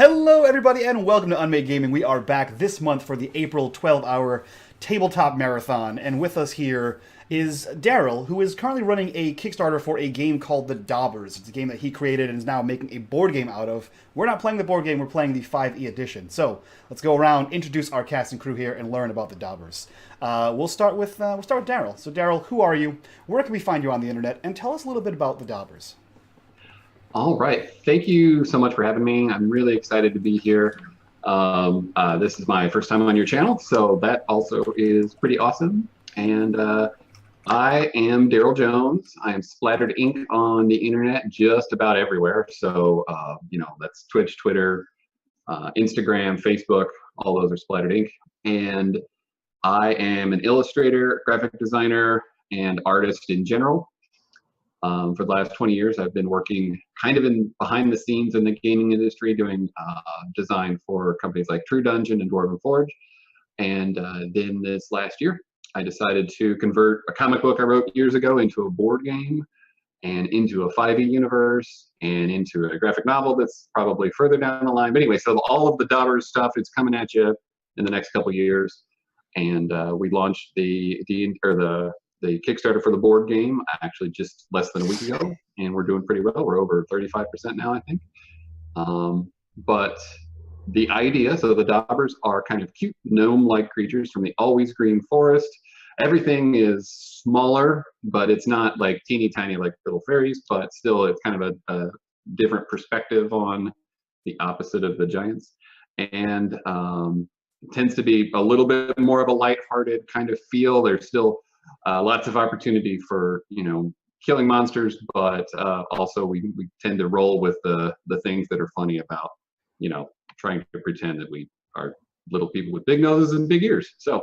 Hello, everybody, and welcome to unMadeGaming. We are back this month for the April 12-hour tabletop marathon, and with us here is Daryl, who is currently running a Kickstarter for a game called the Dobbers. It's a game that he created and is now making a board game out of. We're not playing the board game, we're playing the 5e edition. So let's go around, introduce our cast and crew here, and learn about the Dobbers. We'll start with Daryl. So Daryl, who are you? Where can we find you on the internet? And tell us a little bit about the Dobbers. All right. Thank you so much for having me. I'm really excited to be here. This is my first time on your channel, so that also is pretty awesome. And I am Daryl Jones. I am Splattered Ink on the internet just about everywhere. So, that's Twitch, Twitter, Instagram, Facebook, all those are Splattered Ink. And I am an illustrator, graphic designer, and artist in general. For the last 20 years, I've been working kind of behind the scenes in the gaming industry, doing design for companies like True Dungeon and Dwarven Forge. And then this last year, I decided to convert a comic book I wrote years ago into a board game and into a 5e universe and into a graphic novel that's probably further down the line. But anyway, so all of the Dobbers stuff is coming at you in the next couple of years. And we launched the Kickstarter for the board game actually just less than a week ago, and we're doing pretty well. We're over 35% now, I think. But the idea, so the Dobbers are kind of cute gnome-like creatures from the always green forest. Everything is smaller, but it's not like teeny tiny like little fairies, but still it's kind of a different perspective on the opposite of the giants. And it tends to be a little bit more of a lighthearted kind of feel. There's still lots of opportunity for killing monsters, but also we tend to roll with the things that are funny about trying to pretend that we are little people with big noses and big ears. So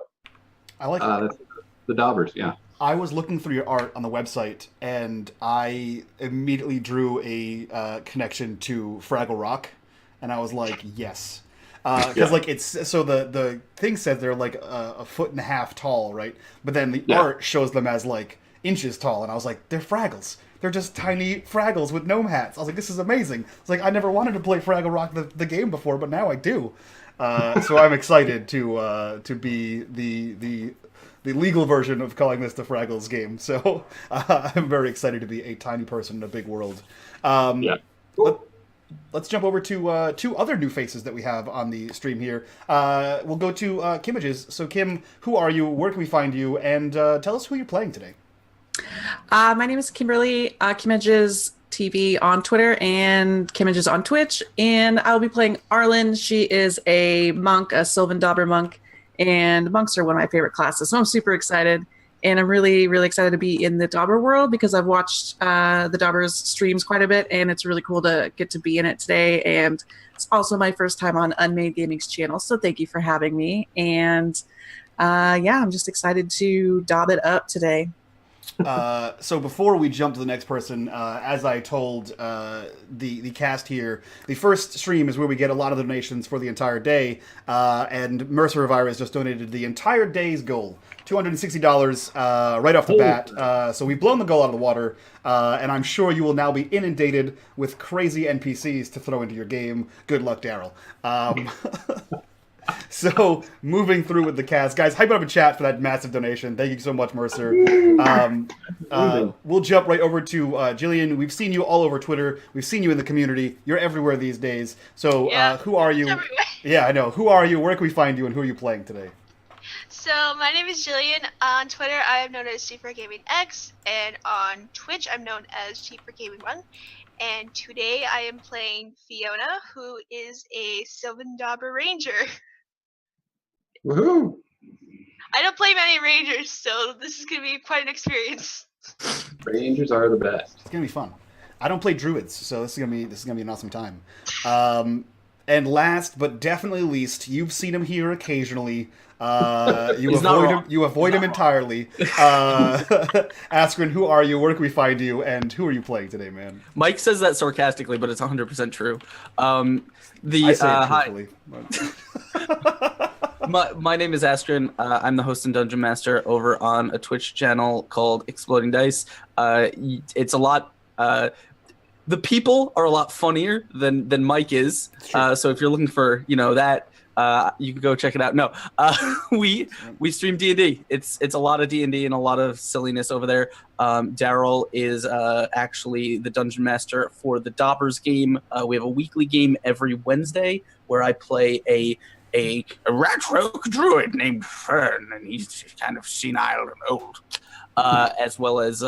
I like that's the Dobbers. Yeah, I was looking through your art on the website, and I immediately drew a connection to Fraggle Rock, and I was like, yes. Because like it's so the thing says they're like a foot and a half tall, right? But then the art shows them as like inches tall, and I was like, they're Fraggles. They're just tiny Fraggles with gnome hats. I was like, this is amazing. It's like I never wanted to play Fraggle Rock the game before, but now I do. So I'm excited to be the legal version of calling this the Fraggles game. So I'm very excited to be a tiny person in a big world. Cool. Let's jump over to two other new faces that we have on the stream here. We'll go to Kimages. So Kim, who are you? Where can we find you? And tell us who you're playing today. My name is Kimberly, Kimages TV on Twitter and Kimages on Twitch. And I'll be playing Arlen. She is a monk, a Sylvan Dobber monk. And monks are one of my favorite classes. So I'm super excited. And I'm really, really excited to be in the Dobber world because I've watched the Dobbers streams quite a bit, and it's really cool to get to be in it today. And it's also my first time on unMadeGaming's channel, so thank you for having me. And I'm just excited to dob it up today. So before we jump to the next person, as I told the cast here, the first stream is where we get a lot of donations for the entire day, and Mercer Virus just donated the entire day's goal, $260 right off the bat. So we've blown the goal out of the water, and I'm sure you will now be inundated with crazy NPCs to throw into your game. Good luck, Daryl. So, moving through with the cast. Guys, hype it up in chat for that massive donation. Thank you so much, Mercer. We'll jump right over to Jillian. We've seen you all over Twitter. We've seen you in the community. You're everywhere these days. So, who are you? Yeah, I know. Who are you? Where can we find you? And who are you playing today? So, my name is Jillian. On Twitter, I am known as G4GamingX. And on Twitch, I'm known as G4Gaming1. And today, I am playing Fiona, who is a Sylvan Dobber Ranger. Woohoo! I don't play many Rangers, so this is going to be quite an experience. Rangers are the best. It's going to be fun. I don't play Druids, so this is going to be an awesome time. And last but definitely least, you've seen him here occasionally. You avoid him entirely. Askren, who are you? Where can we find you? And who are you playing today, man? Mike says that sarcastically, but it's 100% true. I say it truthfully. My name is Askren. I'm the host and dungeon master over on a Twitch channel called Exploding Dice. It's a lot the people are a lot funnier than Mike is. So if you're looking for that, you can go check it out. No, we stream D&D. It's a lot of D&D and a lot of silliness over there. Daryl is actually the dungeon master for the Dobbers game. We have a weekly game every Wednesday where I play a rat rogue druid named Fern, and he's kind of senile and old, as well as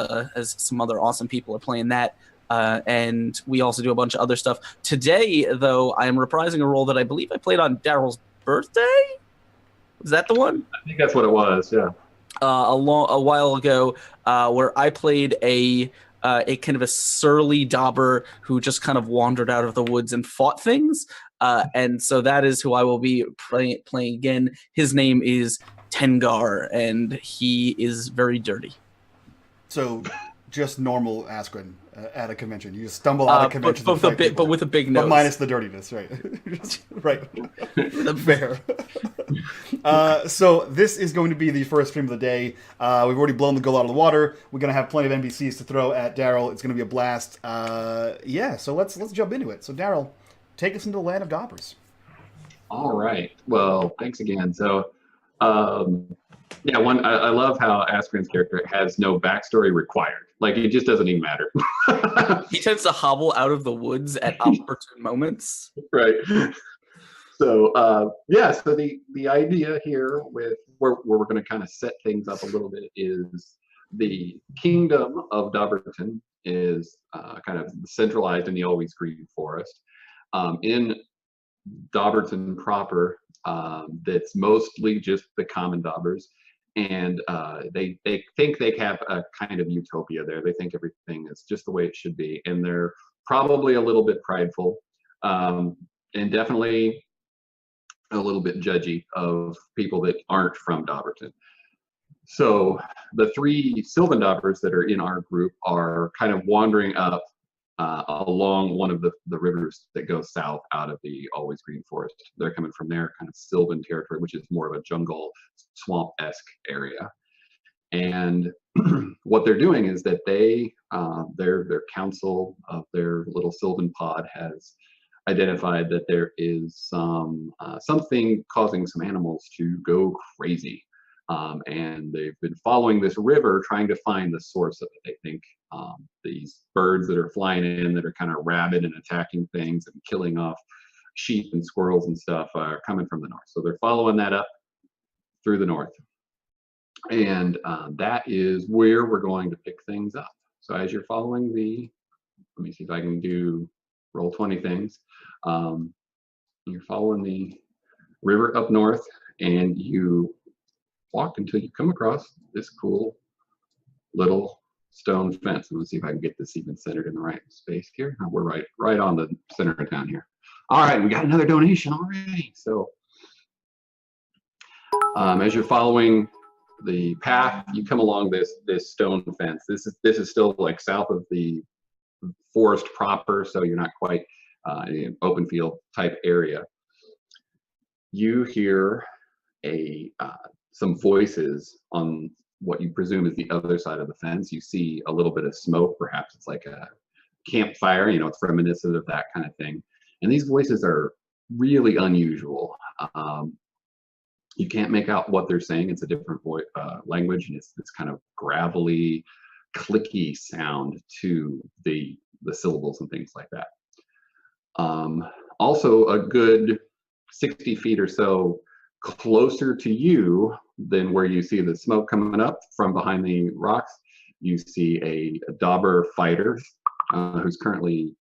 some other awesome people are playing that. And we also do a bunch of other stuff. Today, though, I am reprising a role that I believe I played on Daryl's birthday. Was that the one? I think that's what it was. Yeah. A while ago, where I played a kind of a surly Dobber who just kind of wandered out of the woods and fought things. And so that is who I will be playing again. His name is Tengar, and he is very dirty. So, just normal Askren at a convention. You just stumble out of convention, but with a big nose, but minus the dirtiness, right? Right. Fair. So this is going to be the first stream of the day. We've already blown the goal out of the water. We're going to have plenty of NPCs to throw at Daryl. It's going to be a blast. Yeah. So let's jump into it. So Daryl, take us into the land of Dobbers. All right. Well, thanks again. So, yeah, I love how Askren's character has no backstory required. Like, it just doesn't even matter. He tends to hobble out of the woods at opportune moments. Right. So, yeah, so the idea here with where we're going to kind of set things up a little bit is the kingdom of Dobberton is kind of centralized in the Always Green Forest. In Dobberton proper, that's mostly just the common Dobbers. And they think they have a kind of utopia there. They think everything is just the way it should be. And they're probably a little bit prideful, and definitely a little bit judgy of people that aren't from Dobberton. So the three Sylvan Dobbers that are in our group are kind of wandering up along one of the rivers that goes south out of the Always Green Forest. They're coming from their kind of Sylvan territory, which is more of a jungle, swamp-esque area. And what they're doing is that their council of their little Sylvan pod has identified that there is something causing some animals to go crazy. And they've been following this river trying to find the source of it. They think these birds that are flying in that are kind of rabid and attacking things and killing off sheep and squirrels and stuff are coming from the north. So they're following that up through the north. And that is where we're going to pick things up. So as you're following let me see if I can do roll 20 things. You're following the river up north, and you walk until you come across this cool little stone fence. I'm gonna see if I can get this even centered in the right space here. We're right on the center of town here. All right, we got another donation already. So as you're following the path, you come along this stone fence. This is still like south of the forest proper, so you're not quite in an open field type area. You hear some voices on what you presume is the other side of the fence. You see a little bit of smoke, perhaps it's like a campfire, it's reminiscent of that kind of thing. And these voices are really unusual. You can't make out what they're saying. It's a different language, and it's this kind of gravelly, clicky sound to the syllables and things like that. Also, a good 60 feet or so closer to you than where you see the smoke coming up from behind the rocks, you see a Dobber fighter who's currently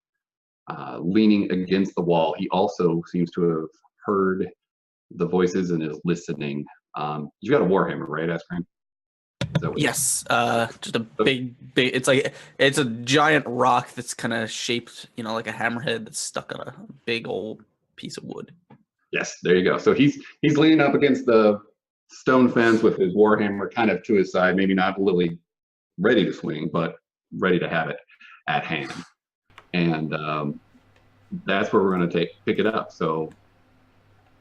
leaning against the wall. He also seems to have heard the voices and is listening. You got a warhammer, right, Askren? Yes, just a big. It's a giant rock that's kind of shaped, like a hammerhead that's stuck on a big old piece of wood. Yes, there you go. So he's leaning up against the stone fence with his warhammer kind of to his side, maybe not really ready to swing, but ready to have it at hand. And that's where we're going to pick it up. So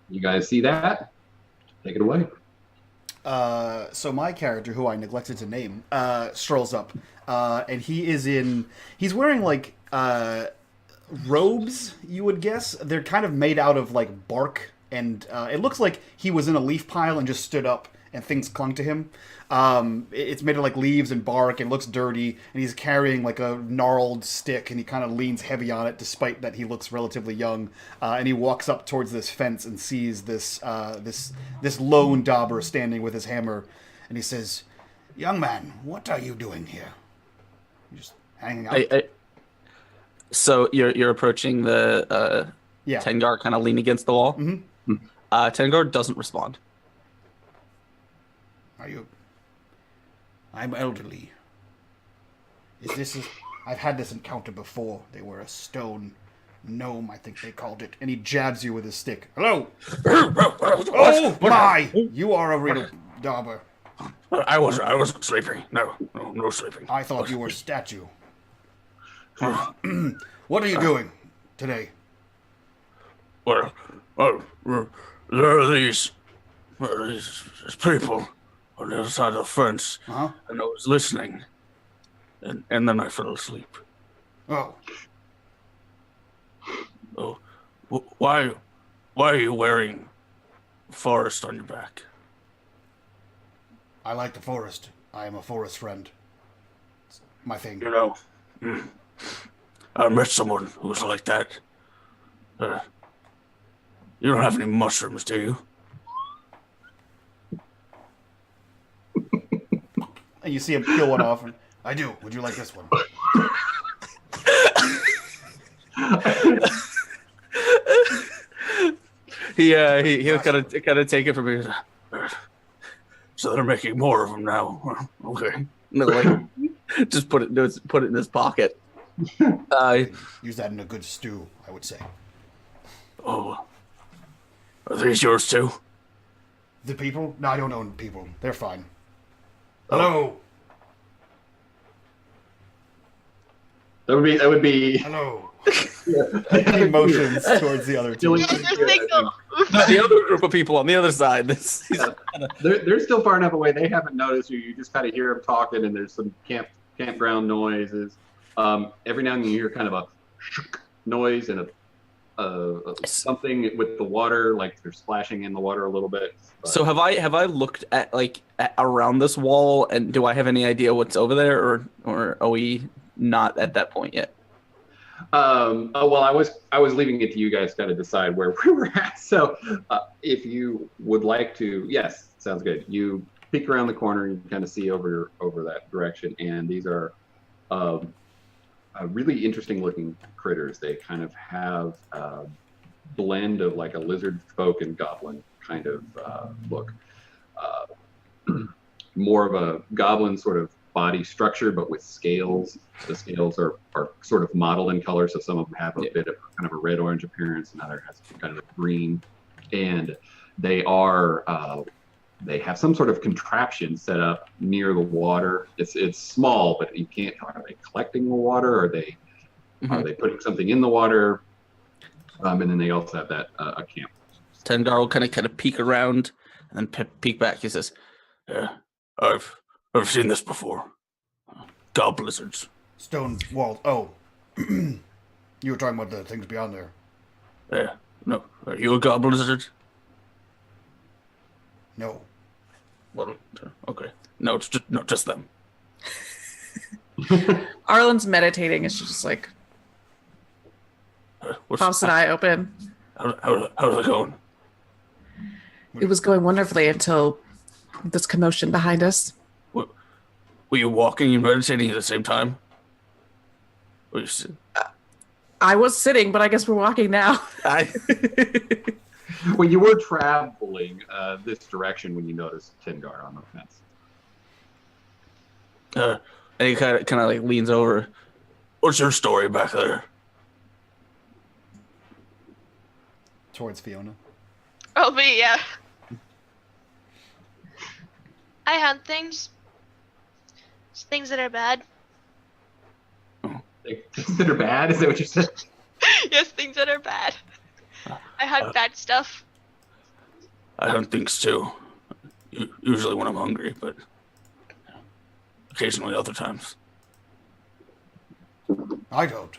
you guys see that? Take it away. so my character, who I neglected to name, strolls up, and he's wearing like robes. You would guess they're kind of made out of like bark, and it looks like he was in a leaf pile and just stood up, and things clung to him. It's made of like leaves and bark. It looks dirty, and he's carrying like a gnarled stick, and he kind of leans heavy on it, despite that he looks relatively young. And he walks up towards this fence and sees this lone Dobber standing with his hammer, and he says, "Young man, what are you doing here? You just hanging out?" So you're approaching the Yeah. Tengar, kind of lean against the wall. Mm-hmm. Tengar doesn't respond. Are you? I'm elderly. I've had this encounter before. They were a stone gnome, I think they called it, and he jabs you with his stick. Hello. Oh my! You are a real Dobber. I wasn't sleeping. No sleeping. I thought you were a statue. What are you doing today? Well, there are these people on the other side of the fence, Uh-huh. and I was listening, and then I fell asleep. Oh, Oh, why are you wearing forest on your back? I like the forest. I am a forest friend. It's my thing. You know, I met someone who was like that. You don't have any mushrooms, do you? And you see him peel one off. And, I do. Would you like this one? He'll kind of take it from you. So they're making more of them now. Okay. No, like, just put it in his pocket. Use that in a good stew, I would say. Oh, are these yours too? The people? No, I don't own people. They're fine. Hello. That would be. Hello. He motions towards the other two. Yes, you're single. No, the other group of people on the other side. They're still far enough away. They haven't noticed you. You just kind of hear them talking, and there's some campground noises. Every now and then you hear kind of a noise and a something with the water, like they're splashing in the water a little bit. But, So have I looked at around this wall, and do I have any idea what's over there, or are we not at that point yet? well, I was leaving it to you guys to kind of decide where we were at. So if you would like to, yes, sounds good. You peek around the corner, you can kind of see over that direction, and these are really interesting looking critters. They kind of have a blend of like a lizard folk and goblin kind of look. More of a goblin sort of body structure, but with scales. The scales are sort of mottled in color, so some of them have a bit of kind of a red-orange appearance, and other has kind of a green. And they have some sort of contraption set up near the water. It's small, but you can't. Are they collecting the water? Are they putting something in the water? And then they also have that a camp. Tengar will kind of peek around and then peek back. He says, Yeah, I've seen this before. Goblizards. Stone wall. Oh. You were talking about the things beyond there. Yeah, no, are you a goblizard? No. Well, okay. No, it's just them. Arlen's meditating, and she's just like pops an eye open. How's it going? It was going wonderfully until this commotion behind us. Were you walking and meditating at the same time? I was sitting, but I guess we're walking now. Well, you were traveling this direction when you noticed Tengar on the fence. and he kind of like leans over. What's your story back there? Towards Fiona. Oh, me, yeah. I hunt things. Things that are bad. Things that are bad? Is that what you said? Yes, things that are bad. I hunt bad stuff. I hunt things too. Usually when I'm hungry, but occasionally other times. I don't.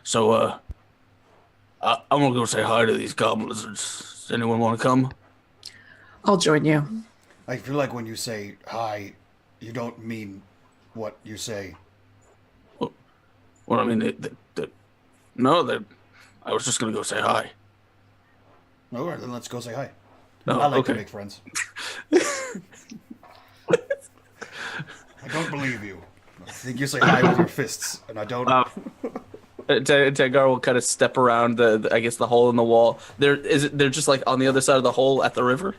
So, I'm gonna go say hi to these goblins. Does anyone want to come? I'll join you. I feel like when you say hi, you don't mean what you say. Well, I mean, no, I was just gonna go say hi. All right, then let's go say hi. Oh, I like to okay. make friends. I don't believe you. I think you say hi with your fists, and I don't. Tengar will kind of step around I guess the hole in the wall. They're just like on the other side of the hole at the river.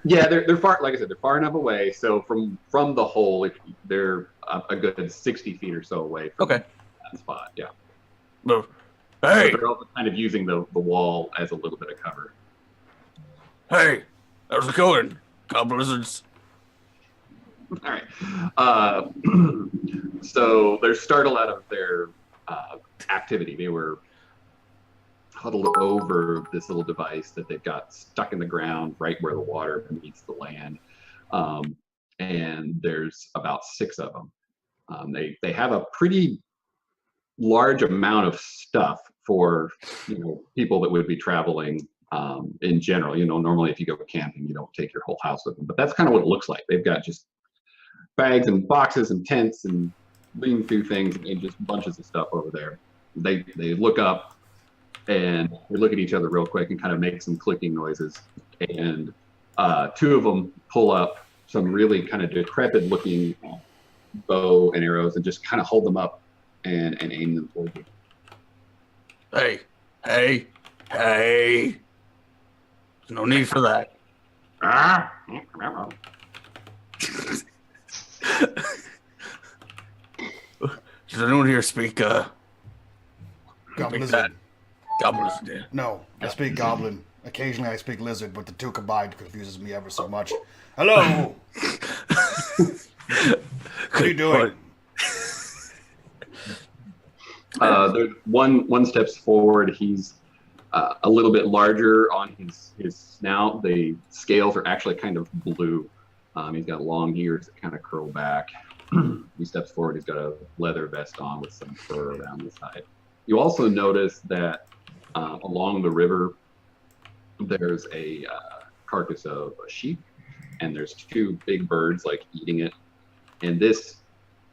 Yeah, they're far. Like I said, they're far enough away. So from the hole, they're a good 60 feet or so away from Okay. that spot. Yeah. But, But hey, they're also kind of using the wall as a little bit of cover. hey, how's it going, goblin lizards? All right. So they're startled out of their activity. They were huddled over this little device that they've got stuck in the ground right where the water meets the land. And there's about 6 of them. They have a pretty large amount of stuff for people that would be traveling in general. Normally if you go camping, you don't take your whole house with them, but that's kind of what it looks like. They've got just bags and boxes and tents and lean through things and just bunches of stuff over there. They look up and we look at each other real quick and kind of make some clicking noises. And 2 of them pull up some really kind of decrepit looking bow and arrows and just kind of hold them up and aim them toward you. Hey. There's no need for that. Does anyone here speak Goblin like that? lizard. Goblin lizard, yeah. No, I speak goblin. Occasionally I speak lizard, but the 2 combined confuses me ever so much. Hello! What are you doing? One steps forward. He's a little bit larger on his snout. The scales are actually kind of blue. He's got long ears that kind of curl back. He steps forward. He's got a leather vest on with some fur around the side. You also notice that along the river, there's a carcass of a sheep, and there's 2 big birds like eating it. And this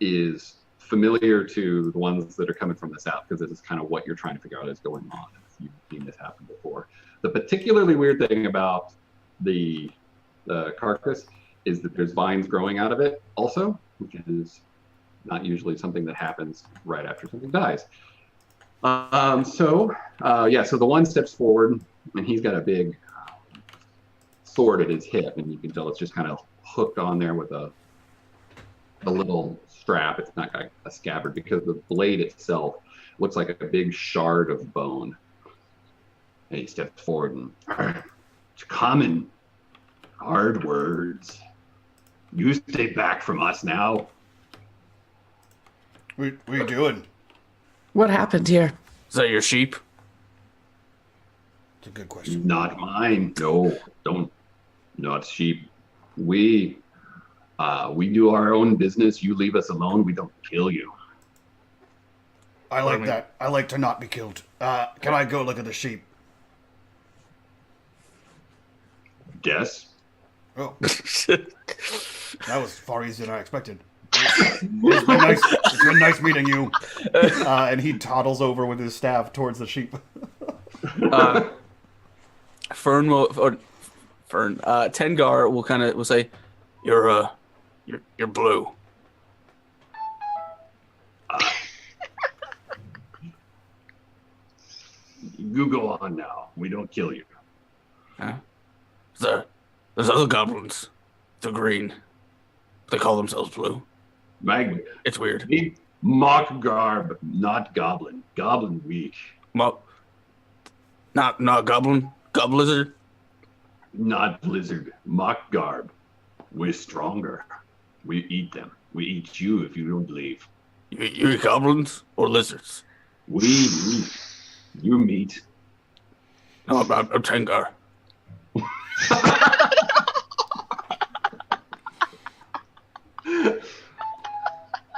is familiar to the ones that are coming from the south, because this is kind of what you're trying to figure out is going on. You've seen this happen before. The particularly weird thing about the carcass is that there's vines growing out of it also, which is not usually something that happens right after something dies. So the one steps forward, and he's got a big sword at his hip, and you can tell it's just kind of hooked on there with a little strap. It's not like a scabbard, because the blade itself looks like a big shard of bone. And he steps forward and, it's common, hard words. You stay back from us now. What are you doing? What happened here? Is that your sheep? It's a good question. Not mine. No, don't. Not sheep. We do our own business. You leave us alone. We don't kill you. I like that. I like to not be killed. Can I go look at the sheep? Yes. Oh. That was far easier than I expected. It's been nice meeting you. And he toddles over with his staff towards the sheep. Tengar will say, You're blue. You go on now. We don't kill you. Huh? There's other goblins. They're green. They call themselves blue. Mag, It's weird. mock garb, not goblin. Goblin weak. Not goblin. Goblin lizard. Not blizzard. Mock garb. We're stronger. We eat them. We eat you if you don't believe. You eat goblins or lizards? We eat. You meat. No, I'm Tengar.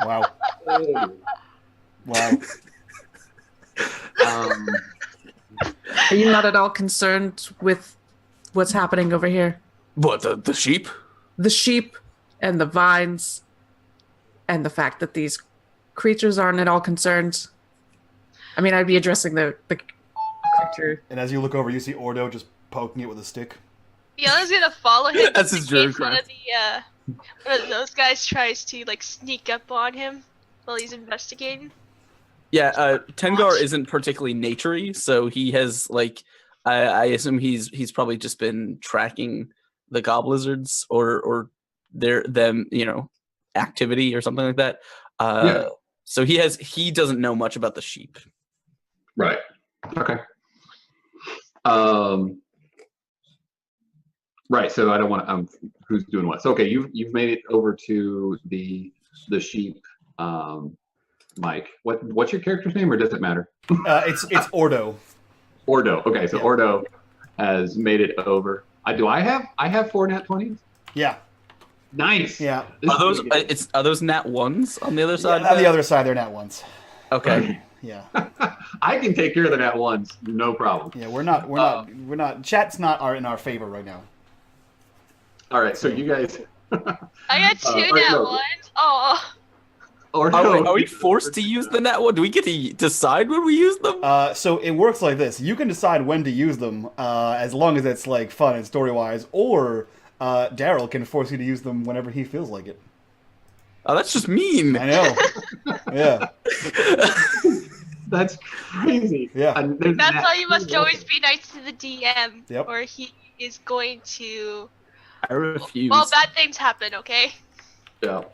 Wow. Wow. Are you not at all concerned with what's happening over here? What, the sheep? The sheep and the vines and the fact that these creatures aren't at all concerned. I mean, I'd be addressing the creature. And as you look over, you see Ordo just poking it with a stick. Fiona's gonna follow him. That's his just in case druid one of those guys tries to like sneak up on him while he's investigating. Yeah, Tengar isn't particularly naturey, so he has like I assume he's probably just been tracking the goblizards or them activity or something like that. Yeah. So he doesn't know much about the sheep. Right. Okay. Right. So I don't want to. Who's doing what? So okay, you've made it over to the sheep. Mike, what's your character's name, or does it matter? It's Ordo. Ordo. Okay, so Yeah. Ordo has made it over. I have 4 nat 20s. Yeah. Nice. Yeah. Are those nat ones on the other side? On the other side, they're nat ones. Okay. Yeah. I can take care of the nat ones, no problem. Yeah. We're not. Chat's not in our favor right now. All right, so you guys. I got 2 nat no. ones. Oh. Ordo, Are we forced to use the nat one? Do we get to decide when we use them? So it works like this: you can decide when to use them, as long as it's like fun and story wise, or Daryl can force you to use them whenever he feels like it. Oh, that's just mean. I know. Yeah. That's crazy. Yeah. And there's That's nat why you must 2. always be nice to the DM, Yep. or he is going to. I refuse. Well, bad things happen. Okay. Yeah.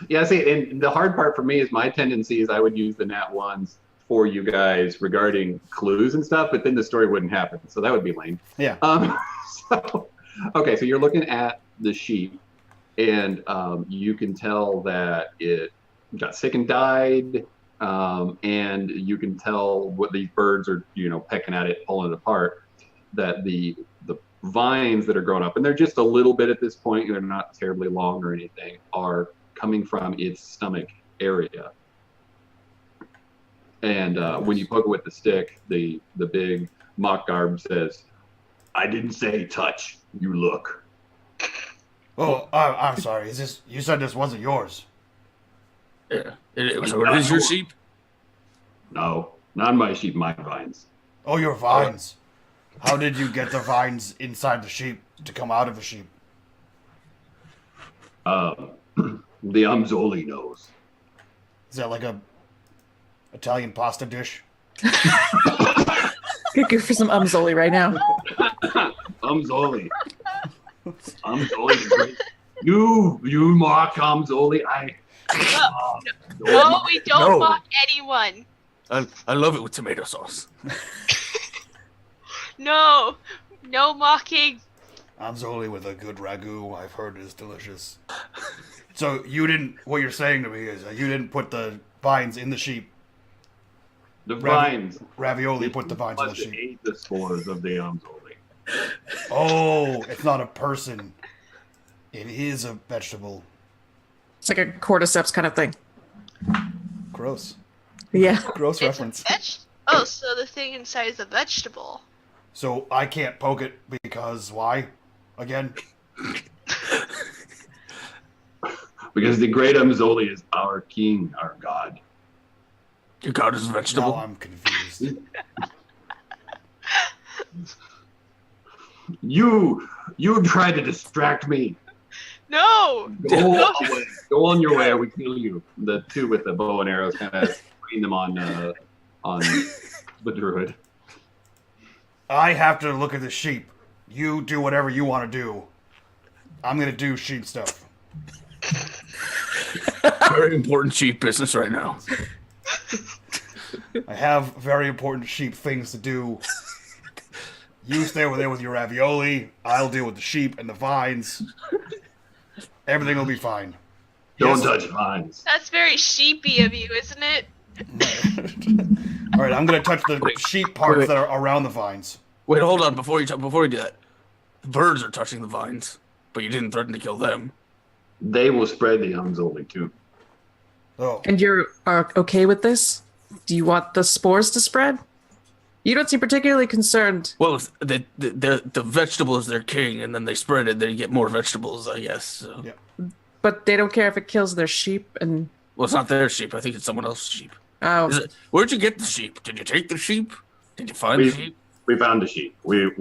Yeah, see, and the hard part for me is my tendency is I would use the nat ones for you guys regarding clues and stuff, but then the story wouldn't happen, so that would be lame. Yeah. Okay, so you're looking at the sheep, and you can tell that it got sick and died, and you can tell what these birds are, pecking at it, pulling it apart, that the vines that are growing up, and they're just a little bit at this point, they're not terribly long or anything, are coming from its stomach area. And when you poke it with the stick, the big mock garb says, "I didn't say touch, you look." Oh, I'm sorry. You said this wasn't yours? Yeah. So it is your sheep? No, not my sheep, my vines. Oh, your vines. How did you get the vines inside the sheep to come out of the sheep? The Umzoli knows. Is that like a Italian pasta dish? Could go for some umzoli right now. Umzoli. Umzoli. You mock Umzoli. No, we don't No. mock anyone. I love it with tomato sauce. No mocking. Anzoli with a good ragu, I've heard is delicious. So what you're saying to me is you didn't put the vines in the sheep. The vines. Ravioli put the vines in the Plus it sheep. ate the spores of the Umzoli. Oh, it's not a person. It is a vegetable. It's like a cordyceps kind of thing. Gross. Yeah. Gross It's reference. Oh, so the thing inside is a vegetable. So I can't poke it because why? Again? Because the great Umzoli is our king, our god. Your god is a vegetable? Now I'm confused. You tried to distract me. No. Go away. Go on your way. I will kill you. The two with the bow and arrows kind of spraying them on the druid. I have to look at the sheep. You do whatever you want to do. I'm going to do sheep stuff. Very important sheep business right now. I have very important sheep things to do. You stay over there with your ravioli. I'll deal with the sheep and the vines. Everything will be fine. Don't Yes. touch vines. That's very sheepy of you, isn't it? All right, I'm going to touch the sheep parts that are around the vines. Wait, hold on. Before we do that, The birds are touching the vines, but you didn't threaten to kill them. They will spread the unholy too. Oh, And you're are okay with this? Do you want the spores to spread? You don't seem particularly concerned. Well, if the vegetable is their king, and then they spread it, they get more vegetables, I guess. So. yeah. But they don't care if it kills their sheep and... Well, it's not their sheep. I think it's someone else's sheep. Oh, Where'd you get the sheep? Did you take the sheep? Did you find the sheep? We found the sheep. We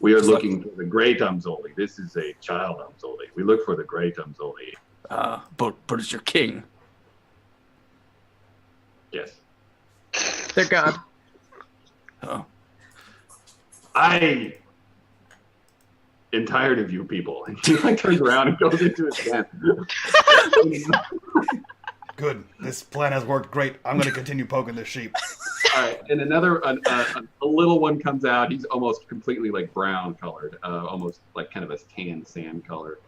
are looking for the great Umzoli. This is a child Umzoli. We look for the great Umzoli. But it's your king. Yes. they're god. Oh. I am tired of you people. And he like turns around and goes into his den. Good. This plan has worked great. I'm going to continue poking this sheep. All right, and another a little one comes out. He's almost completely like brown colored, almost like kind of a tan sand color.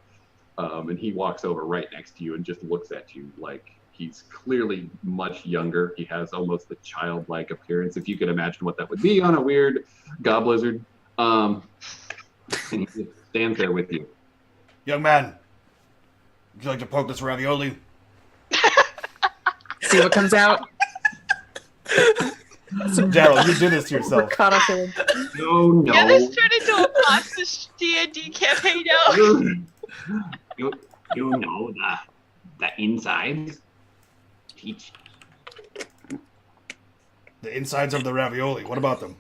And he walks over right next to you and just looks at you like he's clearly much younger. He has almost the childlike appearance, if you could imagine what that would be on a weird goblizzard. And he just stands there with you. Young man, would you like to poke this ravioli? See what comes out. Daryl, you did this to yourself. Ricotta filling. No. Yeah, this turned into a boss D&D campaign now. You know the insides. Peach. The insides of the ravioli. What about them?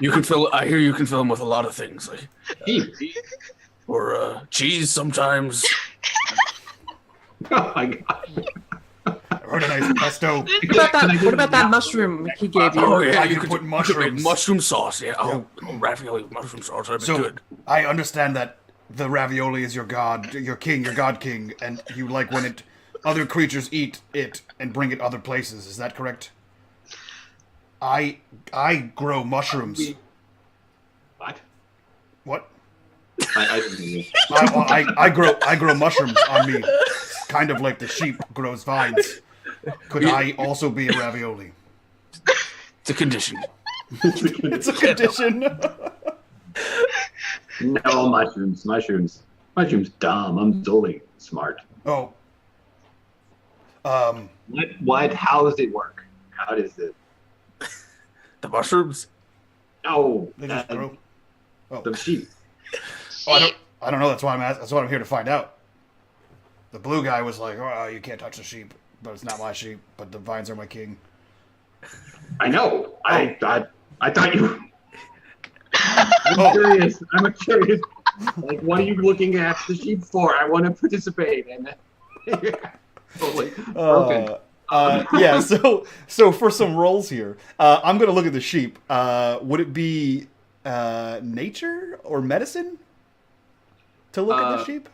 You can fill. I hear you can fill them with a lot of things, like Peach. or cheese sometimes. Oh my god. I heard a nice pesto. What about that mushroom he gave you? Oh yeah, I you can could put put mushrooms. mushroom sauce. Yeah. Oh, ravioli with mushroom sauce. That'd be So good. I understand that the ravioli is your god, your king, your god king, and you like when other creatures eat it and bring it other places. Is that correct? I grow mushrooms. What? What? I didn't hear you. I grow mushrooms on me, kind of like the sheep grows vines. Could I also be a ravioli? It's a condition. It's a condition. No mushrooms. Mushrooms, dumb. I'm totally smart. Oh. What? How does it work? How does it? The mushrooms. No, They just grow. Oh. the sheep. Oh, I don't know. That's why that's what I'm here to find out. The blue guy was like, "Oh, you can't touch the sheep, but it's not my sheep. But the vines are my king." I know. I thought you. I'm Oh. curious. I'm curious. Like, what are you looking at the sheep for? I want to participate. And totally broken. Yeah. So for some rolls here, I'm gonna look at the sheep. Would it be nature or medicine to look at the sheep?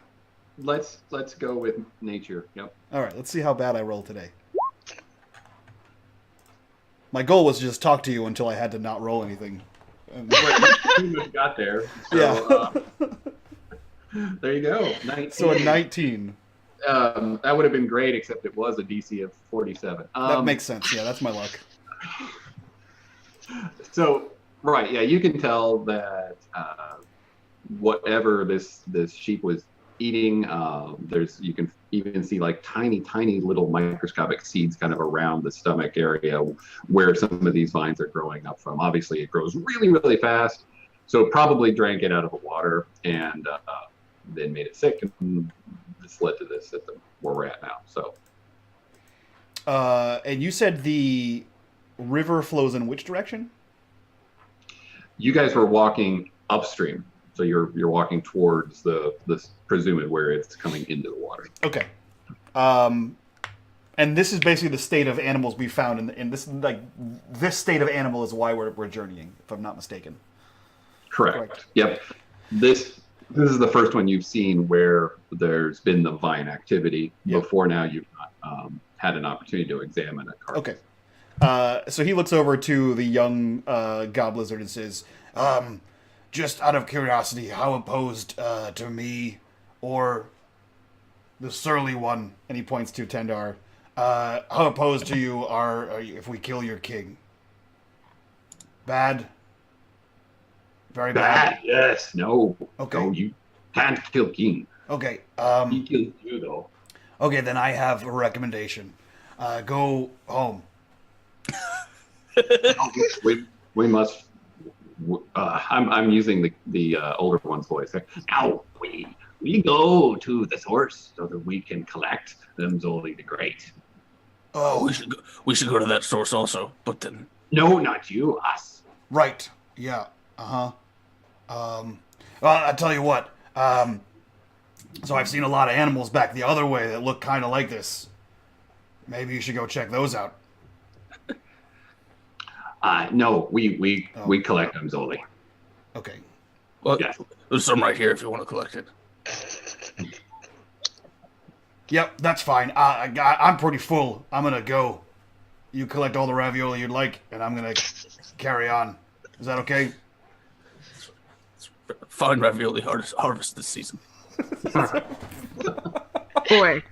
Let's go with nature. Yep. All right. Let's see how bad I roll today. My goal was to just talk to you until I had to not roll anything. You got there. So, Yeah. there you go. 19. So a 19. That would have been great, except it was a DC of 47. That makes sense. Yeah, that's my luck. So, right, yeah, you can tell that whatever this sheep was eating, you can even see like tiny little microscopic seeds kind of around the stomach area where some of these vines are growing up from. Obviously, it grows really fast, so it probably drank it out of the water and then made it sick, and this led to this where we're at now. So, And you said the river flows in which direction? you guys were walking upstream, so you're walking towards the presumed where it's coming into the water. Okay. And this is basically the state of animals we found in this state of animal is why we're journeying, if I'm not mistaken. Correct. Yep. This is the first one you've seen where there's been the vine activity. Yep. Before now, you've not had an opportunity to examine a carcass. Okay. So he looks over to the young goblizard and says, just out of curiosity, how opposed to me or the surly one, and he points to Tendar, how opposed to you are you if we kill your king? Bad? Very bad. Yes. No. Okay. No, you can't kill king. Okay. He kills you though. Okay, then I have a recommendation. Go home. We must. I'm using the older one's voice. Now we go to the source so that we can collect them Zoli the Great. Oh, We should go to that source also. But then No, not you. Us. right. Yeah. Well, I tell you what. So I've seen a lot of animals back the other way that look kind of like this. Maybe you should go check those out. No, we collect them Zoli. Okay. well, Yes. there's some right here if you want to collect it. Yep, that's fine. I'm pretty full. I'm gonna go. You collect all the ravioli you'd like, and I'm gonna carry on. Is that okay? Fine ravioli harvest this season. Boy.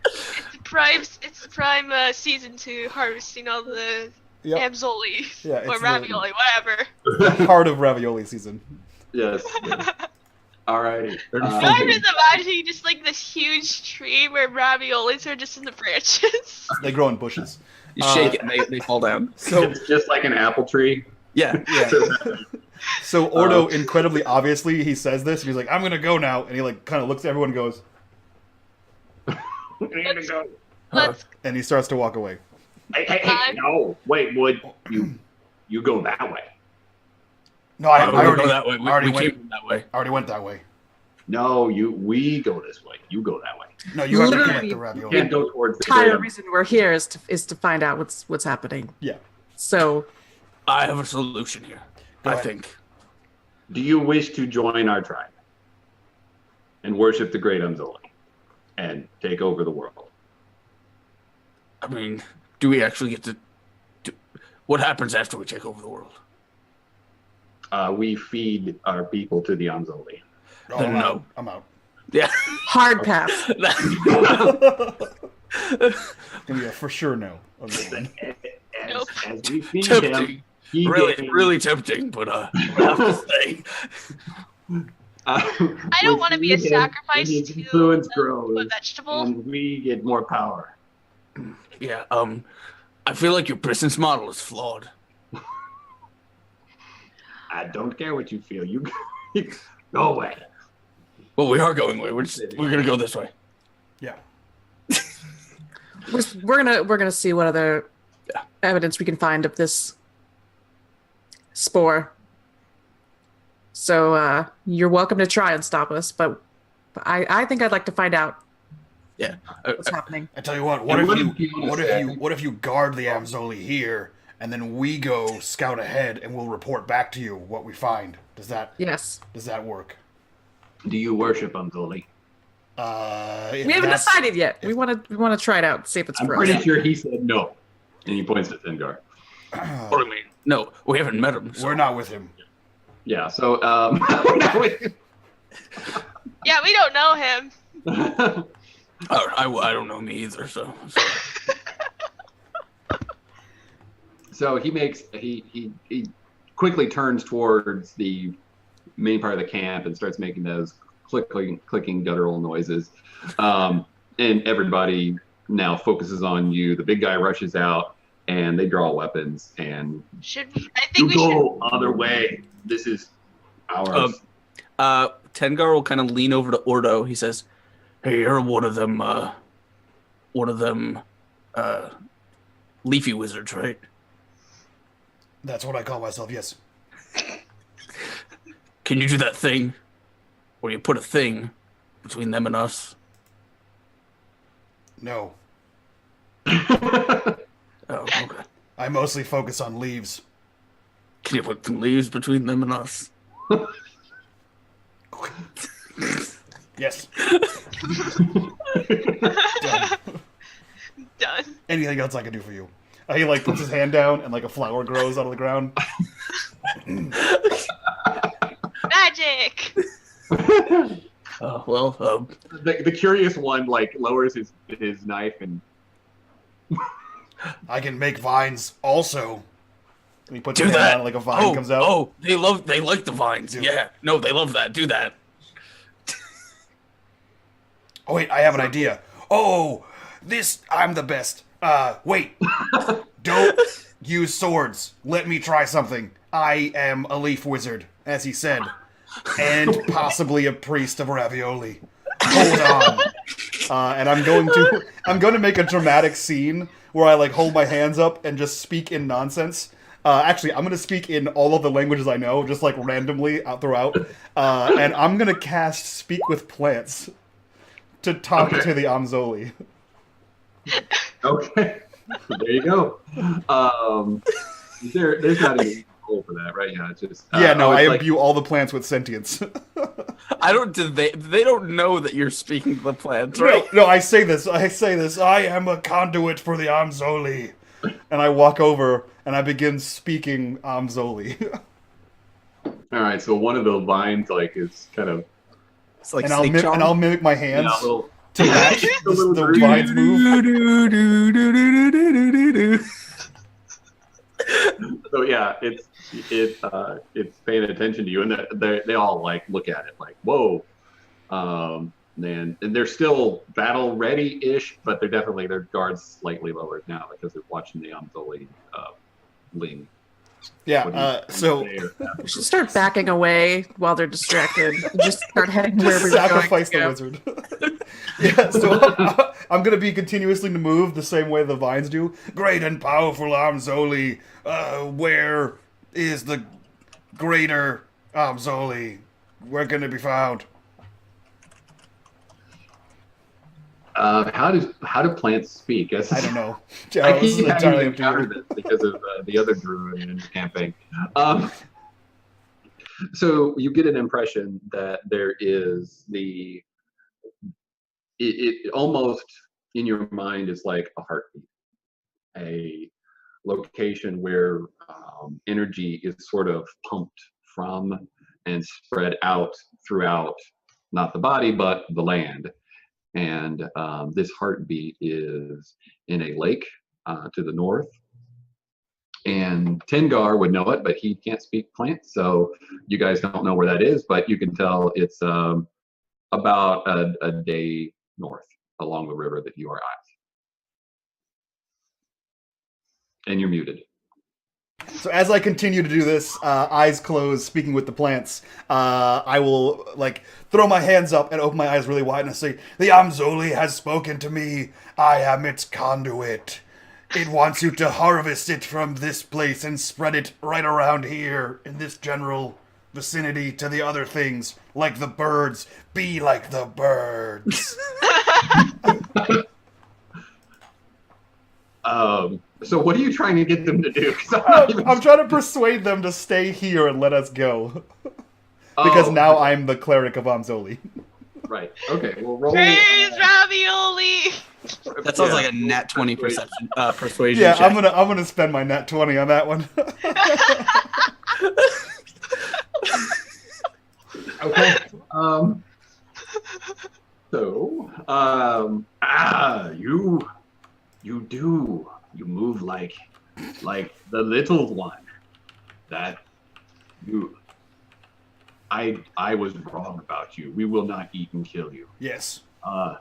It's the prime season to harvesting all the Amzoli Yeah, or it's ravioli, whatever. the heart of ravioli season. Yes. Alrighty. I'm just imagining just like this huge tree where raviolis are just in the branches. They grow in bushes. You shake it and they fall down. So It's just like an apple tree. Yeah. yeah. So Ordo, incredibly obviously, he says this, and he's like, "I'm gonna go now," and he like kind of looks at everyone and goes, We need to go. Let's and he starts to walk away. Hey, no. Wait, Wood. You go that way. No, I We already go that way. already We went. came that way. I already went that way. No, we go this way. You go that way. No, you have to Literally, collect the You ravioli. can't go towards the Entire great reason we're here is to find out what's happening. Yeah. So I have a solution here. Go I ahead. think. Do you wish to join our tribe and worship the great Umzoli and take over the world? I mean, do we actually get to? What happens after we take over the world? We feed our people to the Umzoli. Oh, Then I'm no. out. I'm out. Yeah. hard pass. It's gonna be a for sure no. On this one. Nope. As we feed him, Tempting. he Really, gains, really tempting, but I have to say. I don't want to be a sacrifice his to influence a grows, vegetable. and we get more power. Yeah. I feel like your business model is flawed. I don't care what you feel. You go away. Well, we are going away. We're gonna go this way. Yeah. We're gonna see what other evidence we can find of this spore. So you're welcome to try and stop us, but I think I'd like to find out Yeah. what's happening. I tell you what. And What if you guard the Amzoli here, and then we go scout ahead, and we'll report back to you what we find. Does that work? Do you worship Umzoli? We haven't decided yet. We want to try it out, see if it's I'm for pretty us. sure he said no. And he points at Zengar. What do you mean? No, we haven't met him. So. We're not with him. Yeah, so Yeah, we don't know him. I don't know me either. So. So he quickly turns towards the main part of the camp and starts making those clicking guttural noises. And everybody now focuses on you. The big guy rushes out and they draw weapons and I think you we should. go other way. This is ours. Tengar will kind of lean over to Ordo. He says, Hey, you're one of them leafy wizards, right? That's what I call myself. Yes. Can you do that thing where you put a thing between them and us? No. Oh, okay. I mostly focus on leaves. Can you put some leaves between them and us? Yes. Done. Anything else I can do for you? He like puts his hand down and like a flower grows out of the ground. Magic. The curious one like lowers his knife and I can make vines also. And he puts Do his hand that. on it like a vine comes out. Oh, they like the vines. Do- Yeah. No, they love that. Do that. Oh, wait, I have an idea. Oh, I'm the best. Wait. Don't use swords. Let me try something. I am a leaf wizard, as he said. And possibly a priest of ravioli. Hold on. And I'm going to make a dramatic scene where I like hold my hands up and just speak in nonsense. Actually, I'm going to speak in all of the languages I know, just like randomly out throughout. And I'm going to cast Speak with Plants to talk to the Amzoli. Okay. There you go. There's not even a goal for that, right? Yeah, it's just I imbue all the plants with sentience. They don't know that you're speaking to the plants, right? No, I say this. I am a conduit for the Amzoli. And I walk over and I begin speaking Amzoli. All right, so one of the vines like is kind of It's like and I'll mimic my hands little, to match the vines move. So yeah, it's paying attention to you, and they all like look at it like whoa, and they're still battle ready-ish, but they're definitely their guards slightly lowered now because they're watching the Amzoli Ling. Yeah, so We should start backing away while they're distracted. Just start heading where we're sacrifice the going. wizard. Yeah, so I'm going to be continuously to move the same way the vines do. Great and powerful Amzoli, where is the greater Amzoli? Where can it be found? How do plants speak? I don't know. I This is keep entirely having up to you. encountered this because of the other druid in the campaign. So you get an impression that there is it almost in your mind is like a heartbeat, a location where energy is sort of pumped from and spread out throughout, not the body, but the land. And this heartbeat is in a lake to the north. And Tengar would know it, but he can't speak plant, so you guys don't know where that is, but you can tell it's about a day north along the river that you are at. And you're muted. So as I continue to do this, eyes closed, speaking with the plants, I will like throw my hands up and open my eyes really wide and say, "The Amzoli has spoken to me. I am its conduit. It wants you to harvest it from this place and spread it right around here in this general vicinity to the other things, like the birds. Be like the birds." So what are you trying to get them to do? I'm trying to persuade them to stay here and let us go. Because now I'm the cleric of Amzoli. Right. Okay. Well, roll. Praise ravioli. That sounds like a nat 20 persuasion Yeah, check. I'm gonna spend my nat 20 on that one. Okay. You move like the little one. That you. I was wrong about you. We will not eat and kill you. Yes. Or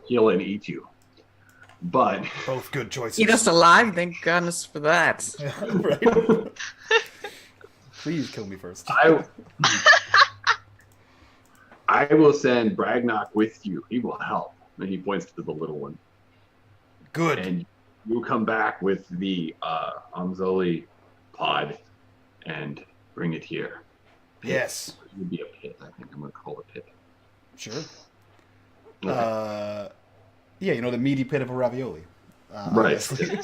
kill and eat you. But Both good choices. Eat us alive, thank goodness for that. Right? Please kill me first. I will send Bragnock with you. He will help. And he points to the little one. Good. And you come back with the Amzoli pod and bring it here. Yes. It would be a pit, I think. I'm going to call it a pit. Sure. Okay. Yeah, you know, the meaty pit of a ravioli. Right. Obviously.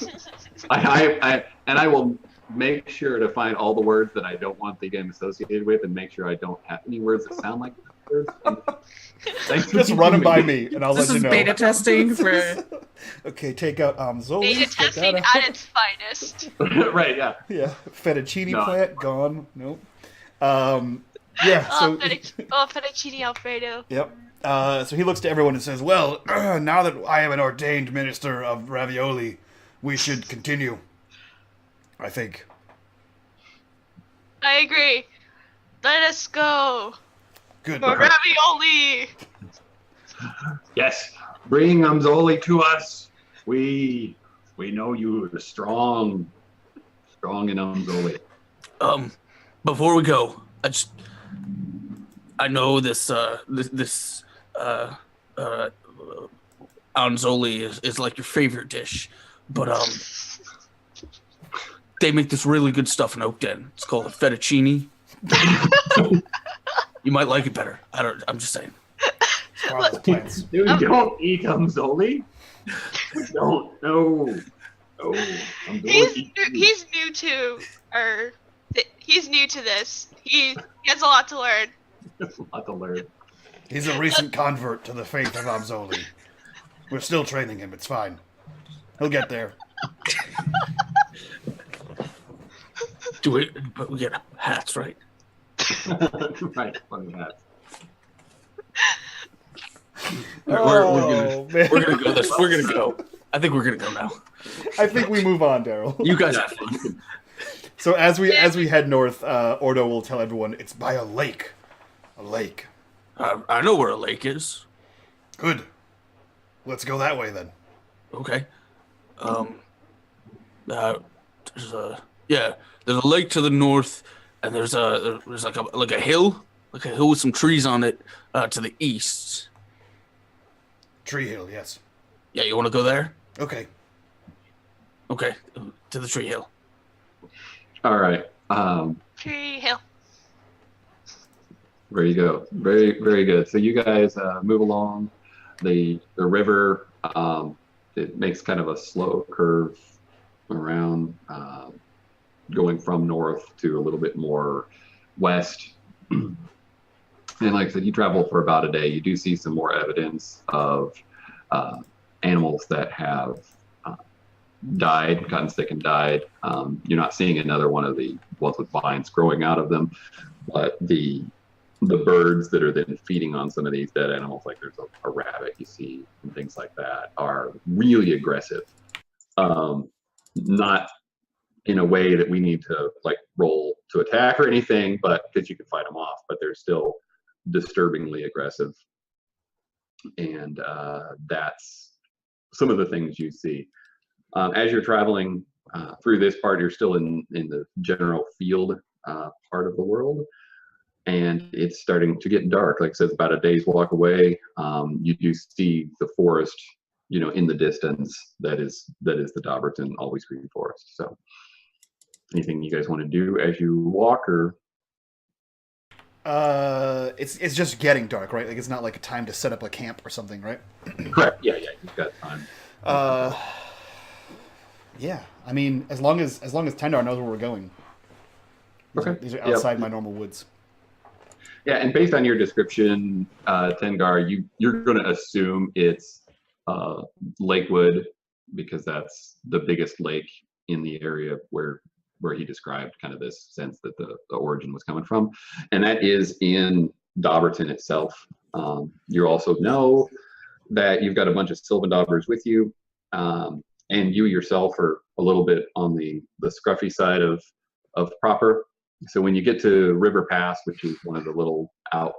I will make sure to find all the words that I don't want the game associated with, and make sure I don't have any words that sound like words. Thanks for Just keeping run them by me, and I'll This let you is know. beta testing for. Okay, take out Amzoli. Beta get that testing out. at its finest. Right, yeah. Yeah, fettuccine No. plant gone. Nope. Yeah. So. Fettuccine Alfredo. Yep. So he looks to everyone and says, "Well, now that I am an ordained minister of ravioli, we should continue. I think." I agree. Let us go. Good. For ravioli. Yes, bring Umzoli to us. We know you are strong in Umzoli. Before we go, I know this anzoli is like your favorite dish, but they make this really good stuff in Oak Den. It's called a fettuccine. You might like it better. I'm just saying. Plants. We don't eat Umzoli. We don't. No. He's new to this. He has a lot to learn. There's a lot to learn. He's a recent convert to the faith of Amzoli. We're still training him. It's fine. He'll get there. But we get hats, right? Right, funny hats. Oh, man. We're gonna go. We're gonna go. I think we're gonna go now. I think we move on, Daryl. You guys have fun. So as we head north, Ordo will tell everyone it's by a lake. A lake. I know where a lake is. Good. Let's go that way then. Okay. There's a lake to the north, and there's like a hill with some trees on it to the east. Tree Hill, yes. Yeah, you want to go there? Okay. Okay, to the tree hill. All right. Tree Hill. There you go. Very, very good. So you guys move along the river. It makes kind of a slow curve around, going from north to a little bit more west. And like I said, you travel for about a day. You do see some more evidence of animals that have died, gotten sick and died. You're not seeing another one of the ones with vines growing out of them, but the birds that are then feeding on some of these dead animals, like there's a rabbit you see and things like that, are really aggressive. Not in a way that we need to like roll to attack or anything, but because you can fight them off, but they're still disturbingly aggressive. And that's some of the things you see. As you're traveling through this part, you're still in the general field part of the world. And it's starting to get dark. Like I said, about a day's walk away. You do see the forest, in the distance. That is the Dobbers and Always Green Forest. So, anything you guys want to do as you walk, or? It's just getting dark, right? Like it's not like a time to set up a camp or something, right? Correct. Yeah, you've got time. Yeah. I mean, as long as Tendar knows where we're going. These are outside my normal woods. Yeah, and based on your description, Tengar, you're going to assume it's Lakewood, because that's the biggest lake in the area where he described kind of this sense that the origin was coming from. And that is in Dobberton itself. You also know that you've got a bunch of Sylvan Dobbers with you, and you yourself are a little bit on the scruffy side of proper. So when you get to River Pass, which is one of the little out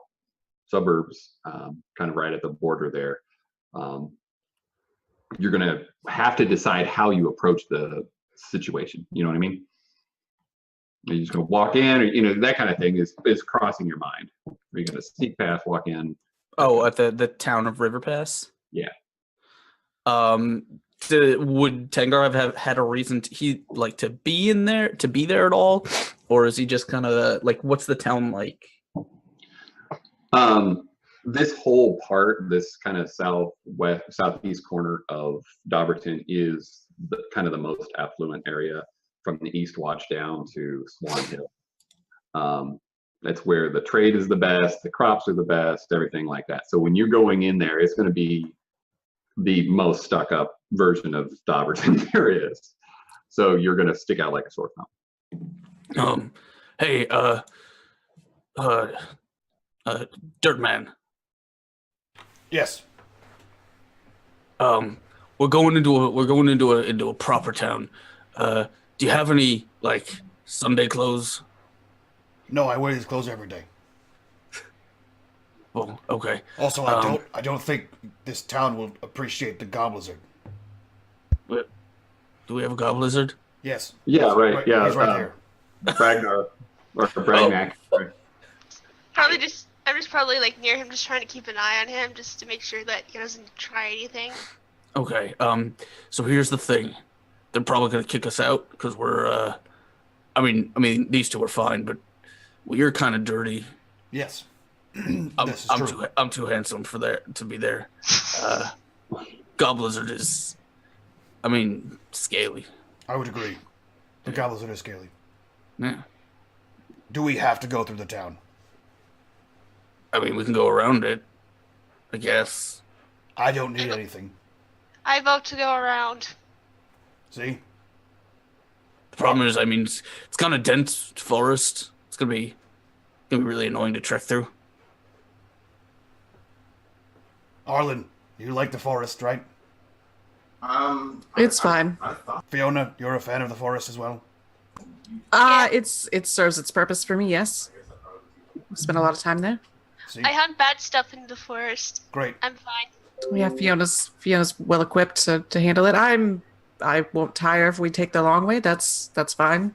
suburbs, kind of right at the border there, you're going to have to decide how you approach the situation. You know what I mean? Are you just going to walk in, or that kind of thing is crossing your mind? Are you going to sneak past, walk in? Oh, at the town of River Pass? Yeah. Would Tengar have had a reason to be there at all, or is he just kind of like, what's the town like? This whole part, this kind of southeast corner of Dobberton, is kind of the most affluent area from the East Watch down to Swan Hill. That's where the trade is the best, the crops are the best, everything like that. So when you're going in there, it's going to be the most stuck up version of Dobberton there is. So you're going to stick out like a sore thumb. Hey, Dirtman. Yes. We're going into a proper town. Do you have any like Sunday clothes? No, I wear these clothes every day. Oh, okay. Also, I don't think this town will appreciate the Goblizard. Wait, do we have a goblizard? Yes. Yeah, right. Yeah, He's right here. Bragnar or Bragnak. Right. I'm just probably like near him, just trying to keep an eye on him, just to make sure that he doesn't try anything. Okay. So here's the thing. They're probably gonna kick us out because we're. I mean, these two are fine, but you're kind of dirty. Yes. I'm too handsome for there to be there. Goblizard is, I mean, scaly. I would agree. The Goblizard is scaly. Yeah. Do we have to go through the town? I mean, we can go around it, I guess. I don't need anything. I vote to go around. See? The problem is, I mean, it's kind of dense forest. It's gonna be really annoying to trek through. Arlen, you like the forest, right? It's fine. Fiona, you're a fan of the forest as well? It serves its purpose for me, yes. Spent a lot of time there. See? I hunt bad stuff in the forest. Great. I'm fine. Yeah, Fiona's well equipped to handle it. I won't tire if we take the long way. That's fine.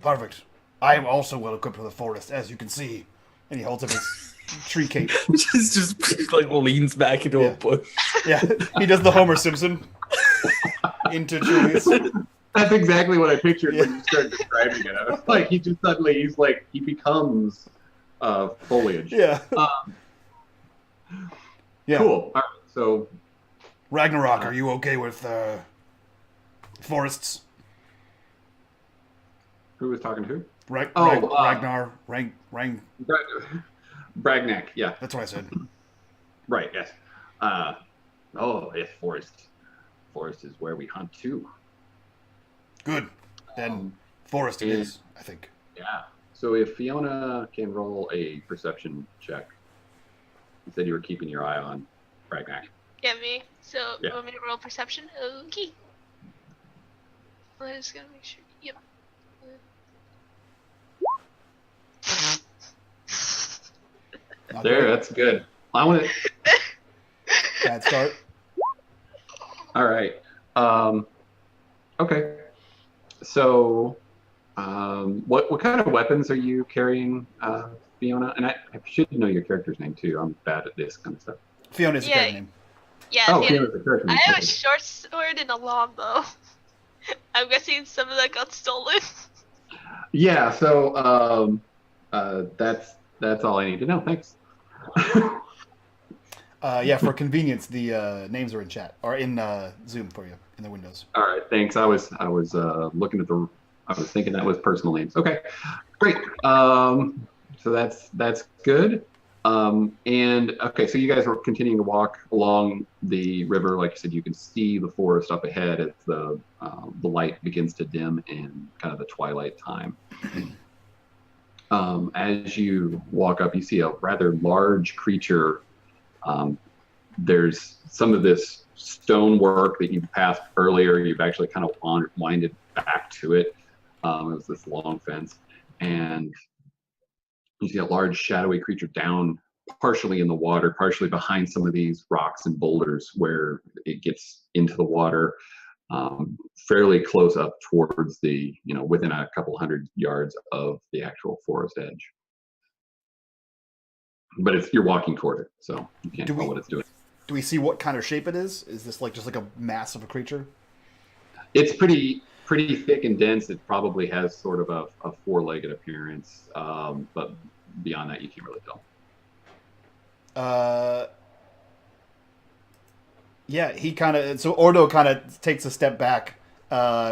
Perfect. I am also well equipped for the forest, as you can see. And he holds up his tree cape. just like leans back into a bush. Yeah, he does the Homer Simpson into trees. That's exactly what I pictured when you started describing it. I was like, he becomes foliage. Yeah. Yeah. Cool. All right, so Ragnarok, are you okay with forests? who was talking to who? Ragnar. Bragnak. Yeah. That's what I said. Right. Yes. Yes. Forest. Forest is where we hunt too. Good. Then forest it is, I think. Yeah. So if Fiona can roll a perception check, you said you were keeping your eye on Bragnak. Yeah, me. So, Yeah. you want me to roll perception? Okay. I'm just gonna make sure. Yep. Not There, great. that's good. I want to. Bad start. All right. Okay. So, what kind of weapons are you carrying, Fiona? And I should know your character's name too. I'm bad at this kind of stuff. Fiona's a Yeah. character name. Yeah, Oh, yeah. Fiona's the character I name. have a Okay. short sword and a long bow. I'm guessing some of that got stolen. Yeah. So, that's all I need to know. Thanks. Yeah, for convenience, the names are in chat or in Zoom for you in the windows. All right, thanks. I was looking at I was thinking that was personal names. Okay, great. So that's good. And okay, so you guys are continuing to walk along the river. Like you said, you can see the forest up ahead as the light begins to dim in kind of the twilight time. As you walk up, you see a rather large creature. There's some of this stonework that you passed earlier. You've actually kind of winded back to it. It was this long fence, and you see a large shadowy creature down partially in the water, partially behind some of these rocks and boulders where it gets into the water, fairly close up towards within a couple hundred yards of the actual forest edge. But you're walking toward it, so you can't tell what it's doing. Do we see what kind of shape it is? Is this just like a mass of a creature? It's pretty thick and dense. It probably has sort of a four-legged appearance, but beyond that, you can't really tell. Yeah, so Ordo kind of takes a step back,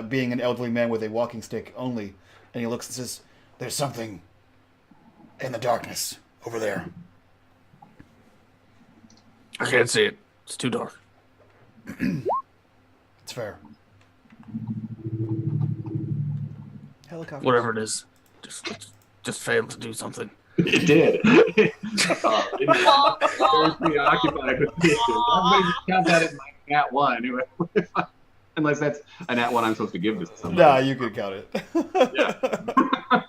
being an elderly man with a walking stick only, and he looks and says, "There's something in the darkness over there." I can't see it. It's too dark. It's fair. Helicopter. Whatever it is, just failed to do something. It did. It's very preoccupied with this. I'm going to count that as my nat one. Unless that's a nat one I'm supposed to give to somebody. Nah, you could count it. Yeah.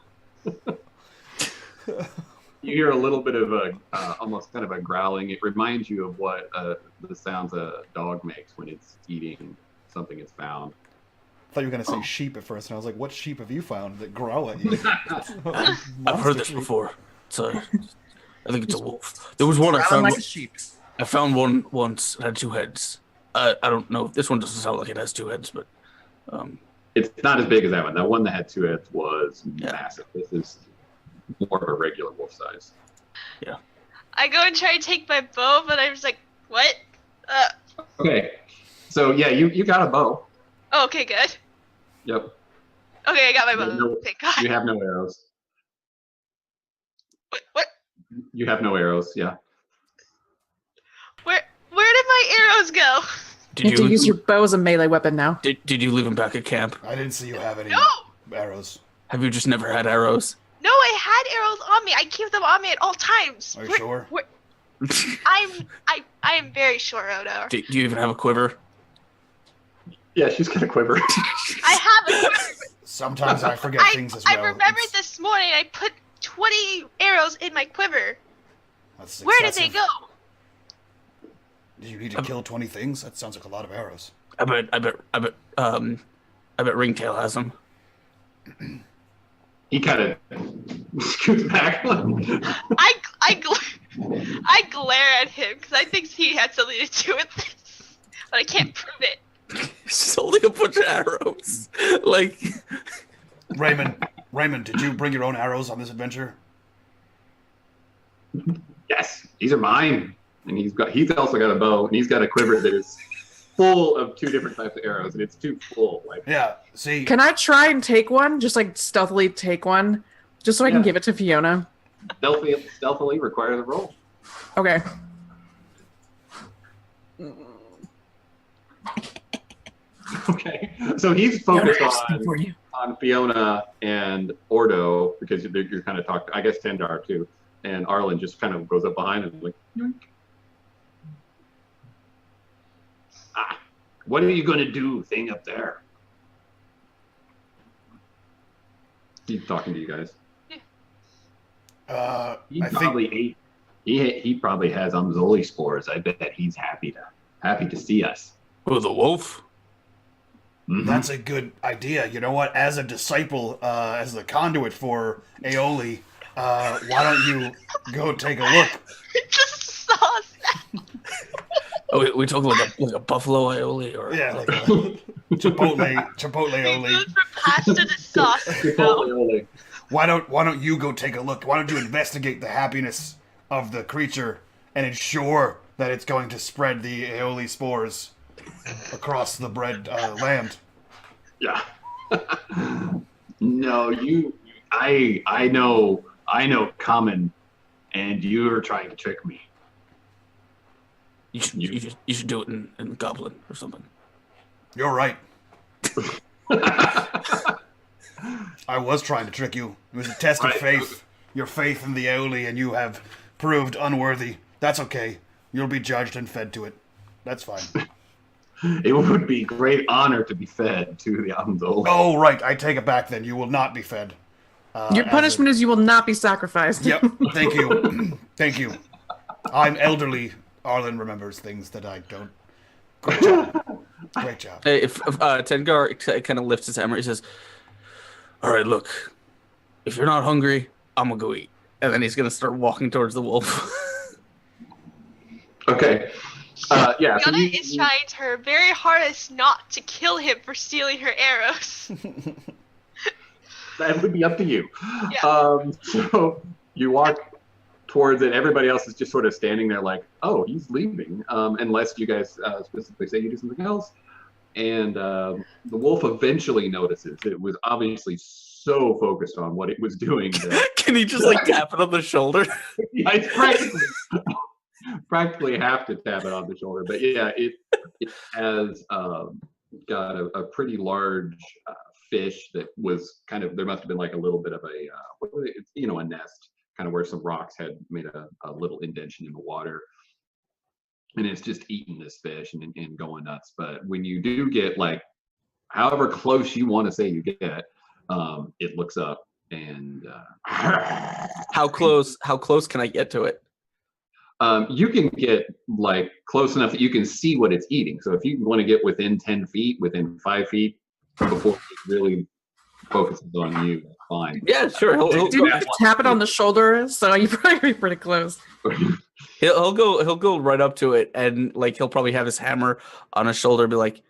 You hear a little bit of a almost kind of a growling. It reminds you of what the sounds a dog makes when it's eating something it's found. I thought you were going to say sheep at first, and I was like, what sheep have you found that growl at you? I've heard this before. I think it's a wolf. There was one I Growling found. like a sheep. I found one once. It had 2 heads. I don't know. This one doesn't sound like it has 2 heads, but It's not as big as that one. That one that had 2 heads was massive. This is more of a regular wolf size. yeah. I go and try to take my bow, but I'm just like, what? Okay, so yeah, you got a bow. Oh, okay, good. Yep. Okay, I got my bow. No, Thank God. you have no arrows. What? You have no arrows. Yeah. Where did my arrows go? You have to use your bow as a melee weapon now. Did you leave him back at camp? I didn't see you have any No! arrows. Have you just never had arrows? No, I had arrows on me. I keep them on me at all times. Are you sure? I am very sure, Odo. Do you even have a quiver? Yeah, she's got a quiver. I have a quiver. Sometimes I forget things as well. I remembered this morning I put 20 arrows in my quiver. That's Where did they excessive. go? Did you need to kill 20 things? That sounds like a lot of arrows. I bet Ringtail has them. He kind of scoots back. I glare at him because I think he had something to do with this, but I can't prove it. She's holding a bunch of arrows. Like Raymond, did you bring your own arrows on this adventure? Yes, these are mine. And he's also got a bow, and he's got a quiver that is full of 2 different types of arrows, and it's too full. Like, Yeah, see. Can I try and take one? Just like stealthily take one? Just so I can give it to Fiona? stealthily require the roll. Okay. Okay, so he's focused on Fiona and Ordo because you're kind of talking. I guess Tendar too, and Arlen just kind of goes up behind him like, yoink. What are you gonna do, thing up there? He's talking to you guys. He probably has Umzoli spores. I bet he's happy to see us. Oh, the wolf? Mm-hmm. That's a good idea. You know what? As a disciple, as the conduit for Aeoli, why don't you go take a look? Just sauce. Oh, we talking like a buffalo aioli or Yeah, like a Chipotle We Aioli. moved from pasta to sauce. Chipotle. Why don't you go take a look? Why don't you investigate the happiness of the creature and ensure that it's going to spread the Aeoli spores across the bread land? Yeah. No, I know common, and you're trying to trick me. You should do it in Goblin or something. You're right. I was trying to trick you. It was a test of faith. Your faith in the Aeoli, and you have proved unworthy. That's okay. You'll be judged and fed to it. That's fine. It would be great honor to be fed to the Amdol. Oh, right. I take it back then. You will not be fed. Your punishment is you will not be sacrificed. Yep. Thank you. Thank you. I'm elderly. Arlen remembers things that I don't. Great job. Great job. Hey, if Tengar kind of lifts his hammer, he says, "All right, look, if you're not hungry, I'm gonna go eat." And then he's gonna start walking towards the wolf. Okay. Yeah. Fiona is trying her very hardest not to kill him for stealing her arrows. That would be up to you. Yeah. So you walk towards it. Everybody else is just sort of standing there like, oh, he's leaving. Unless you guys specifically say you do something else. And the wolf eventually notices it was obviously so focused on what it was doing. That, Can he just like tap it on the shoulder? yeah, it's practically have to tap it on the shoulder. But yeah, it has got a pretty large fish that was kind of, there must have been like a little bit of a nest, kind of where some rocks had made a little indentation in the water. And it's just eating this fish and going nuts. But when you do get like, however close you want to say you get, it looks up and How close can I get to it? you can get like close enough that you can see what it's eating. So if you want to get within 10 feet, within 5 feet, before it really focuses on you, that's fine. Yeah, sure. He'll Didn't you tap it on the shoulder? So you probably be pretty close. he'll go right up to it, and like he'll probably have his hammer on his shoulder and be like,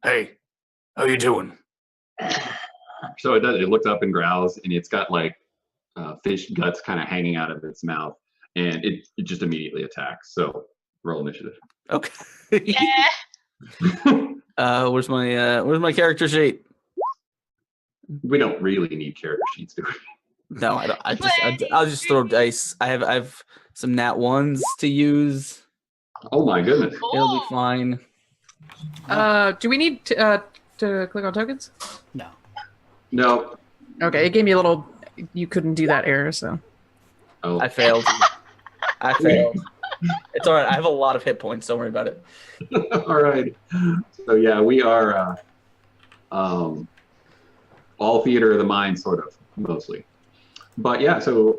Hey, how you doing? So it does. It looks up and growls, and it's got like fish guts kind of hanging out of its mouth, and it just immediately attacks. So roll initiative. okay. Yeah. Where's my character sheet? We don't really need character sheets, do we? No, I don't. I'll just throw dice. I have some nat ones to use. Oh my goodness. It'll be fine. Do we need to click on tokens? No. No. Okay, it gave me a little. You couldn't do that error, so. Oh. I failed. It's all right. I have a lot of hit points. Don't worry about it. All right. So yeah, we are all theater of the mind, sort of, mostly. But yeah, so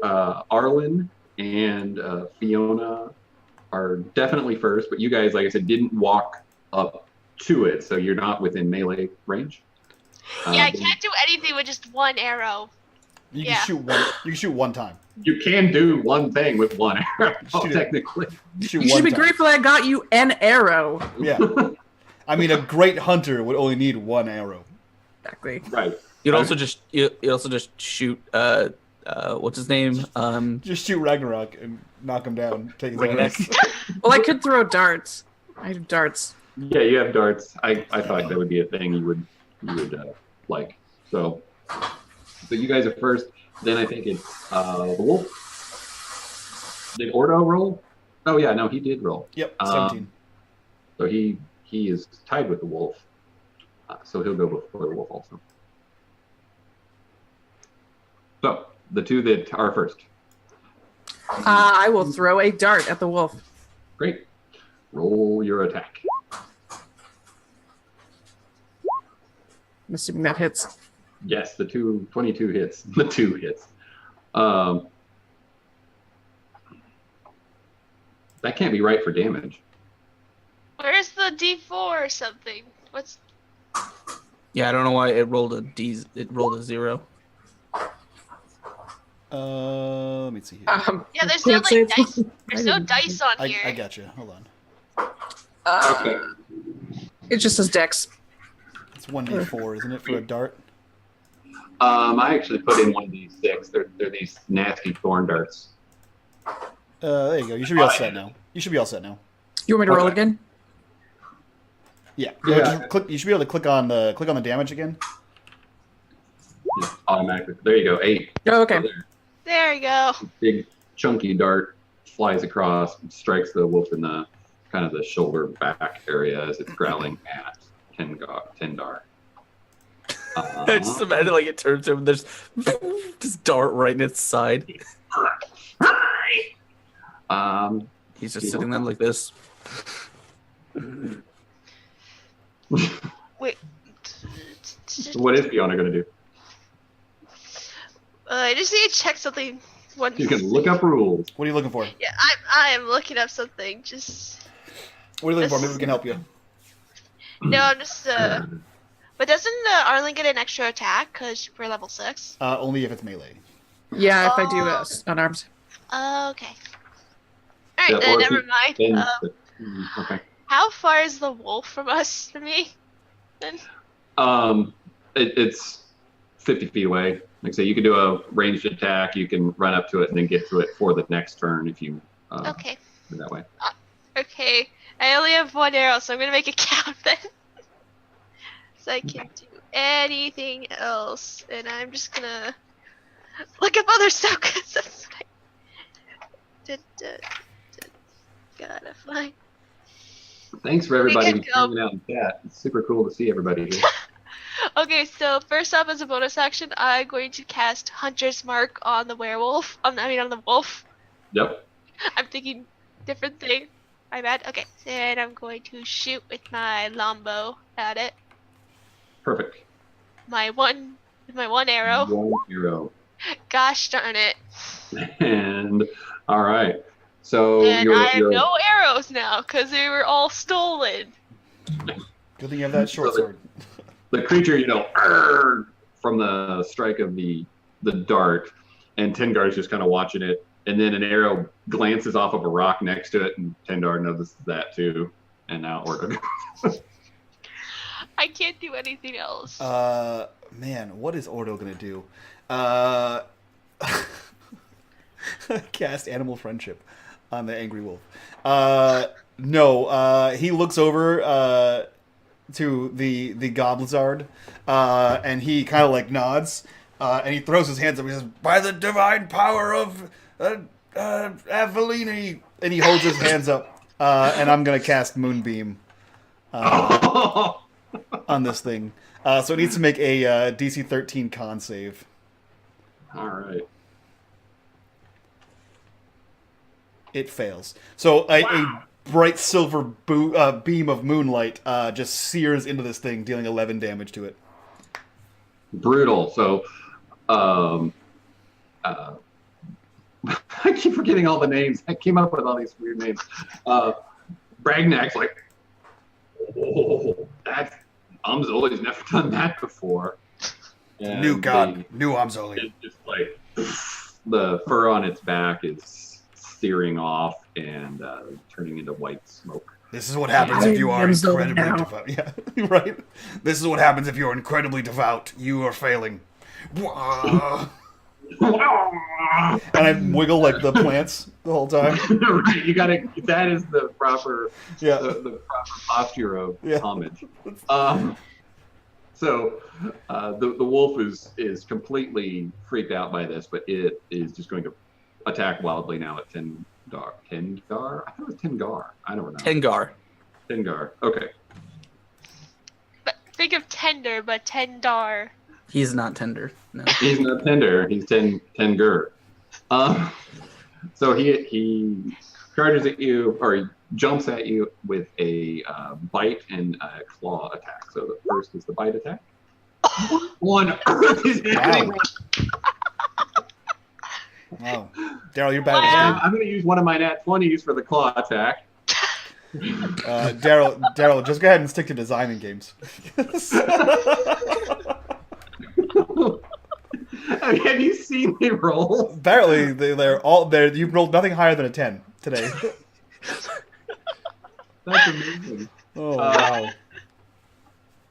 Arlen and Fiona are definitely first, but you guys, like I said, didn't walk up to it, so you're not within melee range. Yeah, I can't do anything with just one arrow. You can shoot one. You can shoot one time. You can do one thing with one arrow, Shoot it. technically. Shoot You one should be time. grateful I got you an arrow. Yeah. I mean, a great hunter would only need one arrow. Exactly. Right. You'd also just shoot what's his name? Just shoot Ragnarok and knock him down. Take his Ringneck. arrows. Well, I could throw darts. I have darts. Yeah, you have darts. I thought that would be a thing you would like. So you guys are first. Then I think it's the wolf. Did Ordo roll? Oh yeah, no, he did roll. Yep, 17. So he is tied with the wolf. So he'll go before the wolf also. So the two that are first. I will throw a dart at the wolf. Great. Roll your attack. I'm assuming that hits. Yes, the 22 hits. The 2 hits. That can't be right for damage. Where's the D4 or something? What's Yeah, I don't know why it rolled a D. It rolled a 0. Let me see here. yeah? There's can't no say like it's- dice. There's no dice on here. I got you. Hold on. Okay. It just says Dex. It's 1d4, isn't it, for a dart? I actually put in 1d6. They're these nasty thorn darts. There you go. You should be all set now. You should be all set now. You want me to roll Okay. again? Yeah. Yeah. Just click. You should be able to click on the damage again. Just automatically. There you go. 8. Oh, okay. So there. There you go. Big chunky dart flies across and strikes the wolf in the kind of the shoulder back area as it's growling at Tendar. I just imagine like it turns to him. There's this dart right in its side. He's just sitting there like this. Wait. What is Fiona going to do? I just need to check something. One. You can look up rules. What are you looking for? Yeah, I am looking up something. Just What are you looking for? Maybe we can help you. no, I'm just. But doesn't Arlen get an extra attack because we're level 6? Only if it's melee. Yeah, if I do unarmed. Okay. All right, Yeah, then or if never you- mind. then- okay. How far is the wolf from us? From me? Then. It's 50 feet away. Like I say, you can do a ranged attack. You can run up to it and then get to it for the next turn if you Okay. do that way. Okay. I only have one arrow, so I'm gonna make it count then. So I can't do anything else, and I'm just gonna look up other stuff because that's what gotta find. Thanks for everybody get who's hanging out in chat. It's super cool to see everybody here. Okay, so first up as a bonus action, I'm going to cast Hunter's Mark on the werewolf. On the wolf. Yep. I'm thinking different thing. My bad. Okay, and I'm going to shoot with my longbow at it. Perfect. My one With my one arrow. 1 arrow. Gosh darn it. And all right. So And I have no arrows now because they were all stolen. Good thing you have that short So sword. the creature, "Arrgh," from the strike of the dart, and Tengar's just kind of watching it, and then an arrow glances off of a rock next to it, and Tengar notices that too, and now Ordo. I can't do anything else. Man, what is Ordo gonna do? Cast Animal Friendship on the Angry Wolf. No, he looks over to the Goblizard, and he kind of like nods, and he throws his hands up. He says, "By the divine power of Avalini," and he holds his hands up, and I'm gonna cast Moonbeam on this thing. So it needs to make a DC 13 con save. All right. It fails. So a bright silver beam of moonlight just sears into this thing, dealing 11 damage to it. Brutal. So, I keep forgetting all the names. I came up with all these weird names. Bragnak's like, "Oh, that's Amzoli's never done that before." And New god, new Amzoli. It's just like the fur on its back is searing off and turning into white smoke. This is what happens if you are incredibly devout. Yeah, right. This is what happens if you are incredibly devout. You are failing. And I wiggle like the plants the whole time. Right, you gotta. That is the proper, Yeah. the proper posture of Yeah. homage. So the wolf is completely freaked out by this, but it is just going to attack wildly now at Tengar. Tengar? I thought it was Tengar. I don't know. Tengar. Tengar. Okay. But think of tender, but tendar. He's not tender. No. He's not tender. He's Tengur. So he charges at you, or he jumps at you with a bite and a claw attack. So the first is the bite attack. One earth is happening. Wow. Daryl, you're bad And at I'm going to use one of my nat 20s for the claw attack. Daryl, just go ahead and stick to designing games. Have you seen me roll? Apparently, they're all there. You've rolled nothing higher than a 10 today. That's amazing. Oh wow!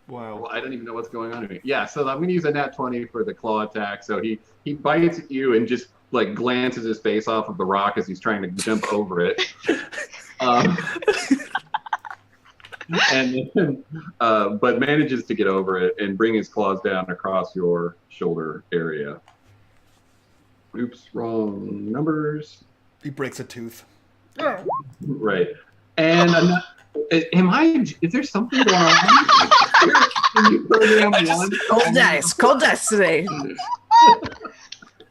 Well, Wow. I don't even know what's going on here. Yeah, so I'm going to use a nat 20 for the claw attack. So he bites at you and just like glances his face off of the rock as he's trying to jump over it. And then, but manages to get over it and bring his claws down across your shoulder area. Oops, wrong numbers. He breaks a tooth. Right. And is there something going on? Can you program one? Cold dice today.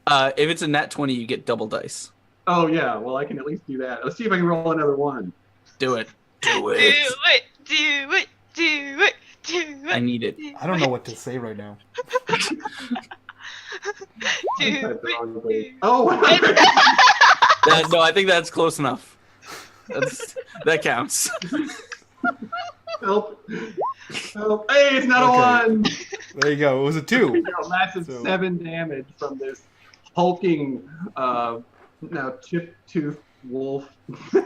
If it's a nat 20, you get double dice. Oh yeah, well I can at least do that. Let's see if I can roll another one. Do it. Do Do it. it, do it, do it, do it. I need it. I don't know what to say right now. Oh, No, I think that's close enough. That counts. help! Help! Hey, it's not Okay. a one. There you go. It was a 2. Massive So- 7 damage from this hulking, now chip-toothed wolf.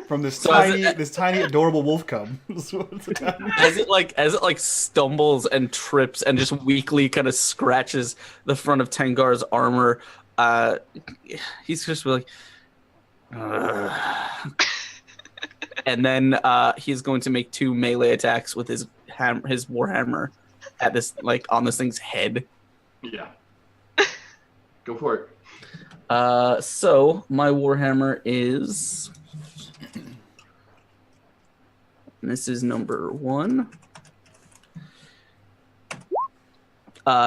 From this So is this tiny adorable wolf cub. As it like stumbles and trips and just weakly kind of scratches the front of Tengar's armor, he's just like, "Ugh." And then he's going to make 2 melee attacks with his warhammer at this on this thing's head. Yeah. Go for it. So my warhammer is. This is number 1.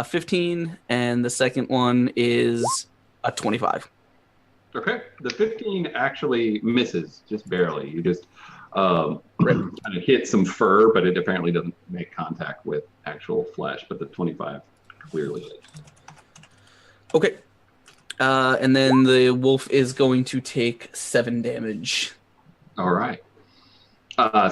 15, and the second one is a 25. Okay. The 15 actually misses, just barely. You just kind of hit some fur, but it apparently doesn't make contact with actual flesh. But the 25 clearly is. Okay. And then the wolf is going to take 7 damage. All right.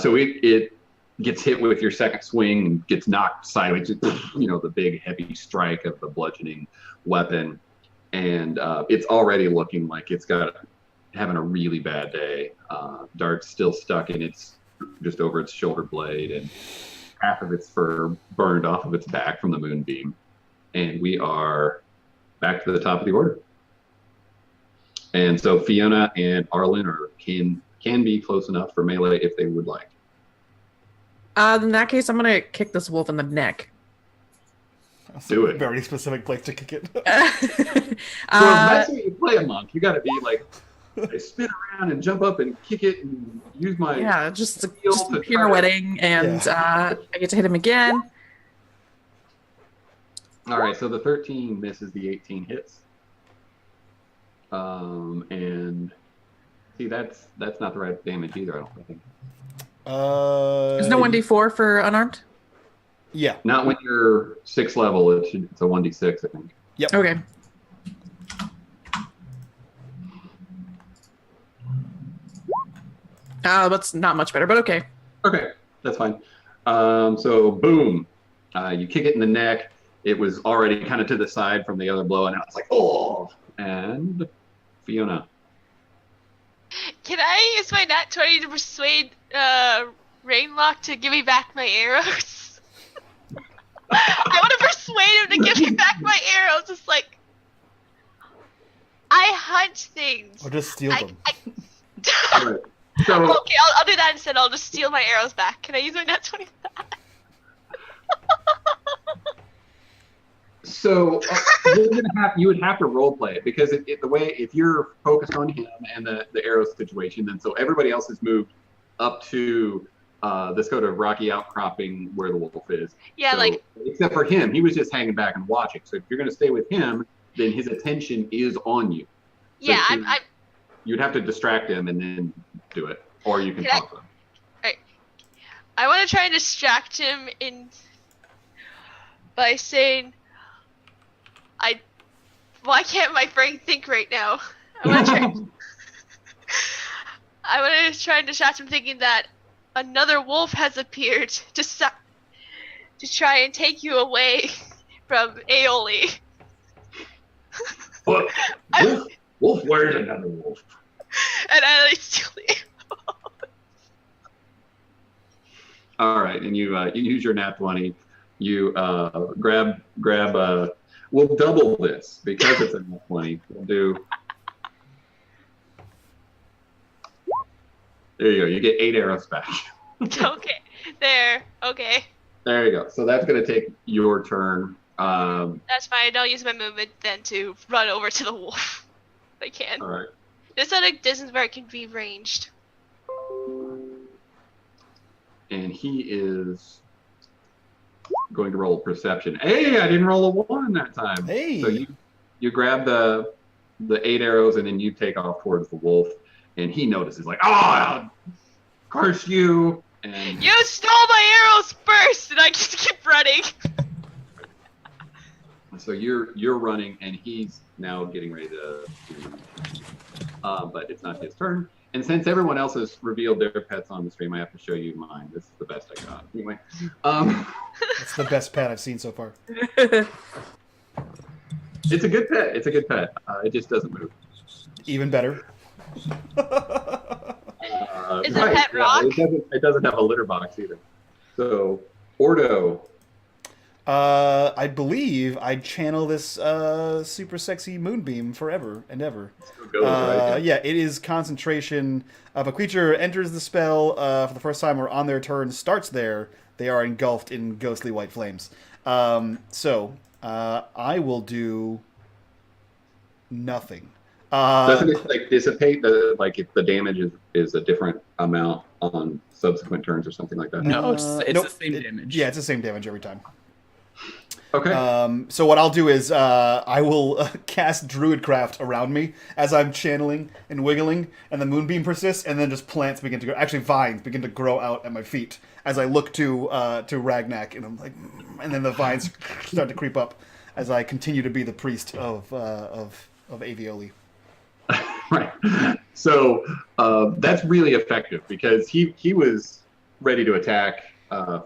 So it gets hit with your second swing and gets knocked sideways. The big heavy strike of the bludgeoning weapon, and it's already looking like it's having a really bad day. Dart's still stuck in its just over its shoulder blade, and half of its fur burned off of its back from the moonbeam. And we are back to the top of the order. And so Fiona and Arlen can be close enough for melee if they would like. In that case, I'm gonna kick this wolf in the neck. That's Do a it. very specific place to kick it. Well, that's how you play a monk. You got to be like, I spin around and jump up and kick it and use my just skill to try pirouetting, and I get to hit him again. All right, so the 13 misses, the 18 hits. And see, that's not the right damage either, I don't think. There's no 1d4 for unarmed? Yeah. Not when you're 6th level. It's a 1d6, I think. Yep. Okay. That's not much better, but okay. Okay, that's fine. So boom, you kick it in the neck. It was already kind of to the side from the other blow, and now it's like, oh. And Fiona. Can I use my nat 20 to persuade Rainlock to give me back my arrows? I want to persuade him to give me back my arrows. It's like, I hunt things. Or just steal them. All right. So, Okay, I'll do that instead. I'll just steal my arrows back. Can I use my nat 20 for that? So you would have to role play it, because the way, if you're focused on him and the arrow situation, then so everybody else has moved up to this sort of rocky outcropping where the wolf is. Yeah, so, except for him, he was just hanging back and watching. So if you're going to stay with him, then his attention is on you. So yeah, you'd have to distract him and then do it, or you can talk to him. I want to try and distract him by saying, why can't my brain think right now? I want to try and distract him, thinking that another wolf has appeared to try and take you away from Aeoli. Wolf, where's another wolf? And I steal the arrow. All right, and you use your nat 20. You grab. We'll double this because it's a nat 20. We'll do. There you go. You get 8 arrows back. Okay, there. Okay, There you go. So that's going to take your turn. that's fine. I'll use my movement then to run over to the wolf. If I can. All right. This at a distance where it can be ranged. And he is going to roll perception. Hey, I didn't roll a 1 that time. Hey. So you grab the 8 arrows, and then you take off towards the wolf, and he notices, like, oh, curse you. And You stole my arrows first, and I just keep running. so you're running, and he's now getting ready to but it's not his turn. And since everyone else has revealed their pets on the stream, I have to show you mine. This is the best I got. Anyway, It's the best pet I've seen so far. it's a good pet. It just doesn't move. Even better. Is it pet rock? It doesn't have a litter box either. So, Ordo. I believe I'd channel this super sexy moonbeam forever and ever. Still goes, right? Yeah, it is concentration. If a creature enters the spell for the first time or on their turn starts there, they are engulfed in ghostly white flames. So I will do nothing. Doesn't it like dissipate? If the damage is a different amount on subsequent turns or something like that? No, it's nope, the same damage. Yeah, it's the same damage every time. Okay. So what I'll do is I will cast Druidcraft around me as I'm channeling and wiggling, and the moonbeam persists, and then just plants begin to grow. Actually, vines begin to grow out at my feet as I look to Ragnak, and I'm like, and then the vines start to creep up. as I continue to be the priest of Avioli. Right. So that's really effective because he was ready to attack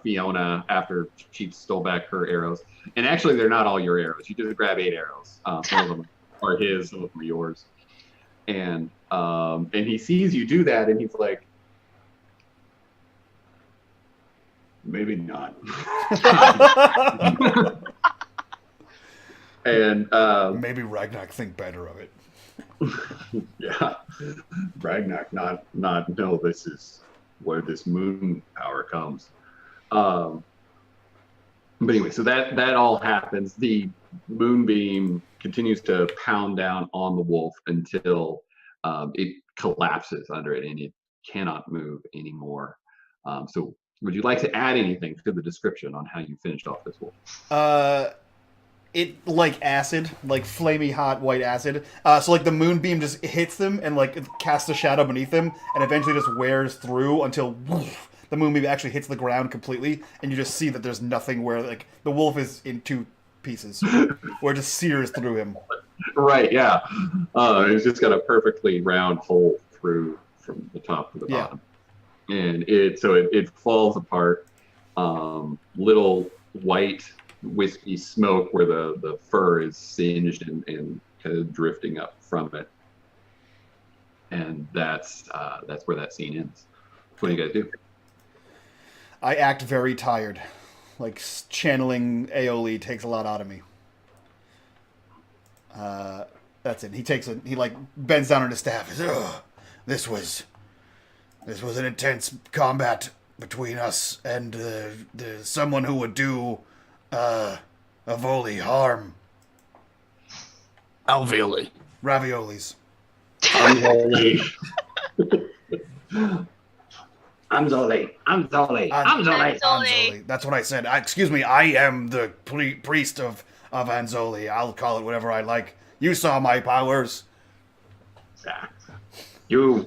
Fiona after she stole back her arrows. And actually, they're not all your arrows. You just grab 8 arrows. Some of them are his, some of them are yours. And he sees you do that, and he's like, maybe not. And maybe Ragnar think better of it. Yeah, Ragnar not no. This is where this moon power comes. But anyway, so that all happens. The moonbeam continues to pound down on the wolf until it collapses under it and it cannot move anymore. So would you like to add anything to the description on how you finished off this wolf? It like acid, like flamey hot white acid. So like the moonbeam just hits them and like it casts a shadow beneath them, and eventually just wears through until woof, the moonbeam actually hits the ground completely, and you just see that there's nothing where like the wolf is in 2 pieces, where it just sears through him. Right. Yeah. It's just got a perfectly round hole through from the top to the bottom, and it falls apart. Little white wispy smoke where the fur is singed and kind of drifting up from it, and that's where that scene ends. What do you guys do? I act very tired. Like channeling Aeoli takes a lot out of me. That's it. He like bends down on his staff. Ugh, this was an intense combat between us and someone who would do Avoli harm. Alveoli. Raviolis. Unholy. I'm Zoli. Anzoli. That's what I said. Excuse me, I am the priest of Anzoli. I'll call it whatever I like. You saw my powers. You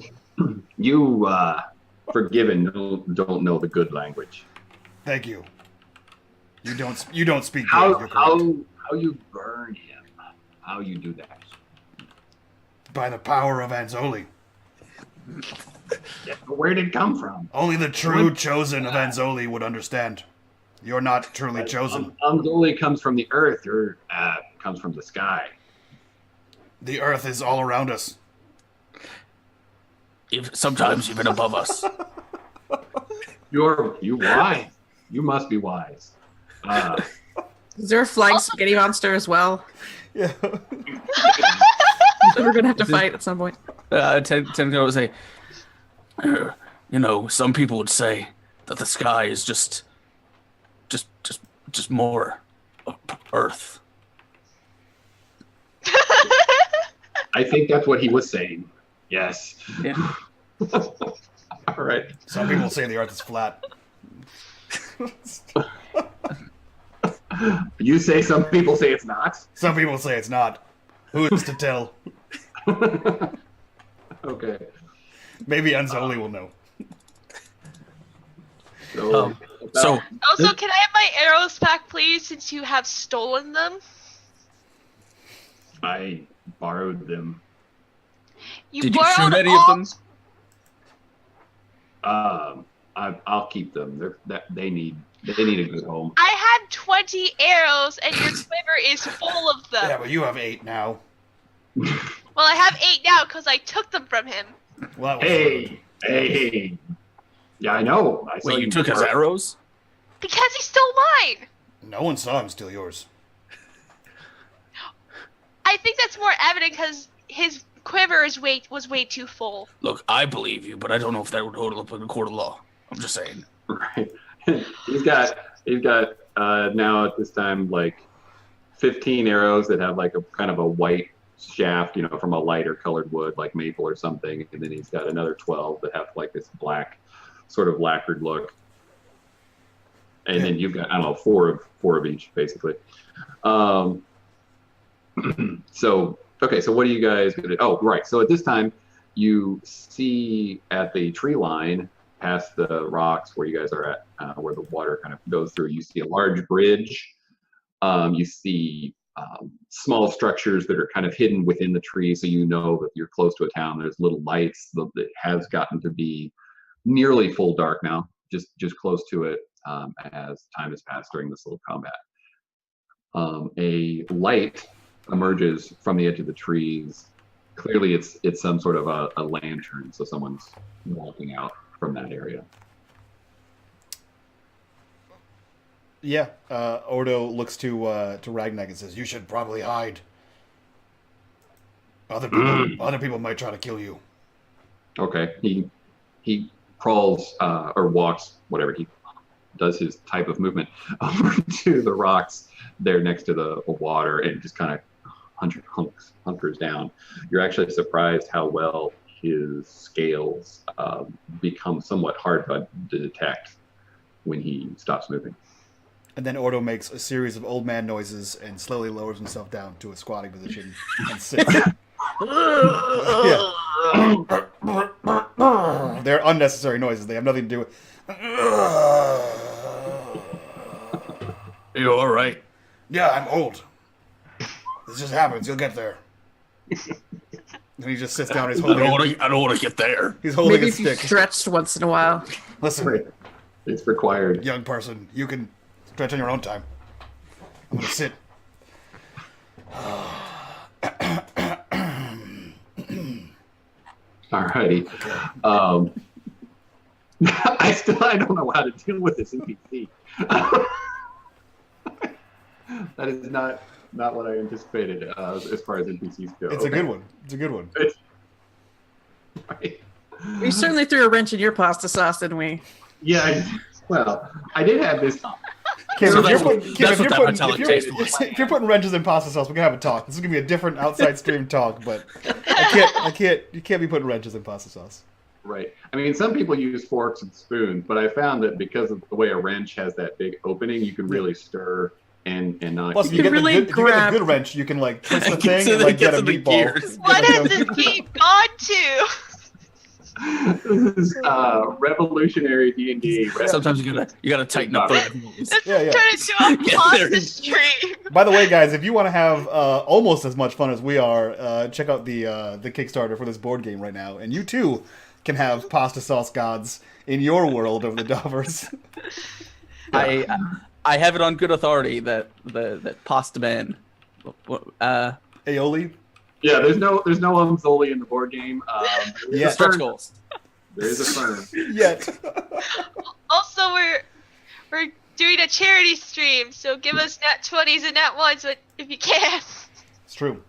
forgiven don't know the good language. Thank you. You don't speak good. How You're correct. you burn him? How you do that? By the power of Anzoli. Yeah, but where did it come from? Only the true chosen of Anzoli would understand. You're not truly chosen. Anzoli comes from the earth, or comes from the sky. The earth is all around us. Sometimes even above us. You wise. You must be wise. Is there a flying spaghetti monster as well? Yeah. We're gonna have to fight at some point. Tenko would say, some people would say that the sky is just more Earth. I think that's what he was saying. Yes. Yeah. All right. Some people say the earth is flat. You say some people say it's not? Some people say it's not. Who is to tell? Okay. Maybe Anzoli will know. So, Also, can I have my arrows back, please, since you have stolen them? I borrowed them. Did you shoot any of them? I'll keep them. They need a good home. I had 20 arrows, and your quiver is full of them. Yeah, but you have 8 now. Well, I have 8 now because I took them from him. Well, that was Hey. Yeah, I know. I saw Wait, you took his arrows? Because he stole mine. no one saw him steal yours. I think that's more evident because his quiver was way too full. Look, I believe you, but I don't know if that would hold up in a court of law. I'm just saying. Right. He's got now at this time like 15 arrows that have like a kind of a white shaft, from a lighter colored wood like maple or something, and then he's got another 12 that have like this black sort of lacquered look, and then you've got, I don't know, four of each basically. So what are you guys gonna do? Oh, right. So at this time you see at the tree line past the rocks where you guys are at, where the water kind of goes through, you see a large bridge. You see small structures that are kind of hidden within the tree, so you know that you're close to a town. There's little lights. It has gotten to be nearly full dark now, just close to it as time has passed during this little combat. A light emerges from the edge of the trees. Clearly, it's some sort of a lantern, so someone's walking out from that area. Yeah, Ordo looks to Ragnak and says, "You should probably hide. Other people might try to kill you." Okay. He crawls or walks, whatever he does, his type of movement over to the rocks there next to the water and just kind of hunkers down. You're actually surprised how well his scales become somewhat hard to detect when he stops moving. And then Ordo makes a series of old man noises and slowly lowers himself down to a squatting position and sits. They're unnecessary noises. They have nothing to do with... You all right? Yeah, I'm old. This just happens. You'll get there. And he just sits down. He's holding. I don't want to get there. He's holding Maybe his if you stick. stretched once in a while. Listen, it's required. young person, you can stretch on your own time. I'm gonna sit. Alrighty. I don't know how to deal with this NPC. That is not what I anticipated as far as NPCs go. It's a good one. It's a good one. Right. We certainly threw a wrench in your pasta sauce, didn't we? Yeah. I did have this. Kim, So if you're putting wrenches in pasta sauce, we can have a talk. This is gonna be a different outside stream talk, but you can't be putting wrenches in pasta sauce. Right. I mean, some people use forks and spoons, but I found that because of the way a wrench has that big opening, you can really stir and not. Plus, if you get the good wrench, you can like twist the thing and like get a meatball. What has this game gone to? This is revolutionary D&D. Sometimes you gotta tighten up the rules. Yeah. Turn it to a pasta stream. By the way, guys, if you want to have almost as much fun as we are, check out the Kickstarter for this board game right now, and you too can have pasta sauce gods in your world of the Dobbers. I have it on good authority that Pasta Man, Aioli. Yeah, there's no Zoli in the board game. Yeah, stretch goals. There is a firm. Yet. Also, we're doing a charity stream, so give us nat 20s and nat 1s if you can. It's true.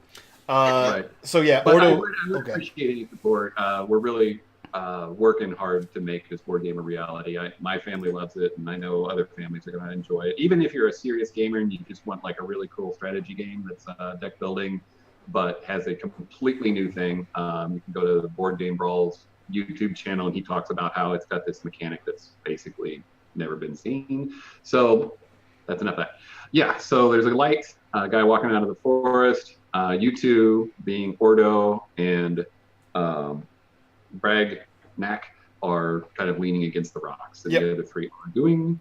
Right. So yeah, But Ordo. I would appreciate any support. We're really working hard to make this board game a reality. My family loves it, and I know other families are going to enjoy it. Even if you're a serious gamer and you just want like a really cool strategy game that's deck building, but has a completely new thing, you can go to the Board Game Brawl's YouTube channel, and he talks about how it's got this mechanic that's basically never been seen. So that's enough of that. Yeah, so there's a light guy walking out of the forest. You two, being Ordo and Bragnak, are kind of leaning against the rocks. And the other three are doing...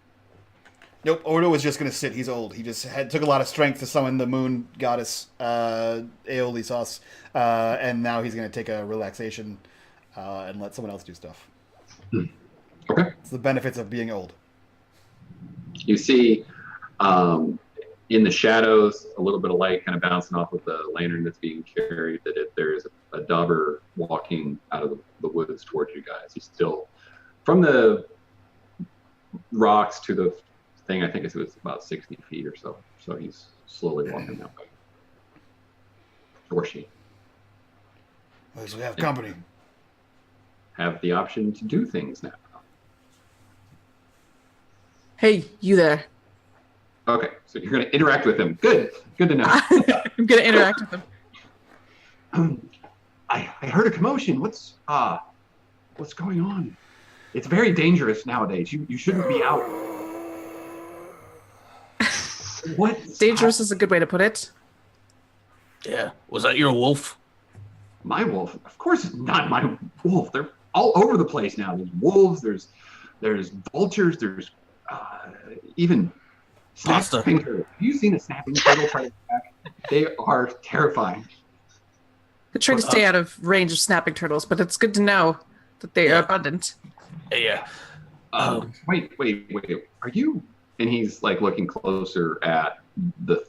Nope, Ordo was just going to sit. He's old. He just took a lot of strength to summon the moon goddess, Aioli sauce, and now he's going to take a relaxation and let someone else do stuff. Okay. It's the benefits of being old. You see in the shadows a little bit of light kind of bouncing off of the lantern that's being carried, that there's a Dobber walking out of the woods towards you guys. He's still, from the rocks to the thing, I think it was about 60 feet or so. So he's slowly walking that way. Or she. So we have company. Have the option to do things now. Hey, you there. Okay, so you're going to interact with him. Good to know. I'm going to interact with him. I heard a commotion. What's going on? It's very dangerous nowadays. You shouldn't be out. What? Dangerous is a good way to put it. Yeah. Was that your wolf? My wolf? Of course it's not my wolf. They're all over the place now. There's wolves, there's vultures, there's even Pasta. snapping turtle. Have you seen a snapping turtle try to attack? They are terrifying. I try to stay out of range of snapping turtles, but it's good to know that they are abundant. Yeah. Wait. Are you? And he's like looking closer at the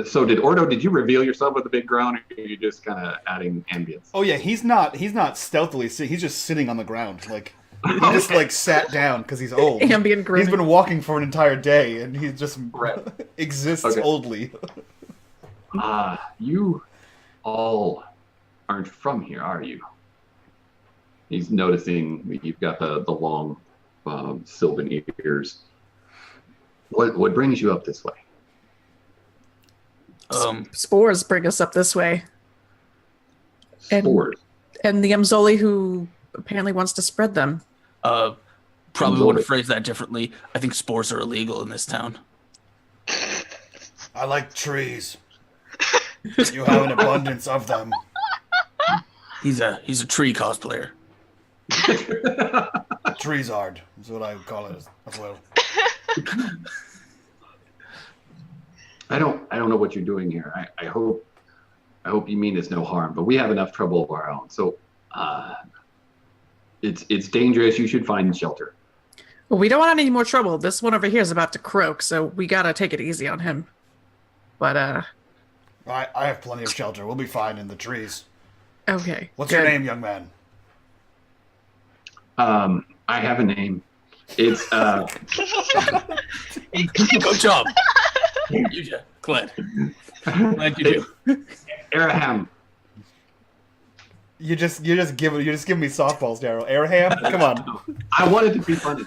so did you reveal yourself with a big groan, or are you just kind of adding ambience? Oh yeah, he's not stealthily sitting. He's just sitting on the ground, like he just like sat down because he's old. Ambient grooming. He's been walking for an entire day, and he just Right. exists oldly. You all aren't from here, are you? He's noticing that you've got the long sylvan ears. What brings you up this way? Spores bring us up this way. Spores. And the Amzoli who apparently wants to spread them. Probably want to phrase that differently. I think spores are illegal in this town. I like trees. You have an abundance of them. He's a tree cosplayer. Treesard is what I would call it as well. I don't know what you're doing here. I hope you mean us no harm, but we have enough trouble of our own. So it's dangerous. You should find shelter. Well, we don't want any more trouble. This one over here is about to croak, so we gotta take it easy on him. But I have plenty of shelter. We'll be fine in the trees. Okay. What's your name, young man? I have a name. It's Good job. You do. Glad you do. Araham. You just give me softballs, Daryl. Araham, come on. I wanted to be funny.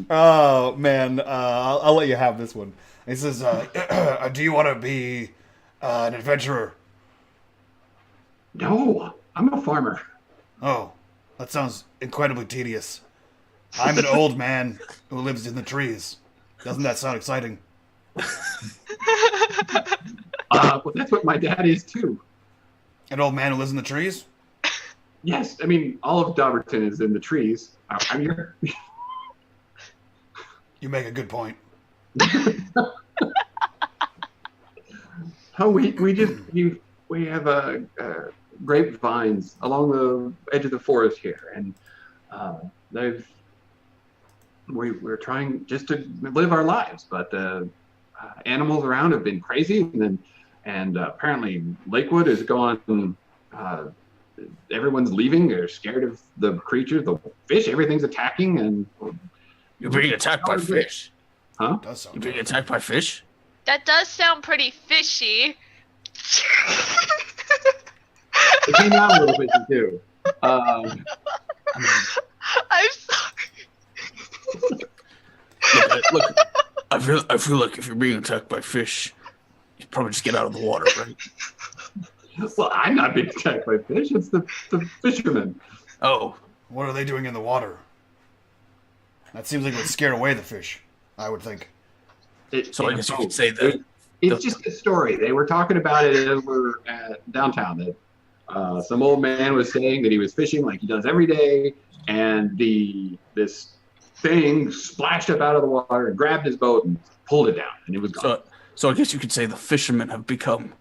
Oh man, I'll let you have this one. He says, "Do you want to be an adventurer?" No, I'm a farmer. Oh, that sounds incredibly tedious. I'm an old man who lives in the trees. Doesn't that sound exciting? Well, that's what my dad is too. An old man who lives in the trees? Yes, I mean all of Dobberton is in the trees. I'm here. You make a good point. Oh, we have grapevines along the edge of the forest here, and we're trying just to live our lives, but the animals around have been crazy, and apparently Lakewood is going. Everyone's leaving. They're scared of the creatures, the fish. Everything's attacking, and You're being attacked by fish. huh? Does sound You're being attacked by fish? That does sound pretty fishy. It came out a little bit too. I'm sorry. Look, I feel like if you're being attacked by fish, you probably just get out of the water, right? Well, I'm not being attacked by fish. It's the fishermen. Oh, What are they doing in the water? That seems like it would scare away the fish, I would think. so I guess you could say that. It's just a story. They were talking about it over at downtown. That some old man was saying that he was fishing like he does every day, and this thing splashed up out of the water and grabbed his boat and pulled it down, and it was gone. So I guess you could say the fishermen have become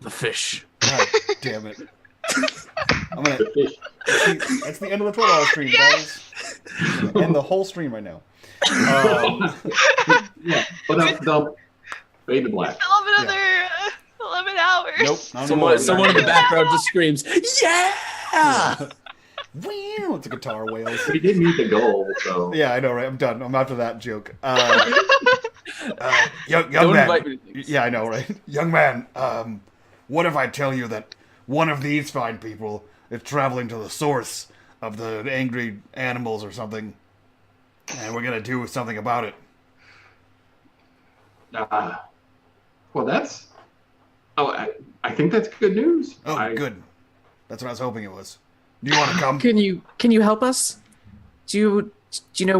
the fish. God damn it. I'm gonna. The fish. That's the end of the 12-hour stream, guys. I'm gonna end the whole stream right now. Yeah, but dump. Fade to black. Still have another 11 hours. Nope. not anymore. Someone in the background just screams, "Yeah!" Wow, it's a guitar wails. We did meet the goal, so Yeah, I know, right? I'm done. I'm after that joke. Young Don't man. invite me to things. Yeah, I know, right? Young man, what if I tell you that one of these fine people is traveling to the source of the angry animals or something, and we're gonna do something about it? well, that's. Oh, I think that's good news. Oh, good. That's what I was hoping it was. Do you want to come? Can you help us? Do you know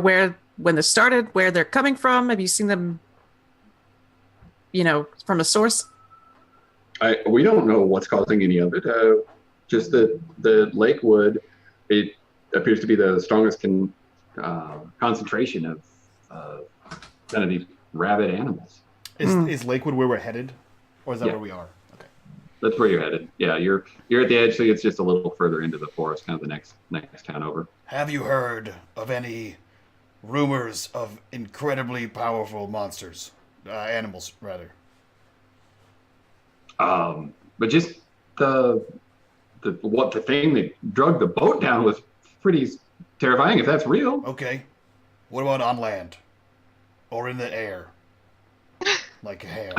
when this started, where they're coming from? Have you seen them, from a source? We don't know what's causing any of it. Just the Lakewood, it appears to be the strongest concentration of kind of these rabid animals. Is Lakewood where we're headed, or is that Yeah. where we are? Okay. That's where you're headed. Yeah, you're at the edge, so it's just a little further into the forest, kind of the next town over. Have you heard of any rumors of incredibly powerful monsters, animals rather? But just the thing that drug the boat down was pretty terrifying. If that's real. Okay. What about on land, or in the air, like hair?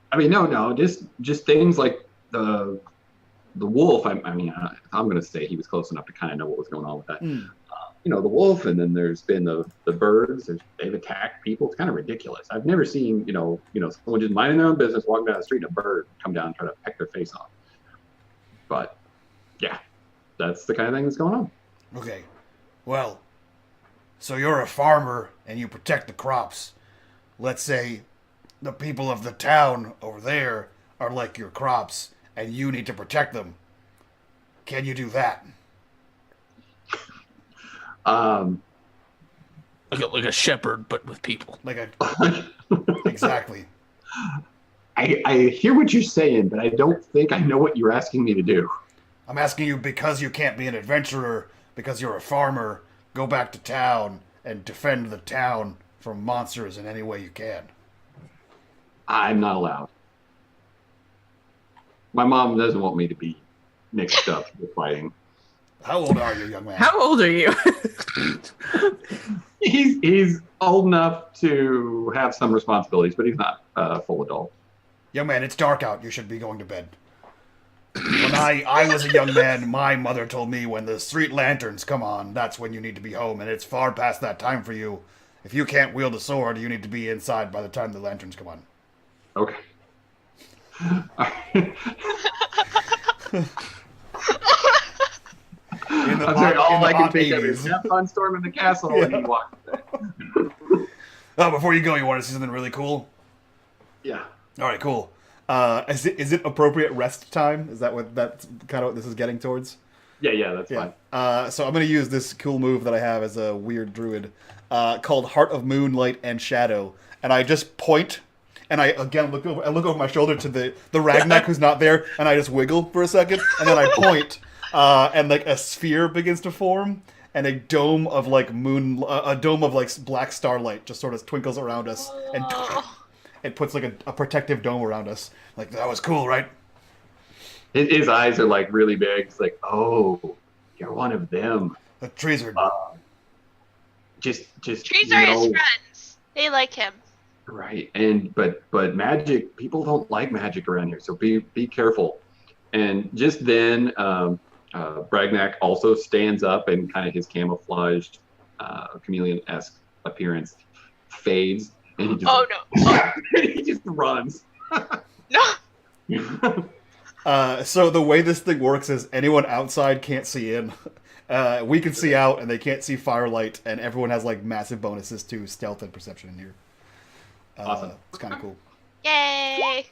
I mean, no, just things like the wolf. I'm going to say he was close enough to kind of know what was going on with that. The wolf, and then there's been the birds. They've attacked people. It's kind of ridiculous. I've never seen someone just minding their own business, walking down the street, and a bird come down and try to peck their face off. But yeah, that's the kind of thing that's going on. Okay. Well, so you're a farmer and you protect the crops. Let's say the people of the town over there are like your crops and you need to protect them. Can you do that? Like a shepherd, but with people. Exactly. I hear what you're saying, but I don't think I know what you're asking me to do. I'm asking you because you can't be an adventurer, because you're a farmer, go back to town and defend the town from monsters in any way you can. I'm not allowed. My mom doesn't want me to be mixed up with fighting. How old are you, young man? How old are you? He's old enough to have some responsibilities, but he's not a full adult. Young man, it's dark out. You should be going to bed. When I was a young man, my mother told me when the street lanterns come on, that's when you need to be home, and it's far past that time for you. If you can't wield a sword, you need to be inside by the time the lanterns come on. Okay. I'm sorry, all I can think of is have fun storming the castle and he walks away. Oh, before you go, you want to see something really cool? Yeah. All right, cool. Is it appropriate rest time? Is that's kind of what this is getting towards? Yeah, that's fine. So I'm going to use this cool move that I have as a weird druid called Heart of Moonlight and Shadow. And I just point, and I, again, look over my shoulder to the Ragnak who's not there, and I just wiggle for a second, and then I point, and like a sphere begins to form, and a dome of like black starlight just sort of twinkles around us, and it puts like a protective dome around us. Like, that was cool, right? His eyes are like really big. It's like, oh, you're one of them. The trees are... just Trees are his friends. They like him. Right, but magic, people don't like magic around here, so be careful. And just then, Bragnak also stands up, and kind of his camouflaged chameleon-esque appearance fades, and he just he just runs. No. So the way this thing works is anyone outside can't see in. We can see out, and they can't see firelight, and everyone has like massive bonuses to stealth and perception in here. Awesome. It's kind of cool. Yay.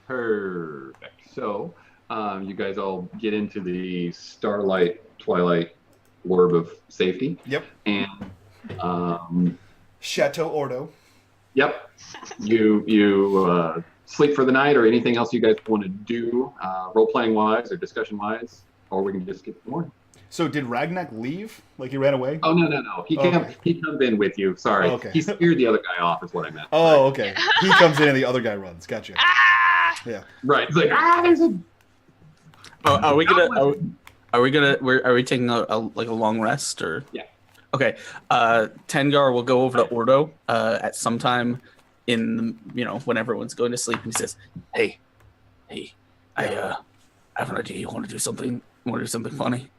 Perfect. So, you guys all get into the starlight, twilight orb of safety. Yep. And Chateau Ordo. Yep. You sleep for the night, or anything else you guys want to do, role playing wise or discussion wise, or we can just skip the morning. So did Ragnak leave? Like he ran away? Oh no. He comes in with you. Sorry. Oh, okay. He scared the other guy off is what I meant. Oh, okay. He comes in and the other guy runs. Gotcha. Yeah. Right. It's like, there's a... Are we taking a long rest or? Yeah. Okay. Tengar will go over to Ordo at some time in when everyone's going to sleep, and he says, Hey, I have an idea. You want to do something? Funny?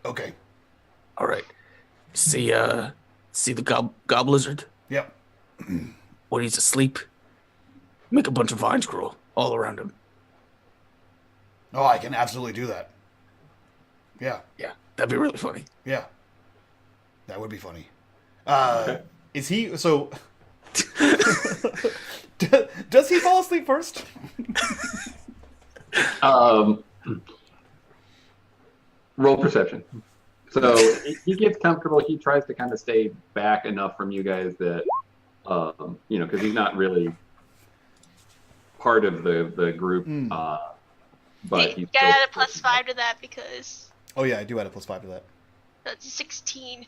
Okay. All right. See the gob lizard? Yep. When he's asleep, make a bunch of vines grow all around him. Oh, I can absolutely do that. Yeah. Yeah, that'd be really funny. Yeah. That would be funny. Is he so? Does he fall asleep first? Roll perception. So he gets comfortable. He tries to kind of stay back enough from you guys that, because he's not really part of the group. But Hey, he's gotta still add a +5 to that because Oh yeah, I do add a +5 to that. that's 16.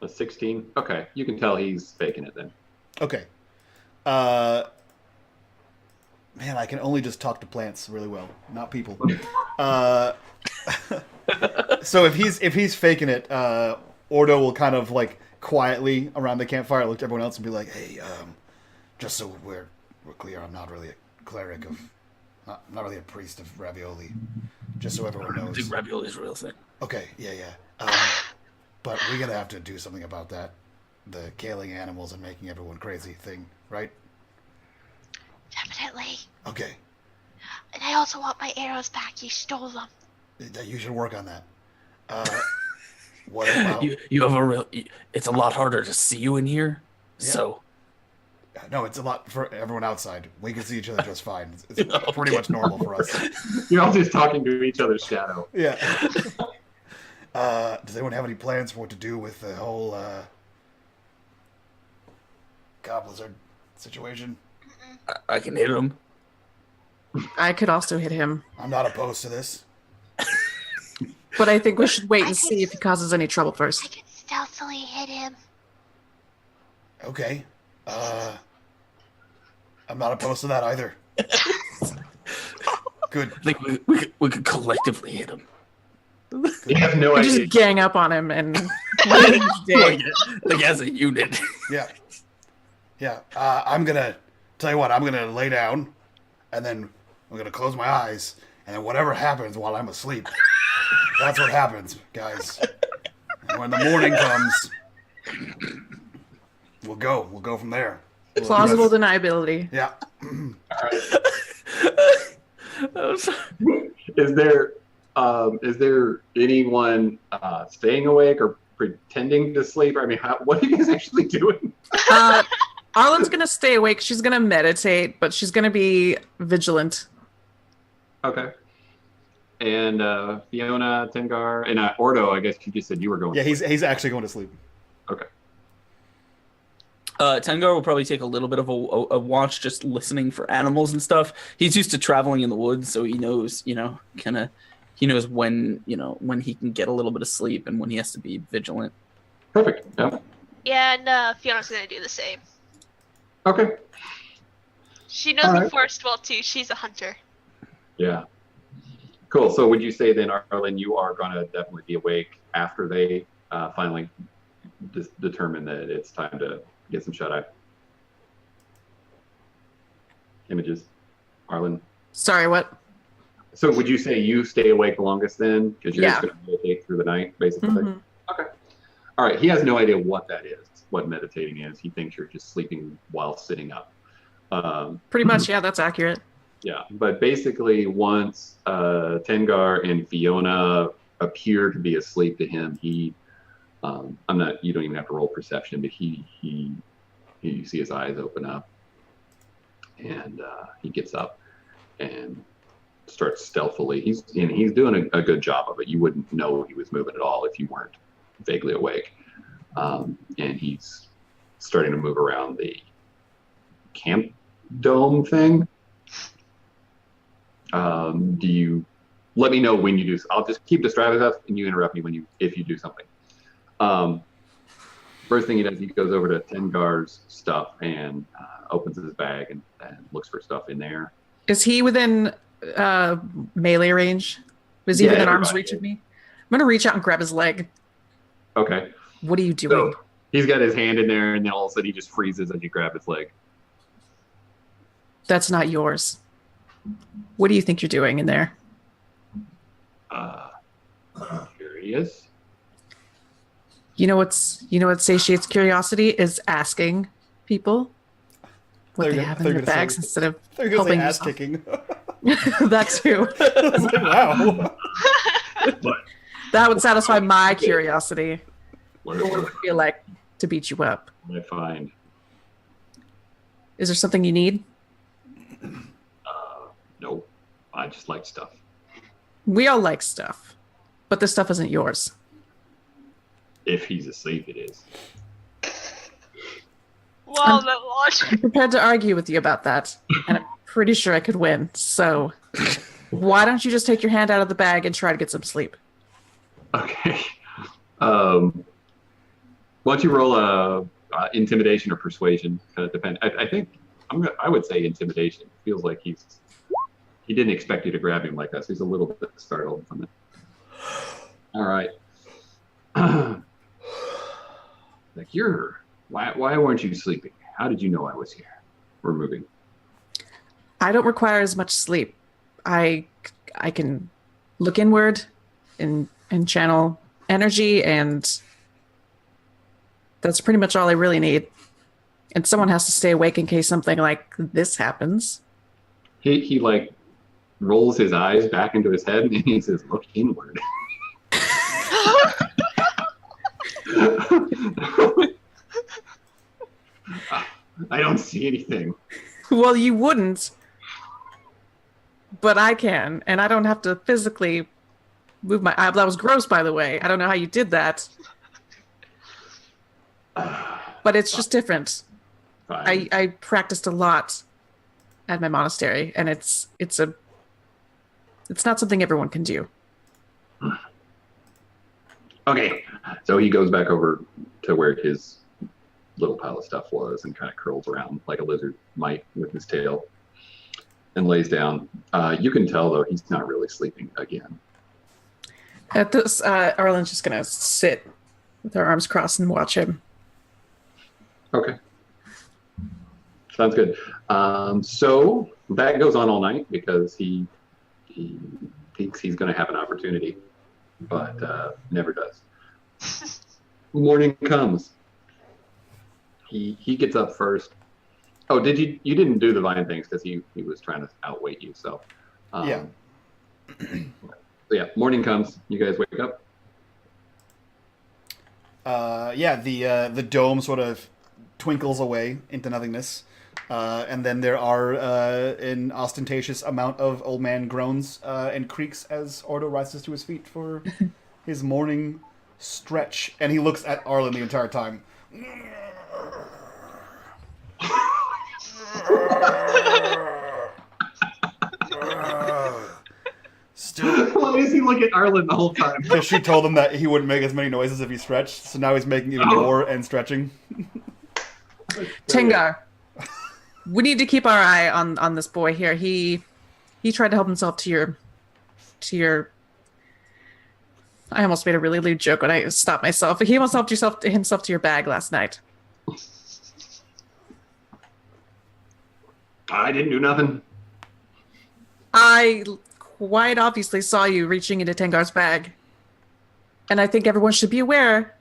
a 16. Okay, you can tell he's faking it then. Okay. Man, I can only just talk to plants really well, not people. So if he's faking it, Ordo will kind of like quietly around the campfire look to everyone else and be like, "Hey, just so we're clear, I'm not really a cleric of, not really a priest of ravioli. Just so everyone I don't knows." think ravioli is a real thing. Okay, yeah. But we're gonna have to do something about that. The killing animals and making everyone crazy thing, right? Definitely. Okay. And I also want my arrows back. You stole them. You should work on that. What about... You have a real. It's a lot harder to see you in here. Yeah. So No, it's a lot for everyone outside. We can see each other just fine. It's pretty much normal for us. You're all just talking to each other's shadow. Yeah. Does anyone have any plans for what to do with the whole Blizzard situation? I can hit him. I could also hit him, I'm not opposed to this. but I think we should wait and see if he causes any trouble I first. can stealthily hit him. Okay. I'm not opposed to that either. Good. I think we could collectively hit him. You have no We idea. just gang up on him and let him dig. Like as a unit. Yeah. Yeah. I'm gonna tell you what. I'm gonna lay down, and then I'm gonna close my eyes, and then whatever happens while I'm asleep, that's what happens, guys. And when the morning comes, we'll go from there. Plausible deniability. Yeah. Is there anyone staying awake or pretending to sleep? I mean, what are you guys actually doing? Arlen's gonna stay awake. She's gonna meditate, but she's gonna be vigilant. Okay. And Fiona, Tengar, and Ordo, I guess you just said you were going. Yeah, he's actually going to sleep. Okay. Tengar will probably take a little bit of a watch, just listening for animals and stuff. He's used to traveling in the woods, so he knows, he knows when he can get a little bit of sleep and when he has to be vigilant. Perfect. Yeah. Yeah, and Fiona's gonna do the same. Okay. She knows the Alright. forest well too. She's a hunter. Yeah. Cool. So would you say then, Arlen, you are going to definitely be awake after they finally determine that it's time to get some shut-eye? Images. Arlen? Sorry, what? So would you say you stay awake longest then? Because you're just Yeah. going to meditate through the night, basically? Mhm. Okay. All right. He has no idea what that is, what meditating is. He thinks you're just sleeping while sitting up. Pretty much, yeah, that's accurate. Yeah, but basically once Tengar and Fiona appear to be asleep to him, you don't even have to roll perception, but you see his eyes open up, and he gets up and starts stealthily. He's doing a good job of it. You wouldn't know he was moving at all if you weren't vaguely awake. And he's starting to move around the camp dome thing. Do you let me know when you do? I'll just keep distracted enough, and you interrupt me if you do something. First thing he does, he goes over to Tengar's stuff and opens his bag and looks for stuff in there. Is he within melee range? Is he Yeah, within arm's everybody reach is. of me? I'm gonna reach out and grab his leg. Okay. What are you doing? So he's got his hand in there, and then all of a sudden he just freezes as you grab his leg. That's not yours. What do you think you're doing in there? Curious. You know what satiates curiosity is asking people what they have in their bags instead of They're going to helping say ass yourself. kicking. That too. I was like, wow. That would satisfy my curiosity. What What would it feel like to beat you up? did I find? Is there something you need? Nope. I just like stuff. We all like stuff, but this stuff isn't yours. If he's asleep, it is. Well, no logic. I'm prepared to argue with you about that, and I'm pretty sure I could win. So why don't you just take your hand out of the bag and try to get some sleep? Okay. Why don't you roll a intimidation or persuasion? Kind of depend. I think I would say intimidation. Feels like he didn't expect you to grab him like that. So he's a little bit startled from it. All right. Like why weren't you sleeping? How did you know I was here? We're moving. I don't require as much sleep. I can look inward and channel energy, and that's pretty much all I really need. And someone has to stay awake in case something like this happens. He like rolls his eyes back into his head and he says, "Look inward." I don't see anything. Well, you wouldn't, but I can, and I don't have to physically move my eye. That was gross, by the way. I don't know how you did that, but it's just different. Fine. I practiced a lot at my monastery, and it's not something everyone can do. Okay, so he goes back over to where his little pile of stuff was and kind of curls around like a lizard might with his tail and lays down. You can tell, though, he's not really sleeping again. At this, Arlen's just going to sit with her arms crossed and watch him. Okay. Sounds good. So that goes on all night because he thinks he's going to have an opportunity, but never does. Morning comes. He gets up first. Oh, you didn't do the vine things because he was trying to outweight you. So Yeah. So yeah, morning comes. You guys wake up. Yeah, the dome sort of twinkles away into nothingness, and then there are an ostentatious amount of old man groans and creaks as Ordo rises to his feet for his morning stretch, and he looks at Arlen the entire time. Still, Why does he look at Arlen the whole time? because she told him that he wouldn't make as many noises if he stretched, so now he's making even more and stretching. Tengar, we need to keep our eye on this boy here. He tried to help himself to your. I almost made a really lewd joke when I stopped myself. He almost helped himself to your bag last night. I didn't do nothing. I quite obviously saw you reaching into Tengar's bag, and I think everyone should be aware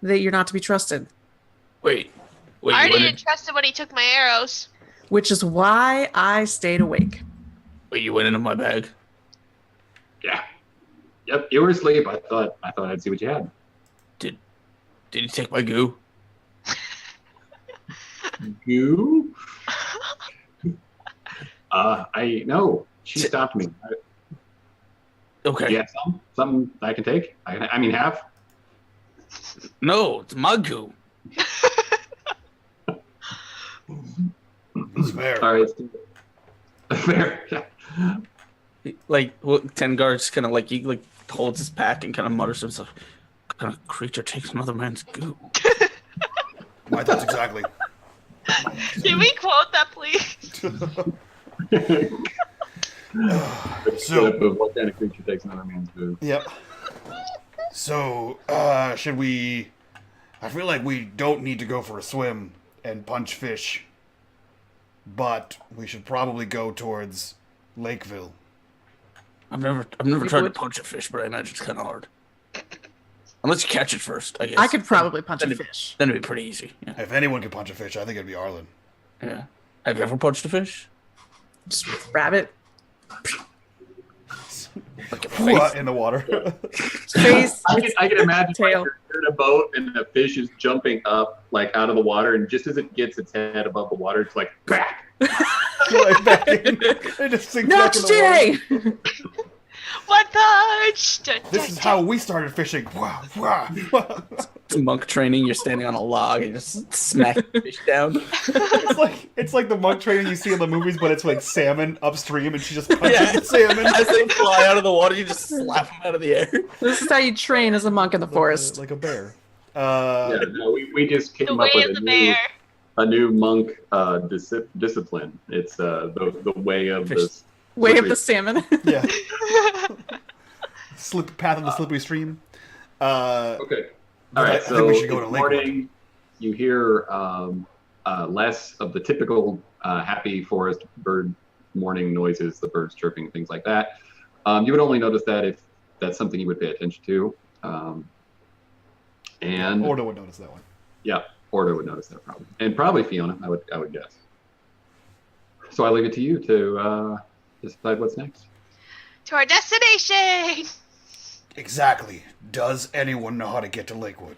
that you're not to be trusted. Wait. I didn't trust him when he took my arrows. Which is why I stayed awake. Wait, you went into my bag? Yeah. Yep, you were asleep. I thought I'd see what you had. Did you take my goo? Goo? No. She stopped me. Okay. Yeah, something I can take. I mean, half. No, it's my goo. It's fair. All right. Fair. Like, well, Tengar just kind of like he like holds his pack and kind of mutters to himself, "What kind of creature takes another man's goo?" My thoughts exactly. Can we quote that, please? So, What kind of creature takes another man's food? yep. So, should we... I feel like we don't need to go for a swim and punch fish, but we should probably go towards Lakeville. I've never tried to punch a fish, but I imagine it's kind of hard. Unless you catch it first, I guess. I could probably punch a fish. Then it'd be pretty easy. Yeah. If anyone could punch a fish, I think it'd be Arlen. Yeah. Have you ever punched a fish? Just rabbit. Like a What face? in the water? Face. I can imagine Tail. like you're in a boat and the fish is jumping up like out of the water, and just as it gets its head above the water, it's like crack. Right back in. It just sinks Not back in the water. today! One punch! Dun, This dun, is dun. how we started fishing. Wow, wow, wow. It's monk training. You're standing on a log and just smack the fish down. It's like the monk training you see in the movies, but it's like salmon upstream, and she just punches Yeah. the salmon As they fly out of the water, you just slap them out of the air. This is how you train as a monk in the forest. like a bear. Yeah, no, we just The came way up with of the bear. a new monk discipline. It's the way of Fish. this. Way of the salmon. Yeah. Path of the slippery stream. Okay. But All right. I think So we should go to this Lakewood. morning, you hear less of the typical happy forest bird morning noises, the birds chirping, things like that. You would only notice that if that's something you would pay attention to. And Ordo would notice that one. yeah, Ordo would notice that probably, and probably Fiona. I would guess. So I leave it to you to decide what's next. To our destination. Exactly. Does anyone know how to get to Lakewood?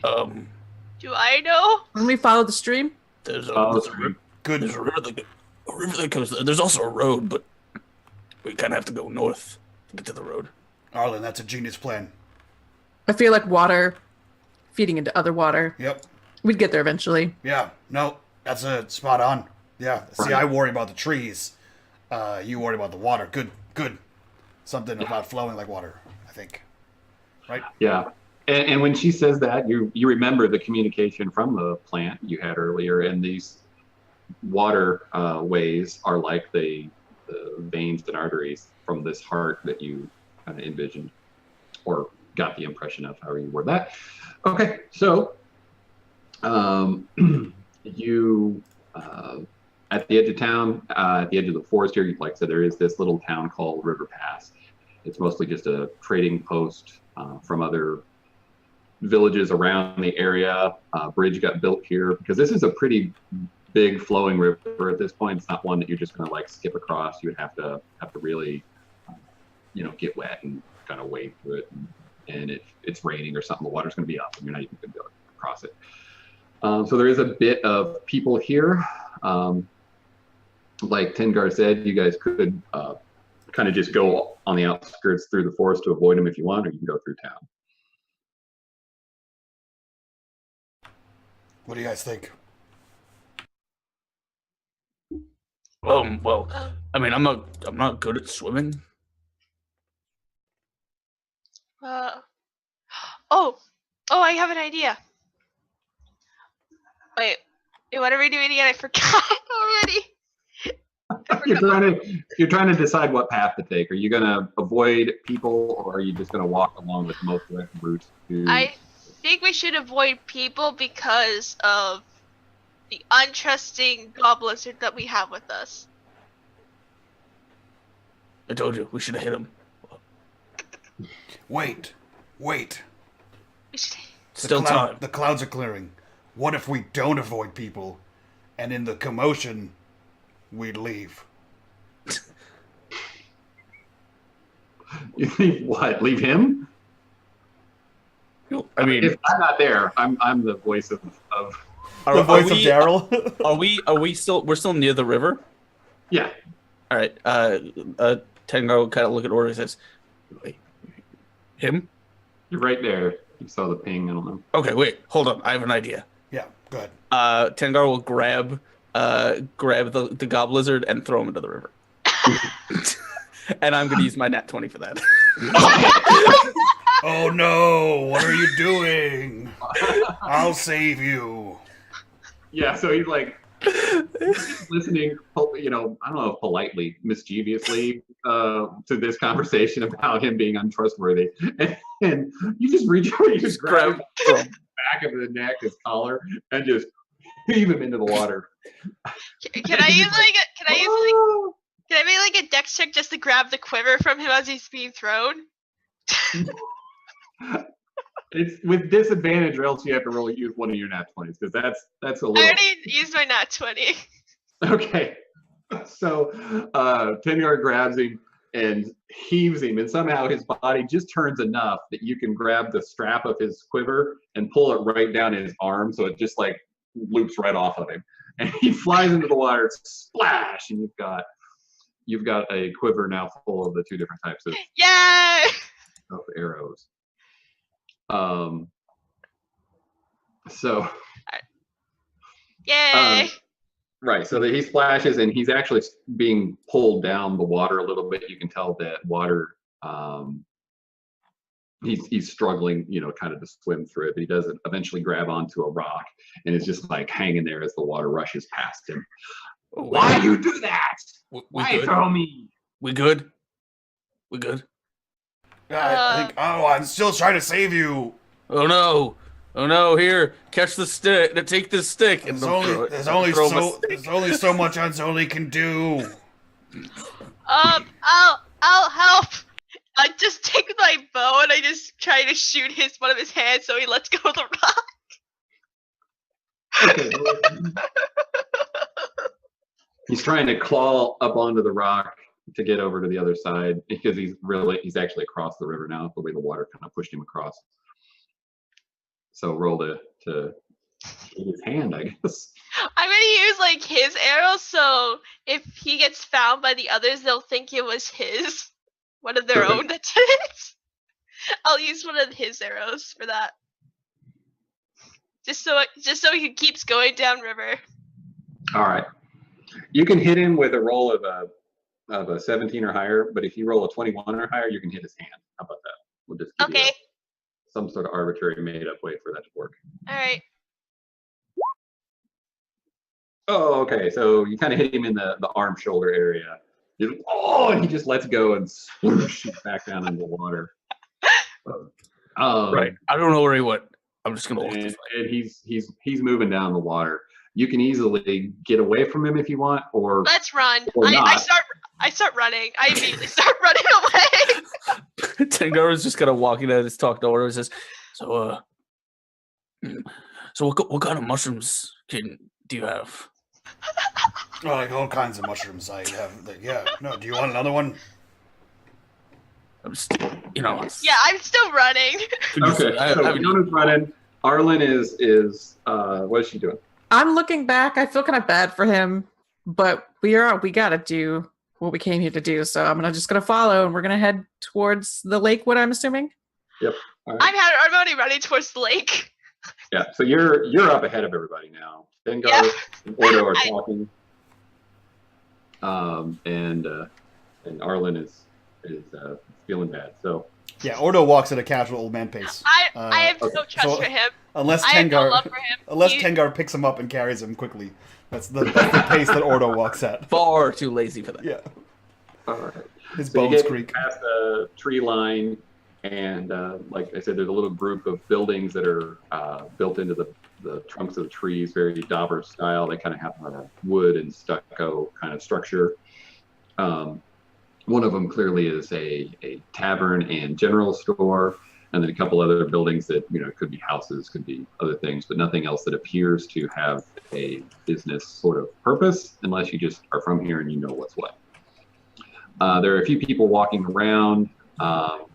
Do I know? When we follow the stream, There's a Good. river that goes there. There's also a road, but we kind of have to go north to get to the road. Arlen, that's a genius plan. I feel like water feeding into other water. Yep. We'd get there eventually. Yeah. No, that's a spot on. Yeah. See, Right. I worry about the trees. You worry about the water. Good. Something about flowing like water, I think. Right? Yeah. And when she says that, you remember the communication from the plant you had earlier, and these water ways are like the veins and arteries from this heart that you kind of envisioned or got the impression of, however you word that. Okay, so you at the edge of town, at the edge of the forest here, like I said, there is this little town called River Pass. It's mostly just a trading post from other villages around the area. Bridge got built here because this is a pretty big flowing river at this point. It's not one that you're just going to like skip across. You would have to really, get wet and kind of wade through it. And if it's raining or something, the water's going to be up and you're not even going to be able to cross it. So there is a bit of people here. Like Tengar said, you guys could kind of just go on the outskirts through the forest to avoid them if you want, or you can go through town. What do you guys think? Well, I mean, I'm not good at swimming. Oh, I have an idea. Wait, what are we doing again? I forgot already. You're trying to decide what path to take. Are you going to avoid people, or are you just going to walk along with the most direct routes to? I think we should avoid people because of the untrusting goblins that we have with us. I told you we should have hit him. Wait. We should. Still time. The clouds are clearing. What if we don't avoid people, and in the commotion, we leave? You leave what? Leave him? I mean, if I'm not there, I'm the voice of The voice of Daryl. We're still near the river? yeah. All right. Tengar will kind of look at Order and says, "Wait, him? You're right there. You saw the ping. I don't know. Okay, wait, hold on. I have an idea." Yeah, go ahead. Tengar will grab the gob lizard and throw him into the river. And I'm gonna use my nat 20 for that. Oh no! What are you doing? I'll save you. Yeah. So he's like listening. I don't know, politely, mischievously to this conversation about him being untrustworthy, and you just reach over, you just grab him from the back of the neck, his collar, and just heave him into the water. Can I make like a dex check just to grab the quiver from him as he's being thrown? It's with disadvantage, or else you have to really use one of your nat 20s, because that's a I little. already used my nat 20. Okay. So Tengar grabs him and heaves him, and somehow his body just turns enough that you can grab the strap of his quiver and pull it right down his arm, so it just like loops right off of him, and he flies into the water. Splash, and you've got a quiver now full of the two different types Yay! of arrows. So, Yay! right. So that he splashes and he's actually being pulled down the water a little bit. You can tell that water. He's struggling, kind of to swim through it. But he does eventually grab onto a rock and is just like hanging there as the water rushes past him. Why you do that? Why throw me? We good? We good? I think. Oh, I'm still trying to save you. Oh no! Oh no! Here, catch the stick. Take this stick. And There's only so much Unzoli can do. I'll help. I just take my bow and I just try to shoot one of his hands so he lets go of the rock. Okay. He's trying to claw up onto the rock to get over to the other side because he's actually across the river now, the way the water kind of pushed him across. So roll to his hand, I guess. I'm gonna use like his arrows, so if he gets found by the others, they'll think it was one of their own that did it. I'll use one of his arrows for that. Just so he keeps going downriver. All right. You can hit him with a roll of a 17 or higher, but if you roll a 21 or higher, you can hit his hand. How about that? We'll just give you some sort of arbitrary made-up way for that to work. All right. Oh, okay. So you kind of hit him in the arm shoulder area. And he just lets go and swooshes back down into the water. Right. I don't know where he went. I'm just gonna. And he's moving down the water. You can easily get away from him if you want, or let's run. Or I start running. I immediately start running away. Tengar is just kind of walking out his talk to order and says, So what kind of mushrooms do you have? Oh, like all kinds of mushrooms I have. No, do you want another one? I'm still, Yeah, I'm still running. Okay, so Fiona's running. Arlen is what is she doing? I'm looking back. I feel kind of bad for him, but we gotta do what we came here to do. So I'm just gonna follow, and we're gonna head towards the lake. What I'm assuming. Yep. All right. I'm already running towards the lake. Yeah. So you're up ahead of everybody now. Dengar and Ordo are talking. And Arlen is feeling bad. So yeah, Ordo walks at a casual old man pace. I have no trust for him. Unless I have no love for him. Tengar picks him up and carries him quickly. That's the pace that Ordo walks at. far too lazy for that. Yeah. All right. His So bones you get creak. past the tree line, and like I said, there's a little group of buildings that are built into the trunks of the trees, very Dobbers style. They kind of have a wood and stucco kind of structure. One of them clearly is a tavern and general store, and then a couple other buildings that could be houses, could be other things, but nothing else that appears to have a business sort of purpose, unless you just are from here and you know what's what. There are a few people walking around, but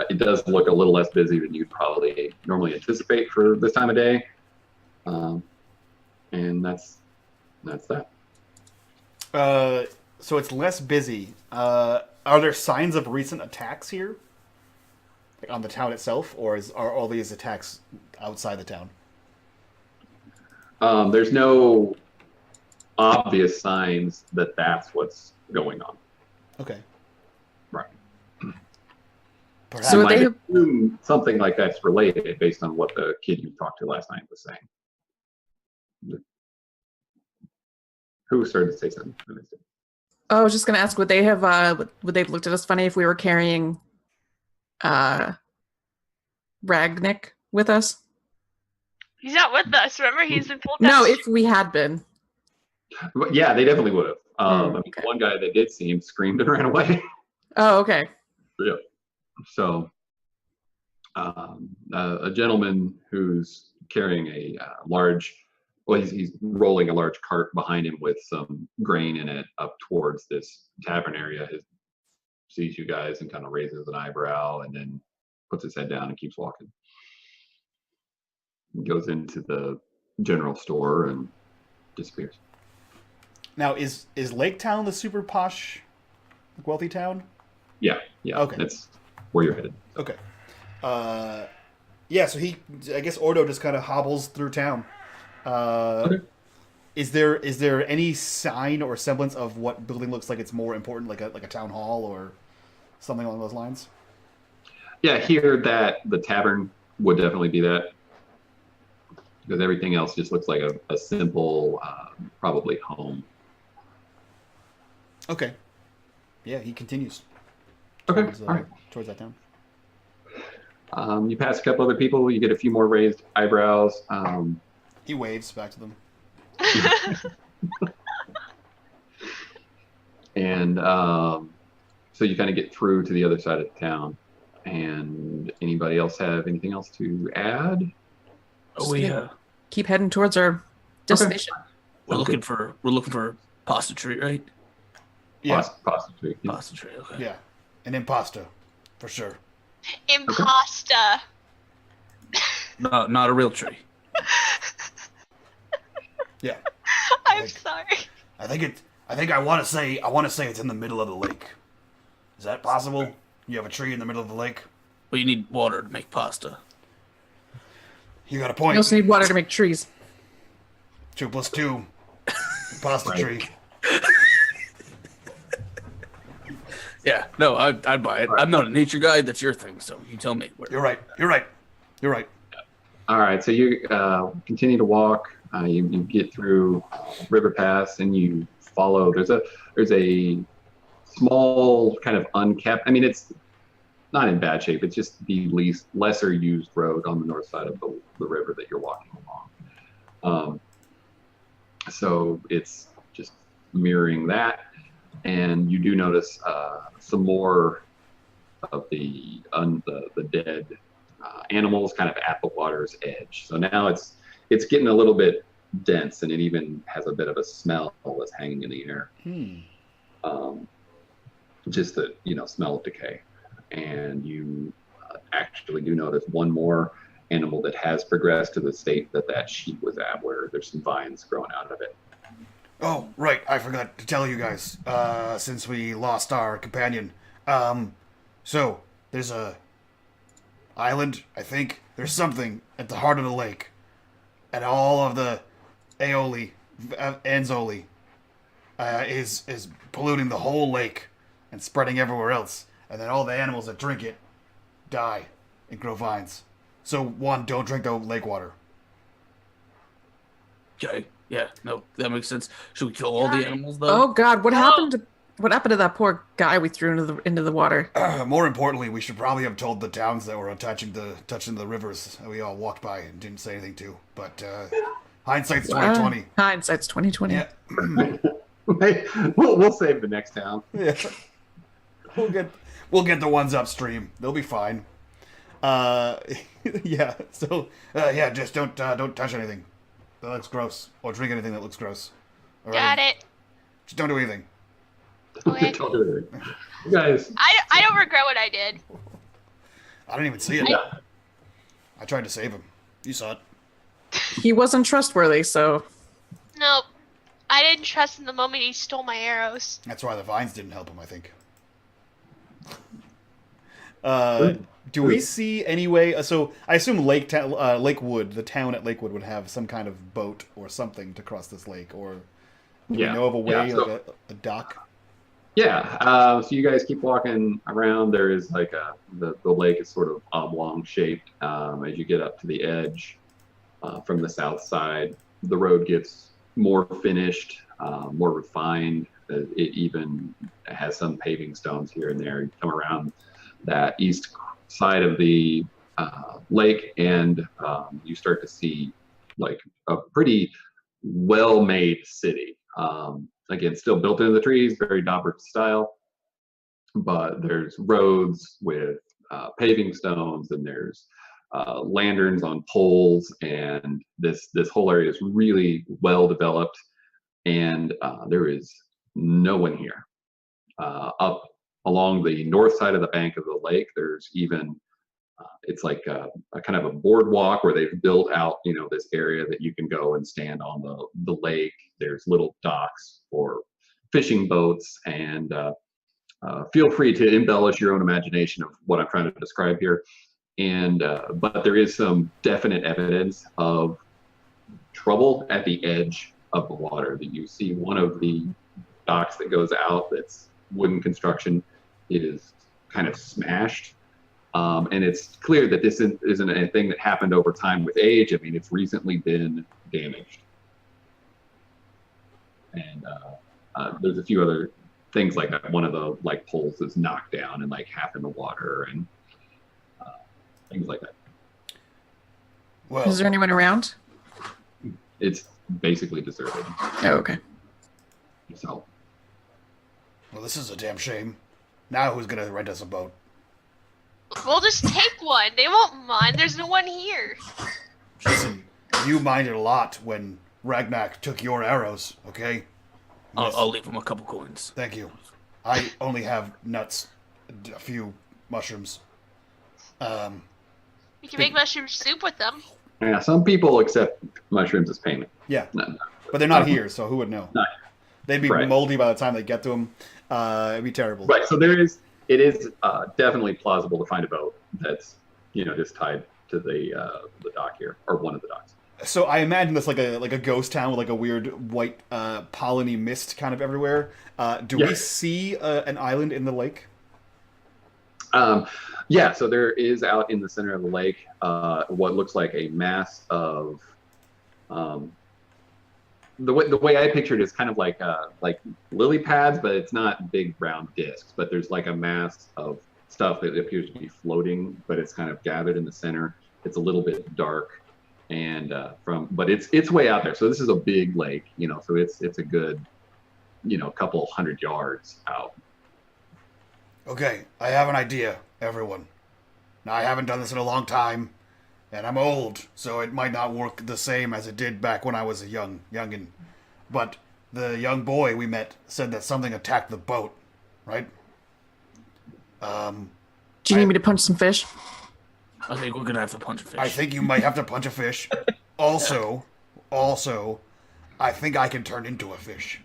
it does look a little less busy than you'd probably normally anticipate for this time of day. And that's that. So it's less busy. Are there signs of recent attacks here? Like on the town itself, or are all these attacks outside the town? There's no obvious signs that that's what's going on. Okay. Right. Perhaps. So You might they- assume something like that's related based on what the kid you talked to last night was saying. Who started to say something? Oh, I was just gonna ask, would they have looked at us funny if we were carrying Ragnick with us? He's not with us. Remember, he's been pulled No, down. if we had been. Yeah, they definitely would have. Okay. One guy that did see him screamed and ran away. Oh, okay. Yeah. So, a gentleman who's carrying a large, well, he's rolling a large cart behind him with some grain in it up towards this tavern area. Sees you guys and kind of raises an eyebrow and then puts his head down and keeps walking. He goes into the general store and disappears. Now, is Lake Town the super posh, wealthy town? Yeah. Okay. That's where you're headed. Okay. Yeah, so I guess Ordo just kind of hobbles through town. Okay. Is there any sign or semblance of what building looks like it's more important, like a town hall or something along those lines? Yeah, here that the tavern would definitely be that, because everything else just looks like a simple, probably home. Okay. Yeah, he continues Okay, towards, all right. towards that town. You pass a couple other people, you get a few more raised eyebrows. He waves back to them. And so you kind of get through to the other side of the town. And anybody else have anything else to add? Oh, we Keep heading towards our destination. we're Sounds looking good. for pasta treat, right? Yeah, Pasta tree. Pasta treat. Okay. yeah, an imposter, for sure. Impasta. No, not a real tree. Yeah, I'm sorry. I think I want to say it's in the middle of the lake. Is that possible? You have a tree in the middle of the lake. But you need water to make pasta. You got a We point. also need water to make trees. 2 + 2. Pasta Right. tree. Yeah, no, I'd buy it. I'm not a nature guy. That's your thing. So you tell me. You're right. You're right. You're right. All right, so you continue to walk. You get through River Pass, and you follow. There's a small kind of unkept. I mean, it's not in bad shape. It's just the lesser used road on the north side of the river that you're walking along. So it's just mirroring that, and you do notice some more of the dead animals kind of at the water's edge. So now it's getting a little bit dense, and it even has a bit of a smell that's hanging in the air. Just the smell of decay. And you actually do notice one more animal that has progressed to the state that sheep was at, where there's some vines growing out of it. Oh, right. I forgot to tell you guys. Since we lost our companion. So there's a island. I think there's something at the heart of the lake, and all of the Aeoli, Anzoli, is polluting the whole lake and spreading everywhere else. And then all the animals that drink it die and grow vines. So one, don't drink the lake water. Okay. Yeah. No, that makes sense. Should we kill all the animals though? Oh God, what No. happened to that poor guy we threw into the water? More importantly, we should probably have told the towns that were touching the rivers that we all walked by and didn't say anything to. But hindsight's 2020. Hindsight's 2020. Yeah. we'll save the next town. Yeah. We'll get the ones upstream. They'll be fine. Yeah. So yeah, just don't touch anything that looks gross, or drink anything that looks gross. All Got right? it. Just don't do anything. Okay. Don't do anything. You guys. I don't regret what I did. I didn't even see it. Yeah. I tried to save him. You saw it. He wasn't trustworthy, so Nope. I didn't trust him the moment he stole my arrows. That's why the vines didn't help him, I think. Do we see any way? So I assume Lakewood, the town at Lakewood, would have some kind of boat or something to cross this lake, or do we know of a way, like a dock? Yeah. So you guys keep walking around. There is like the lake is sort of oblong shaped. As you get up to the edge from the south side, the road gets more finished, more refined. It even has some paving stones here and there. You come around that east side of the lake, and you start to see like a pretty well-made city. Again, still built into the trees, very Dobbers style, but there's roads with paving stones, and there's lanterns on poles, and this whole area is really well developed, and there is no one here. Up along the north side of the bank of the lake, there's even it's like a kind of a boardwalk where they've built out, this area that you can go and stand on the lake. There's little docks for fishing boats, and feel free to embellish your own imagination of what I'm trying to describe here. and but there is some definite evidence of trouble at the edge of the water. That you see one of the docks that goes out, that's wooden construction, is kind of smashed. And it's clear that this isn't a thing that happened over time with age. I mean, it's recently been damaged. And there's a few other things like that. One of the poles is knocked down and half in the water, and things like that. Well, Is there anyone around? It's basically deserted. Oh, okay. So, well, this is a damn shame. Now who's gonna rent us a boat? We'll just take one. They won't mind. There's no one here. Listen, you minded a lot when Ragnak took your arrows, okay? I'll leave him a couple coins. Thank you. I only have nuts, a few mushrooms. You can make mushroom soup with them. yeah, some people accept mushrooms as payment. Yeah, No, but they're not here, so who would know? Not They'd be Right. moldy by the time they get to them. It'd be terrible. Right. So it is definitely plausible to find a boat that's just tied to the dock here, or one of the docks. So I imagine this like a ghost town with a weird white pollen-y mist kind of everywhere. Do we see an island in the lake? Yeah. So there is out in the center of the lake what looks like a mass of the way I pictured it is kind of like lily pads, but it's not big round discs. But there's a mass of stuff that appears to be floating, but it's kind of gathered in the center. It's a little bit dark, and but it's way out there. So this is a big lake, So it's a good, couple hundred yards out. Okay, I have an idea, everyone. Now, I haven't done this in a long time, and I'm old, so it might not work the same as it did back when I was a youngin'. But the young boy we met said that something attacked the boat, right? Do you need me to punch some fish? I think we're gonna have to punch a fish. I think you might have to punch a fish. Also, I think I can turn into a fish.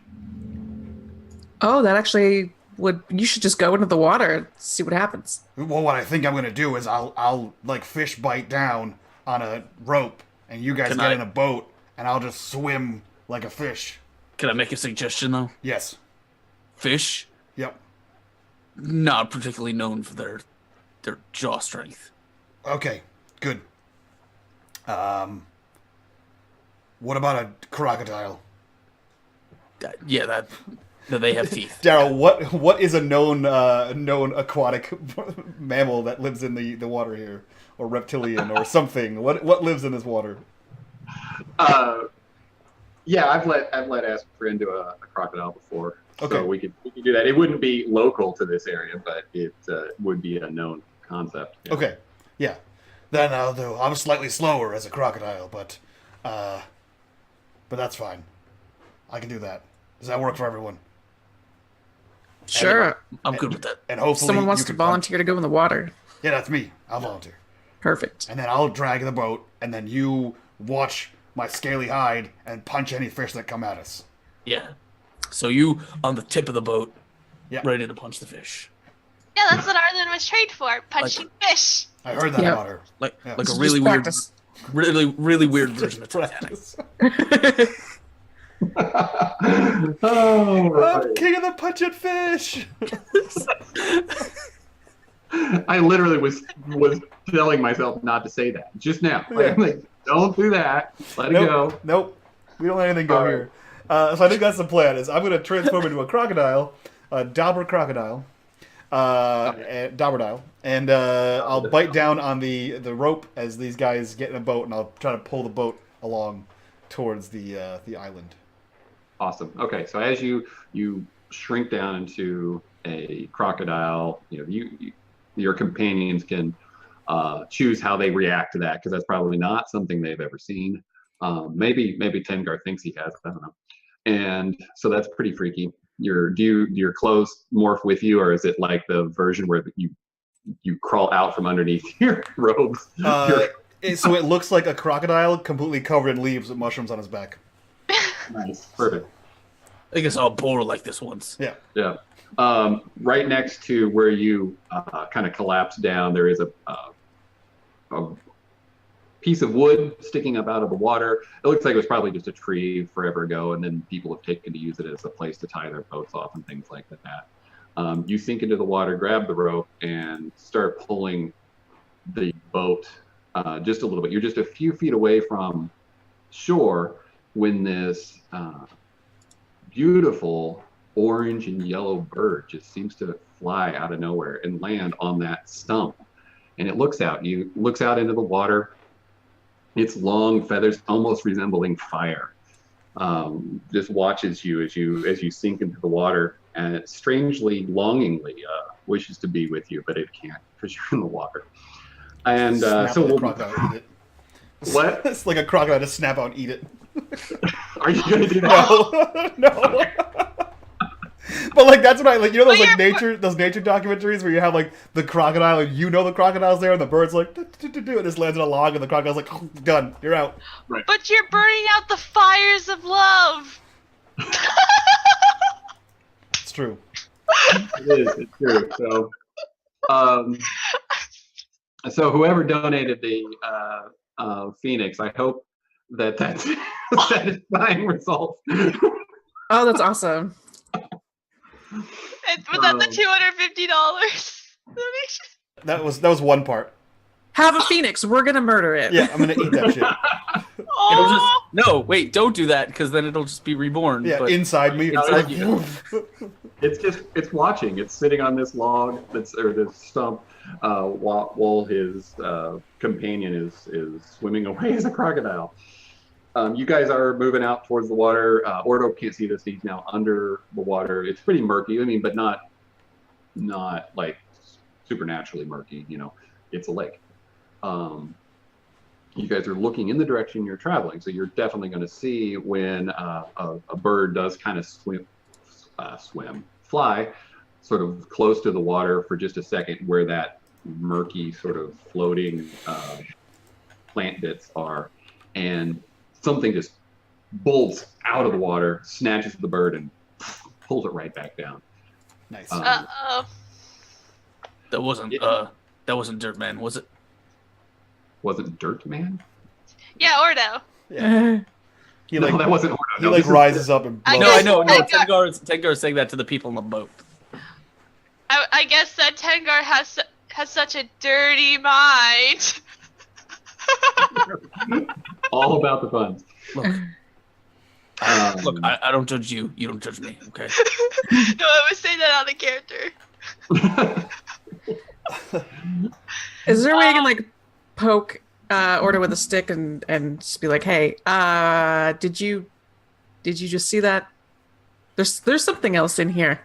Oh, that actually would. You should just go into the water and see what happens. Well, what I think I'm gonna do is I'll fish bite down on a rope, and you guys Can get I- in a boat, and I'll just swim like a fish. Can I make a suggestion though? Yes. Fish, Yep. not particularly known for their jaw strength. Okay. Good. What about a crocodile? Yeah, that they have teeth. Daryl, what is a known aquatic mammal that lives in the water here, or reptilian, or something? What lives in this water? Yeah, I've let Asper into a crocodile before. Okay. So we could do that. It wouldn't be local to this area, but it would be a known concept. Yeah. Okay, yeah. Then though I'm slightly slower as a crocodile, but that's fine. I can do that. Does that work for everyone? Sure. I'm good with that. And hopefully Someone wants you to can volunteer to go in the water. Yeah, that's me. I'll volunteer. Perfect. And then I'll drag the boat, and then you watch my scaly hide and punch any fish that come at us. Yeah. So you on the tip of the boat, Yeah. ready to punch the fish, Yeah, that's what Arlen was trained for, punching fish. I heard that Yep. about her. like Yeah. like a Just really weird, practice. really weird version of Titanic. Practice. Oh, right. I'm king of the punch and fish. I literally was telling myself not to say that just now. Yeah. Like, don't do that. Let it go. Nope. We don't let anything go All right. here. So I think that's the plan. Is I'm going to transform into a crocodile, a Dobber crocodile, and Dobberdile, and I'll bite down on the rope as these guys get in a boat, and I'll try to pull the boat along towards the island. Awesome. Okay, so as you shrink down into a crocodile, your companions can choose how they react to that, because that's probably not something they've ever seen. Maybe Tengar thinks he has. I don't know. And so that's pretty freaky. Do your clothes morph with you, or is it like the version where you crawl out from underneath your robes? So it looks like a crocodile completely covered in leaves with mushrooms on his back. Nice. Perfect. I guess I'll bore like this once. Yeah. Yeah. Right next to where you kind of collapse down, there is piece of wood sticking up out of the water. It looks like it was probably just a tree forever ago, and then people have taken to use it as a place to tie their boats off and things like that. You sink into the water, grab the rope, and start pulling the boat just a little bit. You're just a few feet away from shore when this beautiful orange and yellow bird just seems to fly out of nowhere and land on that stump. And it looks out into the water. Its long feathers, almost resembling fire, just watches you as you sink into the water, and it strangely, longingly wishes to be with you, but it can't because you're in the water. And so we'll crocodile eat it. What? It's like a crocodile, just snap out and eat it. Are you gonna do that? No. But like that's what I like. You know those like nature documentaries where you have like the crocodile and you know the crocodile's there and the bird's like and it just lands on a log and the crocodile's like, oh, done, you're out. Right. But you're burning out the fires of love. It's true. It is. It's true. So whoever donated the Phoenix, I hope that's a satisfying result. Oh, that's awesome. Was that the $250 donation? That was one part. Have a phoenix. We're gonna murder it. Yeah, I'm gonna eat that shit. It'll just no, wait, don't do that because then it'll just be reborn. Yeah, but inside me. inside you. It's watching. It's sitting on this log this stump while his companion is swimming away as a crocodile. You guys are moving out towards the water. Ordo can't see this. He's now under the water. It's pretty murky. I mean, but not like supernaturally murky. You know, it's a lake. You guys are looking in the direction you're traveling, so you're definitely going to see when a bird does kind of fly sort of close to the water for just a second, where that murky sort of floating plant bits are, and something just bolts out of the water, snatches the bird, and pulls it right back down. Nice. Uh-oh. That wasn't Dirt Man, was it? Was it Dirt Man? Yeah, Ordo. Yeah. He like that wasn't Ordo. he like rises up and blows. No, I know. No, Tengar- Tengar's saying that to the people on the boat. I guess that Tengar has such a dirty mind. All about the fun. Look, I don't judge you. You don't judge me. Okay. No, I was saying that on the character. Is there a way you can like poke Ordo with a stick and just be like, hey, did you just see that? There's something else in here.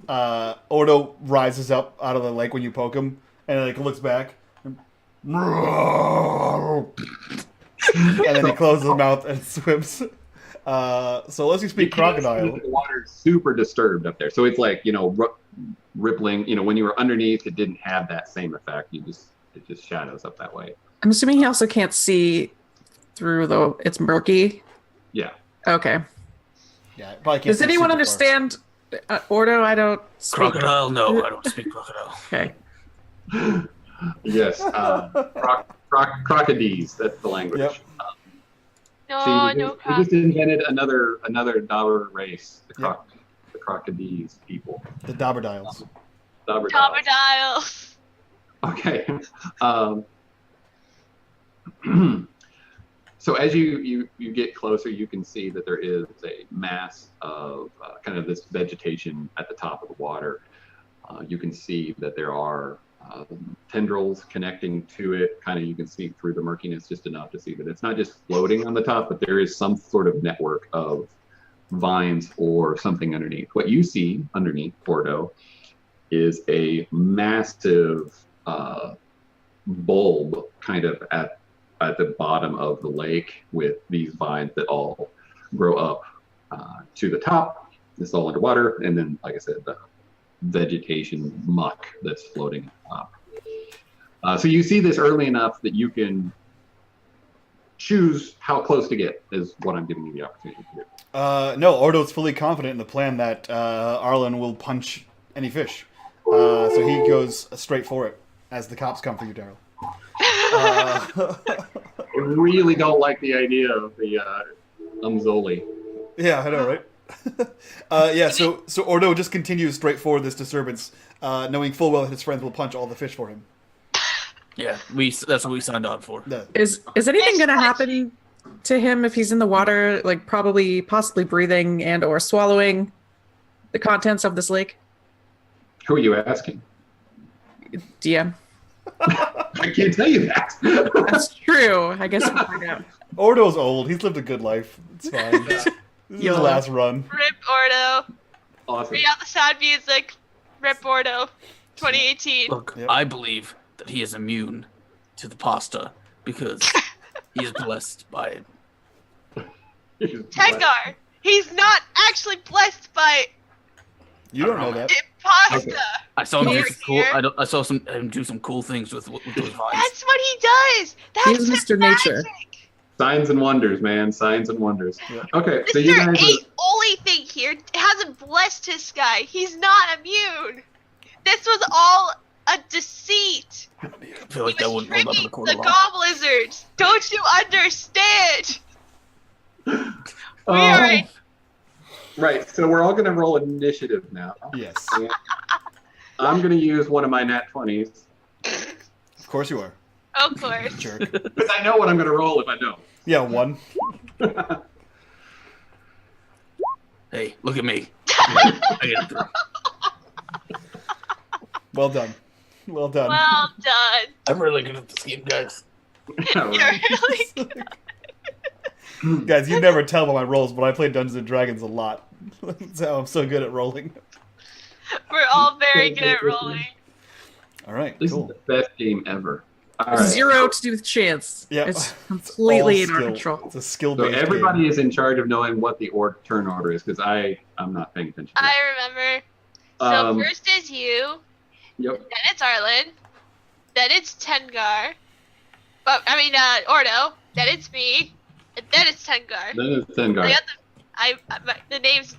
Ordo rises up out of the lake when you poke him, and like looks back, and then he closes his mouth and swims. So let's speak crocodile. The water's super disturbed up there, so it's like rippling. When you were underneath, it didn't have that same effect. It just shadows up that way. I'm assuming he also can't see through though. It's murky. Yeah. Okay. Yeah, probably can't. Does see anyone super understand Ordo? I don't speak. Crocodile? No, I don't speak crocodile. Okay. Yes. Crocodiles. That's the language. Yep. No, we just invented another Dobber race, the crocodiles people. The Dobbers. Crocodiles. Okay. So as you get closer, you can see that there is a mass of kind of this vegetation at the top of the water. You can see that there are tendrils connecting to it. Kind of you can see through the murkiness just enough to see that it's not just floating on the top, but there is some sort of network of vines or something underneath. What you see underneath Ordo is a massive bulb kind of at the bottom of the lake with these vines that all grow up to the top. It's all underwater, and then, like I said, the vegetation muck that's floating up. So you see this early enough that you can choose how close to get, is what I'm giving you the opportunity to do. No, Ordo's fully confident in the plan that Arlen will punch any fish. So he goes straight for it as the cops come for you, Daryl. Uh, I really don't like the idea of the Umzoli. yeah, I know, right? Yeah, so Ordo just continues straight forward this disturbance, knowing full well that his friends will punch all the fish for him. Yeah, that's what we signed on for. No. Is anything going to happen to him if he's in the water, like possibly breathing and or swallowing the contents of this lake? Who are you asking? DM. I can't tell you that. That's true. I guess we'll find out. Ordo's old. He's lived a good life. It's fine. This is the last run. Rip Ordo. Awesome. Bring out the sad music. Rip Ordo. 2018. Look, Yep. I believe that he is immune to the pasta because he is blessed by it. Tengar. He's not actually blessed by You don't know that. pasta. Okay. I saw him do Here, some cool. here. I saw him do some cool things with those vines. That's what he does. That's He's his Mr. Nature. magic. Signs and wonders, man. Signs and wonders. Yeah. Okay, so you Mr. guys Ain't only thing here hasn't blessed his guy. He's not immune. This was all a deceit. I feel like He that was wouldn't hold up in tricking the court the of law. Gobblizards. Don't you understand? are... We are in Right, so we're all going to roll initiative now. Yes. And I'm going to use one of my nat 20s Of course you are. Of course. Jerk. because I know what I'm going to roll if I don't. Yeah, 1. Hey, look at me. I get it through. Well done. Well done. Well done. I'm really good at this game, guys. Yeah, You're right. really Guys, you never tell by my rolls, but I play Dungeons and Dragons a lot. That's how I'm so good at rolling. We're all very good at rolling. All right, This cool. is the best game ever. All right. 0 to do with chance. Yeah. It's completely in All our skill. control. It's a So skill-based everybody game. is in charge of knowing what the turn order is because I'm not paying attention. To I that. remember. So Um, first is you, Yep. then it's Arlen, then it's Tengar. But I mean Ordo, then it's me, and then it's Tengar. Then it's I Tengar. got the names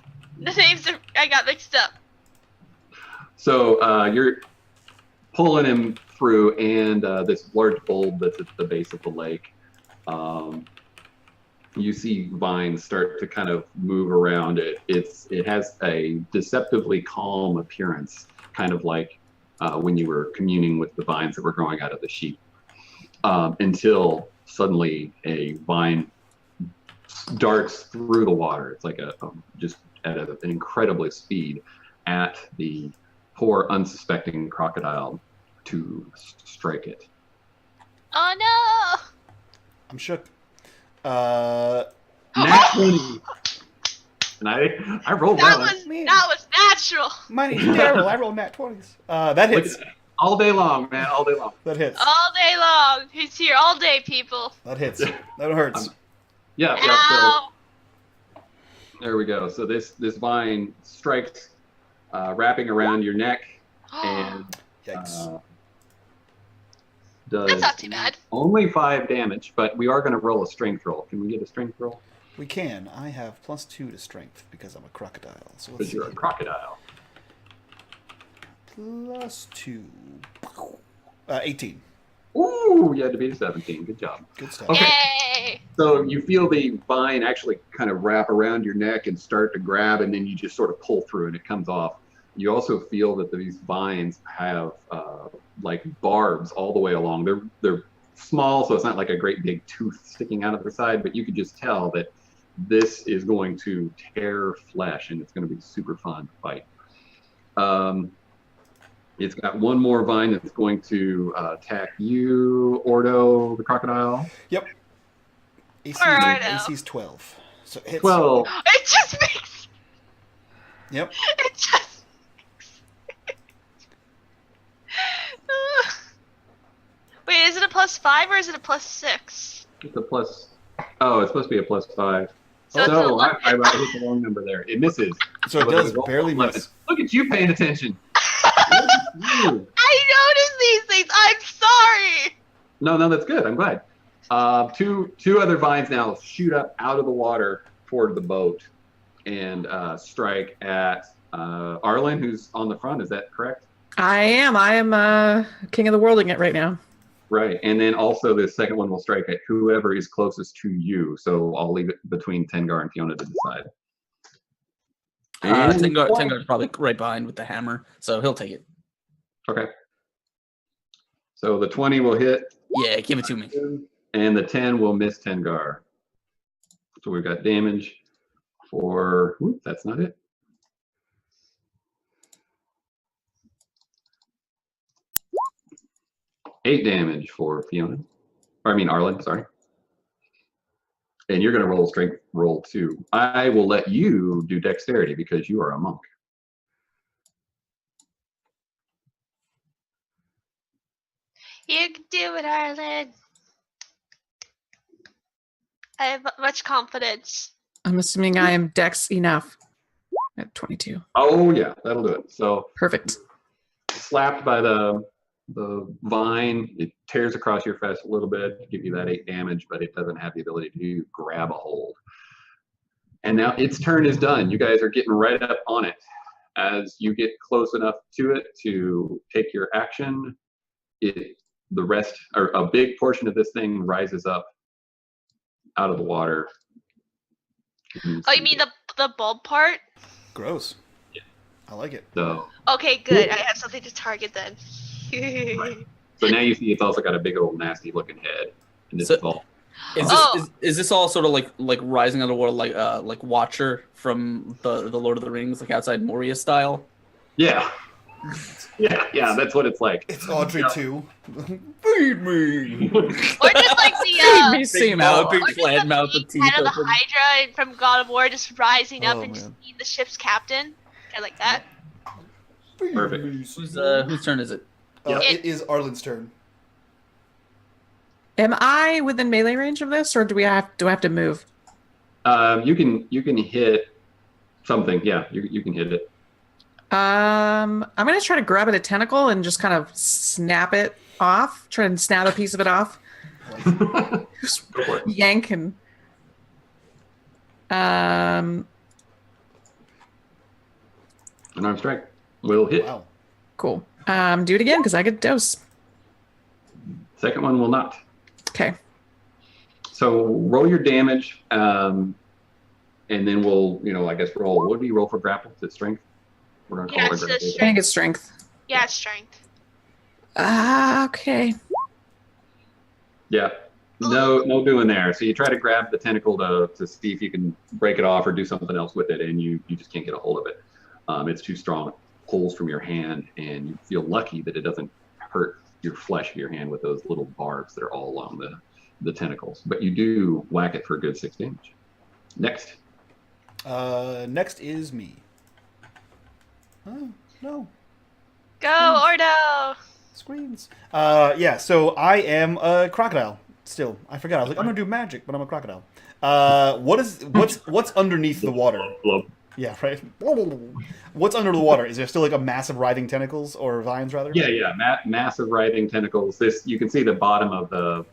I got mixed up. So you're pulling him through, and this large bulb that's at the base of the lake. You see vines start to kind of move around it. It has a deceptively calm appearance, kind of like when you were communing with the vines that were growing out of the sheep. Until suddenly a vine darts through the water. It's like just at an incredible speed at the poor unsuspecting crocodile to strike it. Oh no! I'm shook. Nat 20. And I rolled That that was natural. My name's Daryl. I roll nat 20s. That one. hits. Look at that. All day long, man. All day long. That hits. All day long. He's here all day, people. That hits. That hurts. Yeah. So Ow! there we go. So this vine strikes, wrapping around your neck, and Yikes. does That's not too bad. only 5 damage. But we are going to roll a strength roll. Can we get a strength roll? We can. I have +2 to strength because I'm a crocodile. So let's Because see. you're a crocodile. +2. 18. Ooh, you had to beat a 17. Good job. Good stuff. Okay. Yay! So you feel the vine actually kind of wrap around your neck and start to grab, and then you just sort of pull through and it comes off. You also feel that these vines have like barbs all the way along. They're small, so it's not like a great big tooth sticking out of the side, but you could just tell that this is going to tear flesh, and it's going to be super fun to fight. It's got one more vine that's going to attack you, Ordo, the crocodile. Yep. AC's 12. So it hits. 12. It just makes. Yep. It just makes. Wait, is it a +5 or is it a +6? It's a plus. Oh, it's supposed to be a +5. So it's So I 11. hit the wrong number there. It misses. So it But does it's barely 11. miss. Look at you paying attention. Look at you. I noticed these things. I'm sorry. No, that's good. I'm glad. Two other vines now shoot up out of the water toward the boat and strike at Arlen, who's on the front. Is that correct? I am king of the worlding it right now. Right, and then also the second one will strike at whoever is closest to you. So I'll leave it between Tengar and Fiona to decide. And Tengar's probably right behind with the hammer, so he'll take it. Okay. So the 20 will hit. Yeah, give it to me. And the 10 will miss Tengar. So we've got damage for. Whoop, that's not it. Eight damage for Fiona. Or I mean Arlen, sorry. And you're going to roll strength roll 2. I will let you do dexterity because you are a monk. You can do it, Arlen. I have much confidence. I'm assuming I am dex enough at 22. Oh yeah, that'll do it. So Perfect. slapped by the vine, it tears across your flesh a little bit to give you that 8 damage, but it doesn't have the ability to grab a hold. And now its turn is done. You guys are getting right up on it. As you get close enough to it to take your action, the rest, or a big portion of this thing rises up out of the water. Oh, you mean the bulb part? Gross. Yeah. I like it. So, Okay, good. I have something to target then. right. So now you see it's also got a big old nasty looking head. And this is all. Is this all sort of like Rising of the World, like Watcher from the Lord of the Rings, like outside Moria style? Yeah. Yeah, that's what it's like. It's Audrey too. Feed me. Or just like the Me see him out, big flat mouth with teeth head of the open. Hydra from God of War just rising up Oh, and just man. being the ship's captain. I like that. Perfect. Whose turn is it? It is Arlen's turn. Am I within melee range of this, or do I have to move? You can hit something. Yeah, you can hit it. I'm gonna try to grab at a tentacle and just kind of snap it off. Try and snap a piece of it off. Go for it. Yank and An arm strike will hit. Wow. cool. Do it again because I get dose. Second one will not. Okay. So roll your damage, and then we'll, I guess roll. What do you roll for grapple? Is it strength? We're gonna call Yeah, it it's grapple. I think it's strength. Yeah, strength. Okay. Yeah. No doing there. So you try to grab the tentacle to see if you can break it off or do something else with it, and you just can't get a hold of it. It's too strong. It pulls from your hand, and you feel lucky that it doesn't hurt your flesh of your hand with those little barbs that are all along the tentacles. But you do whack it for a good 6 damage. Next. Next is me. Oh, no. Go, Ordo! Screens. Yeah, so I am a crocodile still. I forgot. I was like, I'm gonna do magic, but I'm a crocodile. What's underneath the water? Yeah, right. What's under the water? Is there still like a massive writhing tentacles or vines rather? Yeah. Massive writhing tentacles. You can see the bottom of the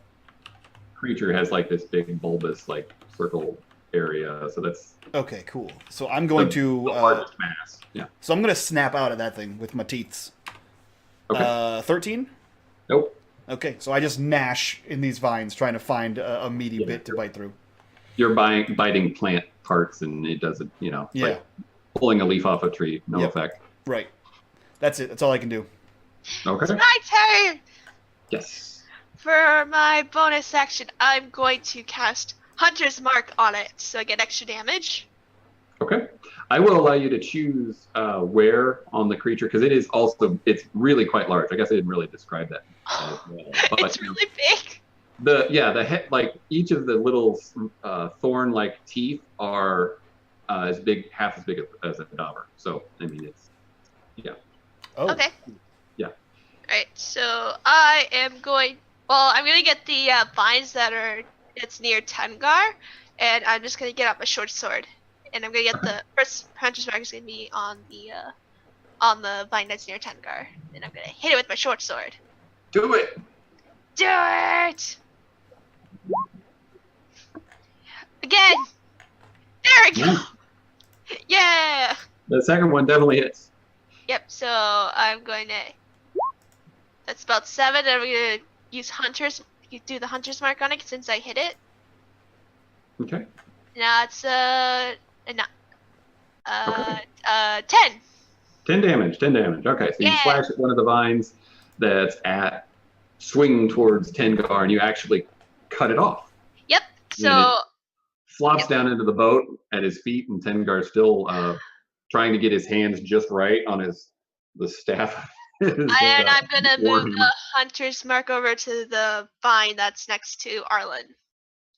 creature has like this big bulbous like circle area. So that's Okay, cool. So I'm going to. the largest mass. Yeah. So I'm gonna snap out of that thing with my teeth. Okay. 13. Nope. Okay, so I just gnash in these vines, trying to find a meaty bit to bite through. You're biting plant parts, and it doesn't. It's Yeah. like pulling a leaf off a tree. No Yep. effect. Right. That's it. That's all I can do. Okay. My turn! Yes. For my bonus action, I'm going to cast Hunter's Mark on it, so I get extra damage. Okay. I will allow you to choose where on the creature, because it's really quite large. I guess I didn't really describe that. But It's really big. the head, like each of the little thorn-like teeth are half as big as a Dobber. So I mean, it's Oh. Okay. Yeah. Alright, so I'm going to get the vines it's near Tengar, and I'm just going to get out my short sword. And I'm going to get the first Hunter's Mark is going to be on the vine that's near Tengar. And I'm going to hit it with my short sword. Do it. Do it! Again! There we go! Yeah! The second one definitely hits. Yep, so I'm going to... That's about 7, and I'm going to use Hunter's. You do the Hunter's mark on it since I hit it. Okay. Now it's 10. 10 damage. 10 damage. Okay, so you Yeah. slash at one of the vines that's swinging towards Tengar, and you actually cut it off. Yep. And So flops down into the boat at his feet, and Tengar's still trying to get his hands just right on the staff. and I'm gonna move the Hunter's mark over to the vine that's next to Arlen.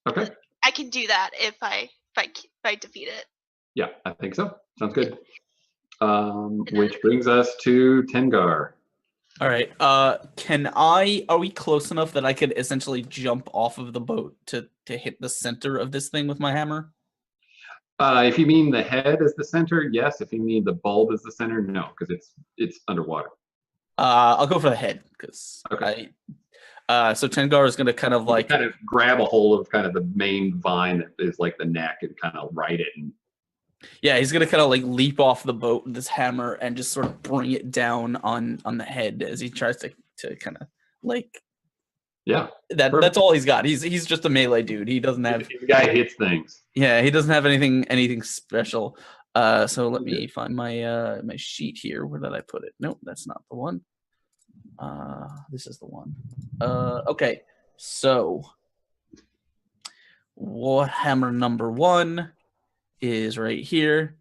Okay. I can do that if I defeat it. Yeah, I think so. Sounds good. Which brings us to Tengar. All right. Are we close enough that I could essentially jump off of the boat to hit the center of this thing with my hammer? If you mean the head is the center, yes. If you mean the bulb is the center, no, because it's underwater. I'll go for the head because Okay. So Tengar is gonna kind of like kind of grab a hold of kind of the main vine that is like the neck and kind of ride it. And he's gonna kind of like leap off the boat with this hammer and just sort of bring it down on the head as he tries to kind of like. Yeah. That's all he's got. He's just a melee dude. He doesn't have. The guy hits things. Yeah, he doesn't have anything special. So let me find my my sheet here. Where did I put it? Nope, that's not the one. This is the one. Okay, so Warhammer number 1 is right here.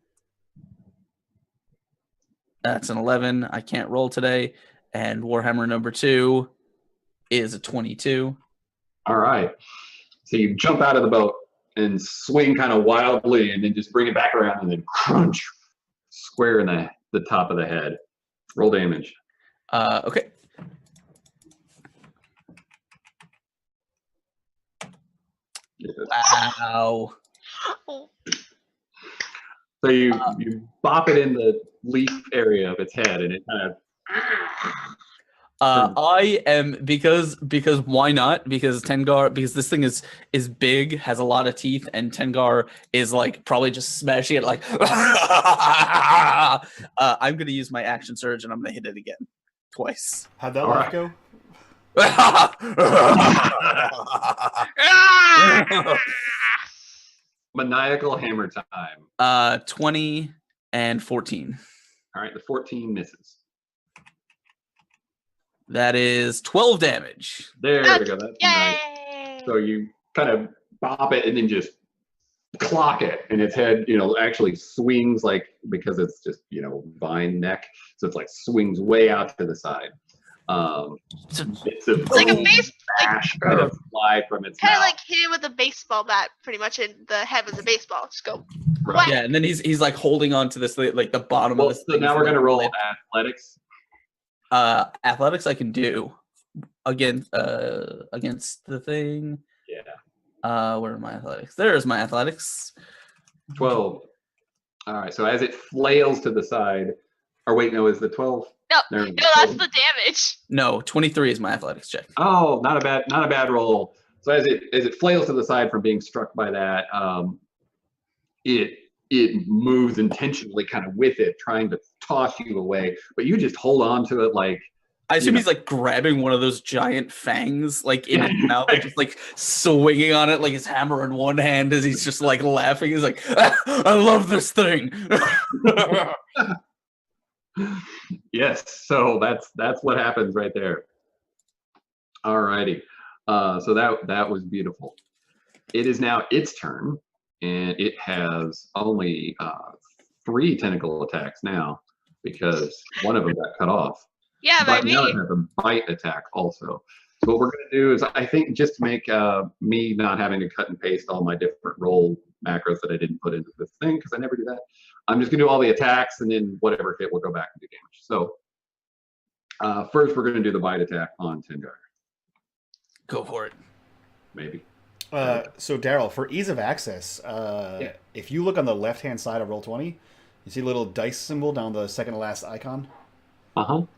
That's an 11. I can't roll today. And Warhammer number 2 is a 22. All right. So you jump out of the boat and swing kind of wildly and then just bring it back around and then crunch square in the top of the head. Roll damage. Okay. Wow. Oh. So you bop it in the leaf area of its head and it kind of I am because why not? Because this thing is big, has a lot of teeth, and Tengar is like probably just smashing it like I'm gonna use my action surge and I'm gonna hit it again twice. How'd that laugh go? maniacal hammer time. 20 and 14. All right, the 14 misses. That is 12 damage. There we go. That's nice. Yay! So you kind of bop it and then just clock it, and its head, actually swings because it's just, vine neck. So it's like swings way out to the side. It's like a base, bash kind of fly from its kind of mouth. like hit it with a baseball bat, pretty much. And the head was a baseball. Just go. Right. Yeah, and then he's like holding on to this like the bottom of this So thing. now we're gonna roll athletics. Athletics I can do against the thing. Yeah. Where are my athletics? There's my athletics. 12. All right. So as it flails to the side, or wait, no, is the 12? No, There, no, that's the damage. No, 23 is my athletics check. Oh, not a bad roll. So as it flails to the side from being struck by that, it moves intentionally kind of with it, trying to toss you away, but you just hold on to it like. I assume he's like grabbing one of those giant fangs like in his mouth and just like swinging on it like his hammer in one hand as he's just like laughing. He's like, I love this thing. Yes, so that's what happens right there. All righty. So that was beautiful. It is now its turn, and it has only 3 tentacle attacks now because one of them got cut off. Yeah, But by now me. it has a bite attack also. So what we're going to do is, I think, just to make me not having to cut and paste all my different roll macros that I didn't put into this thing, because I never do that, I'm just going to do all the attacks, and then whatever hit, we'll go back and do damage. So first, we're going to do the bite attack on Tengar. Go for it. Maybe. So Daryl, for ease of access, if you look on the left-hand side of Roll20, you see a little dice symbol down the second to last icon.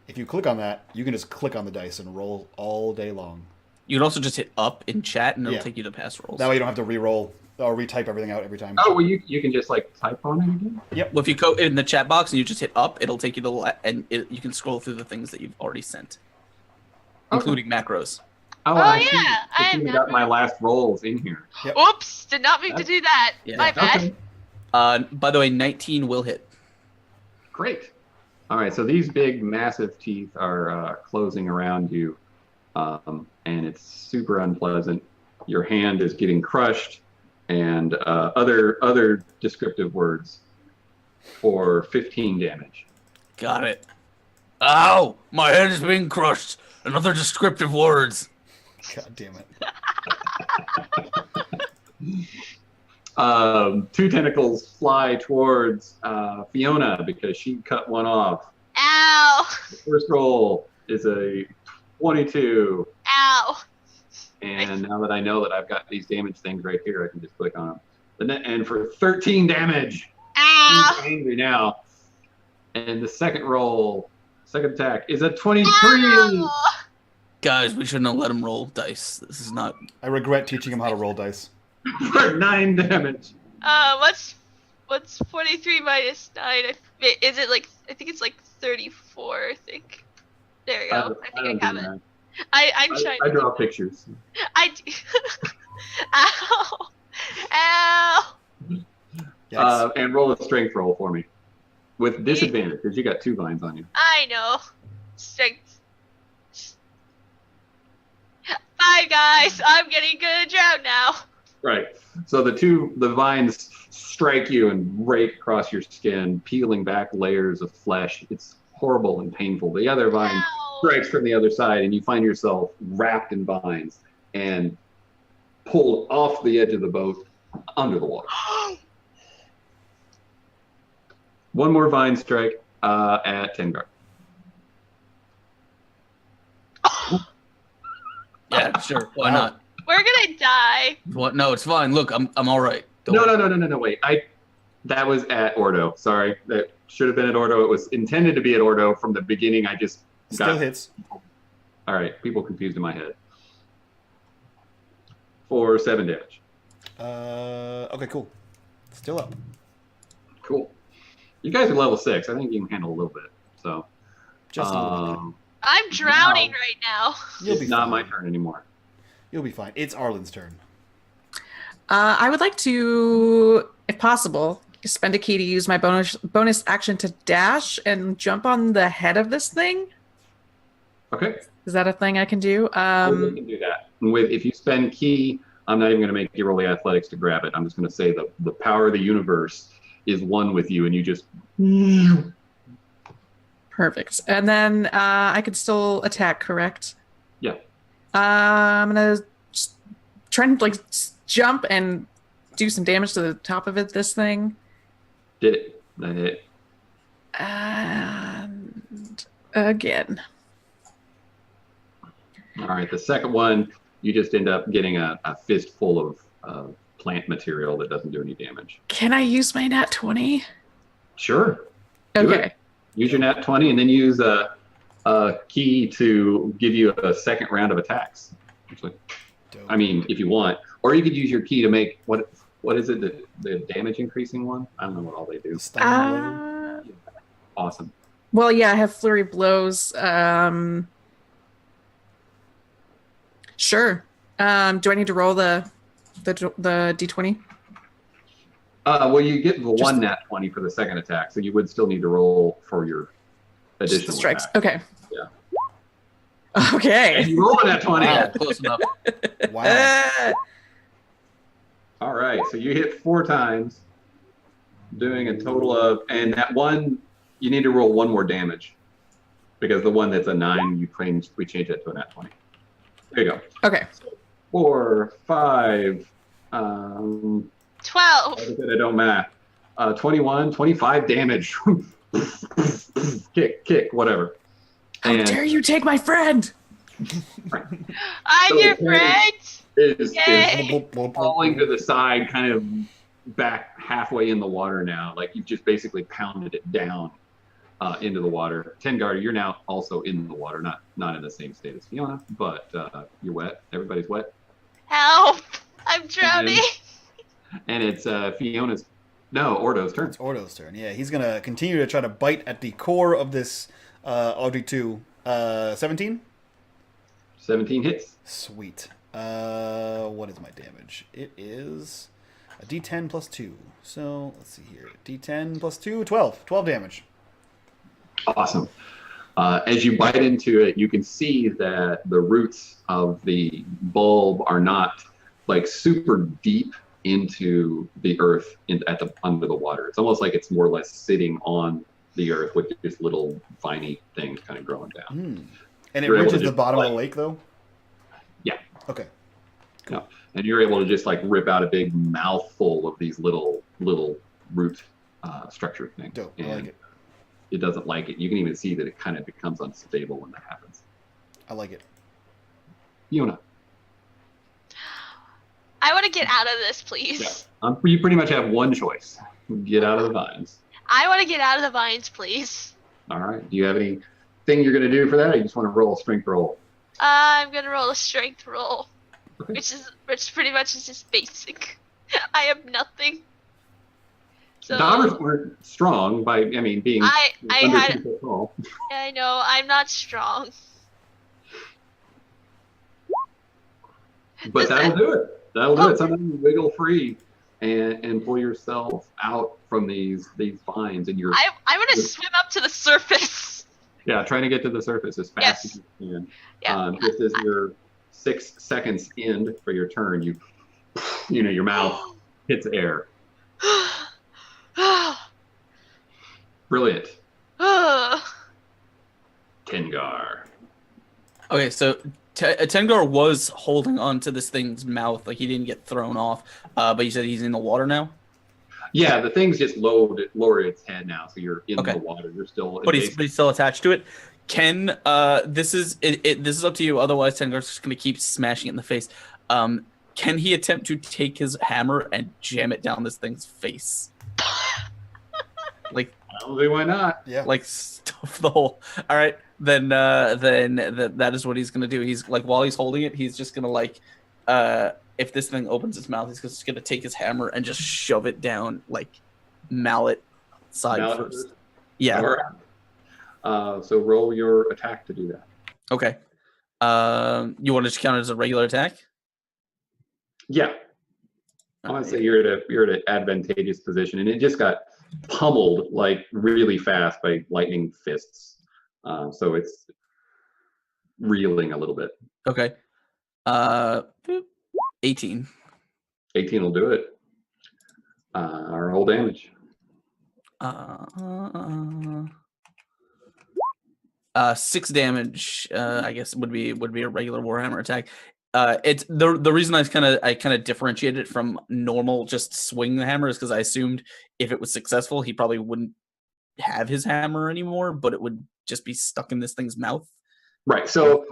If you click on that, you can just click on the dice and roll all day long. You can also just hit up in chat and it'll Yeah. take you to past rolls. That way you don't have to re-roll or retype everything out every time. Oh, well, you can just like type on it again? Well, if you go in the chat box and you just hit up, it'll take you to you can scroll through the things that you've already sent, including macros. Oh, Oh, I see. yeah, I I am got not my last rolls in here. Oops, did not mean to do that. Yeah. My bad. Okay. By the way, 19 will hit. Great. All right, so these big, massive teeth are closing around you, and it's super unpleasant. Your hand is getting crushed, and other descriptive words for 15 damage. Got it. Ow! My head is being crushed. Another descriptive words. God damn it. Two tentacles fly towards Fiona because she cut one off. Ow! The first roll is a 22. Ow! And now that I know that I've got these damage things right here, I can just click on them. And for 13 damage. Ow! He's angry now. And the second roll, second attack, is a 23. Ow! Guys, we shouldn't have let him roll dice. This is not. I regret teaching him how to roll dice. For 9 damage. What's 43 minus 9? Is it like, I think it's like 34, I think. There we go. I think I have it. I'm trying I to draw pictures. I do. Ow! Ow! Yikes. And roll a strength roll for me. With disadvantage, because you got 2 vines on you. I know. Strength. 5, guys. I'm getting good at drown now. Right. So the vines strike you and rake across your skin, peeling back layers of flesh. It's horrible and painful. The other vine Ow. strikes from the other side, and you find yourself wrapped in vines and pulled off the edge of the boat under the water. One more vine strike at Tengard. Yeah, sure. Why Wow. not? We're gonna die. What? No, it's fine. Look, I'm all right. Don't No, worry. no. Wait. That was at Ordo. Sorry, that should have been at Ordo. It was intended to be at Ordo from the beginning. I just Still hits. All right, people confused in my head. For 7 damage. Okay, cool. Still up. Cool. You guys are level 6. I think you can handle a little bit. So Just a little bit. I'm drowning right now. You'll be it's not fine. my turn anymore. You'll be fine. It's Arlen's turn. I would like to, if possible, spend a key to use my bonus action to dash and jump on the head of this thing. Okay. Is that a thing I can do? We can do that. And if you spend key, I'm not even going to make you roll the athletics to grab it. I'm just going to say the power of the universe is one with you, and you just. Perfect. And then I could still attack, correct? Yeah. I'm gonna just try and jump and do some damage to the top of this thing. Did it. That hit. And again. All right. The second one, you just end up getting a fistful of plant material that doesn't do any damage. Can I use my nat 20? Sure. Do Okay. it. Use your nat 20 and then use a key to give you a second round of attacks. Actually, Dope. I mean, if you want, or you could use your key to make what is it? The damage increasing one? I don't know what all they do. Stun blow. Awesome. Well, yeah, I have flurry of blows. Sure. Do I need to roll the d20? Well, you get the Just- one nat 20 for the second attack, so you would still need to roll for your Just additional the strikes. attack. Okay. Yeah. And Okay. you roll a nat 20. Yeah, close enough. Wow. All right, so you hit 4 times, doing a total of, and that one, you need to roll 1 more damage, because the one that's a 9, we changed it to a nat 20. There you go. Okay. 4, 5, 12. like I said, I don't math. 21, 25 damage. kick, whatever. How dare you take my friend? I'm So your the friend. is Yay. falling to the side, kind of back halfway in the water now. Like you've just basically pounded it down into the water. Tengard, you're now also in the water, not in the same state as Fiona, but you're wet. Everybody's wet. Help. I'm drowning. And it's Ordo's turn. It's Ordo's turn. Yeah, he's going to continue to try to bite at the core of this object 2. 17? 17 hits. Sweet. What is my damage? It is a D10 plus 2. So let's see here. D10 plus 2, 12. 12 damage. Awesome. As you bite into it, you can see that the roots of the bulb are not like super deep into the earth under the water. It's almost like it's more or less sitting on the earth with just little viney things kind of growing down. And it You're able reaches to the just, bottom of like- the lake, though? Yeah. Okay. Yeah. And you're able to just like rip out a big mouthful of these little root structure things. Dope. I And like it. it doesn't like it. You can even see that it kind of becomes unstable when that happens. I like it. Fiona. I want to get out of this, please. Yeah. You pretty much have one choice. Get out of the vines. I want to get out of the vines, please. All right. Do you have anything you're going to do for that, or you just want to roll a strength roll? I'm gonna roll a strength roll, Okay. which pretty much is just basic. I have nothing. So Dobbers were strong by, being I under had 2 foot tall. I know I'm not strong. But that'll do it. That'll do it. Sometimes you wiggle free and pull yourself out from these vines, and you're I want to swim up to the surface. trying to get to the surface as fast as you can. Yeah. Just as your 6 seconds end for your turn, your mouth hits air. Brilliant. Tengar. Okay, so Tengar was holding on to this thing's mouth, like he didn't get thrown off. But you said he's in the water now. Yeah, the thing's just lowered its head now, so you're in the water. You're still. But he's still attached to it. Ken, this is up to you. Otherwise, Tengar's just gonna keep smashing it in the face. Can he attempt to take his hammer and jam it down this thing's face? Like, I don't see why not. Yeah. like stuff the hole. All right, then that is what he's gonna do. He's like, while he's holding it, he's just gonna if this thing opens its mouth, he's just gonna take his hammer and just shove it down like mallet side first. Yeah. All right. So roll your attack to do that. Okay. You want to just count it as a regular attack? Yeah. I want to say you're at an advantageous position, and it just got pummeled like really fast by lightning fists. So it's reeling a little bit. Okay. 18. 18 will do it. Roll damage. 6 damage. I guess would be a regular Warhammer attack. It's the reason I kind of differentiated it from normal just swing the hammer is because I assumed if it was successful, he probably wouldn't have his hammer anymore, but it would just be stuck in this thing's mouth. Right. So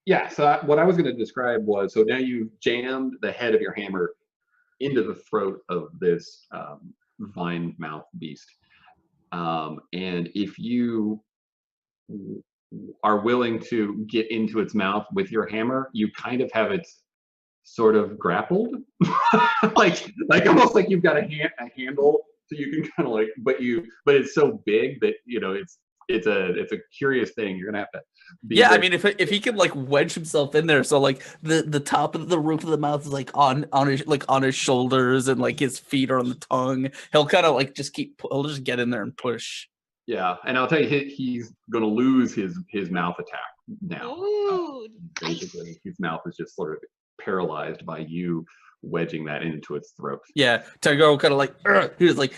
yeah. So what I was going to describe was, so now you've jammed the head of your hammer into the throat of this vine mouth beast, and if you are willing to get into its mouth with your hammer, you kind of have it sort of grappled, like almost like you've got a handle, so you can kind of like, but it's so big that it's a curious thing. You're gonna have to. Yeah, I mean, if he could like wedge himself in there, so like the top of the roof of the mouth is like on his shoulders, and like his feet are on the tongue, he'll kind of like he'll just get in there and push. Yeah, and I'll tell you, he's going to lose his mouth attack now. Ooh, Basically, his mouth is just sort of paralyzed by you wedging that into its throat. Yeah, Tango kind of like, he was like,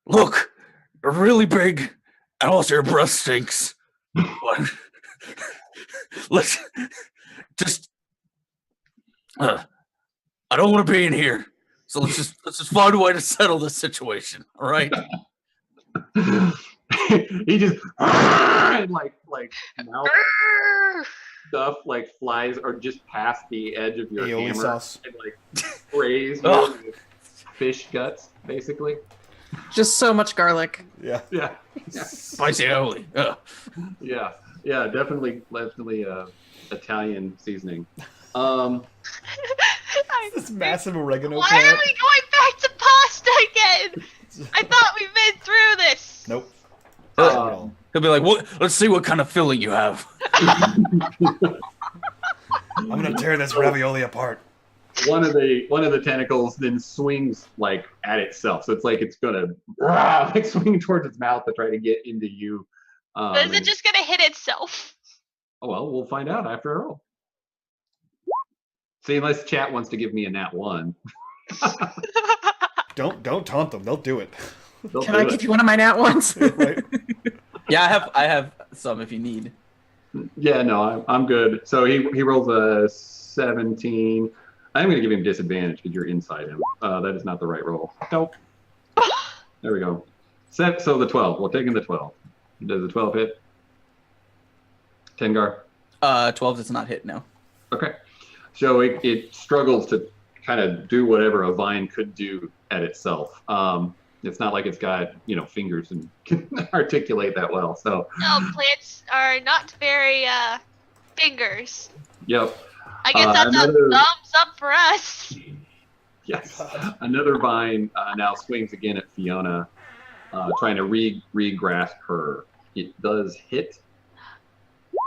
"Look, you're really big, and also your breath stinks. But let's just, I don't want to be in here, so let's just find a way to settle this situation. All right." He just and like mouth stuff like flies or just past the edge of your Aioli hammer sauce. and like sprays you Oh. with fish guts, basically. Just so much garlic. Yeah. Yeah, Spicy aioli. yeah, definitely Italian seasoning. This massive oregano Why plant. are we going back to pasta again? I thought we made through this. Nope. Um, He'll be like, "What? Let's see what kind of filling you have." I'm gonna tear this ravioli apart. One of the tentacles then swings like at itself, so it's like it's gonna like swing towards its mouth to try to get into you. But is it just gonna hit itself? Oh well, we'll find out after a roll. See, unless chat wants to give me a nat 1. Don't taunt them. They'll do it. Can I give you one of my nat ones? Right. Yeah, I have some if you need. Yeah, no, I'm good. So he rolls a 17. I'm going to give him disadvantage because you're inside him. That is not the right roll. Nope. There we go. So the 12. We'll take him the 12. Does the 12 hit? Tengar? 12 does not hit, no. Okay. So it struggles to kind of do whatever a vine could do at itself. It's not like it's got, fingers and can articulate that well. So No, plants are not very fingers. Yep. I guess that's a thumbs up for us. Yes. Another vine now swings again at Fiona, trying to re-grasp her. It does hit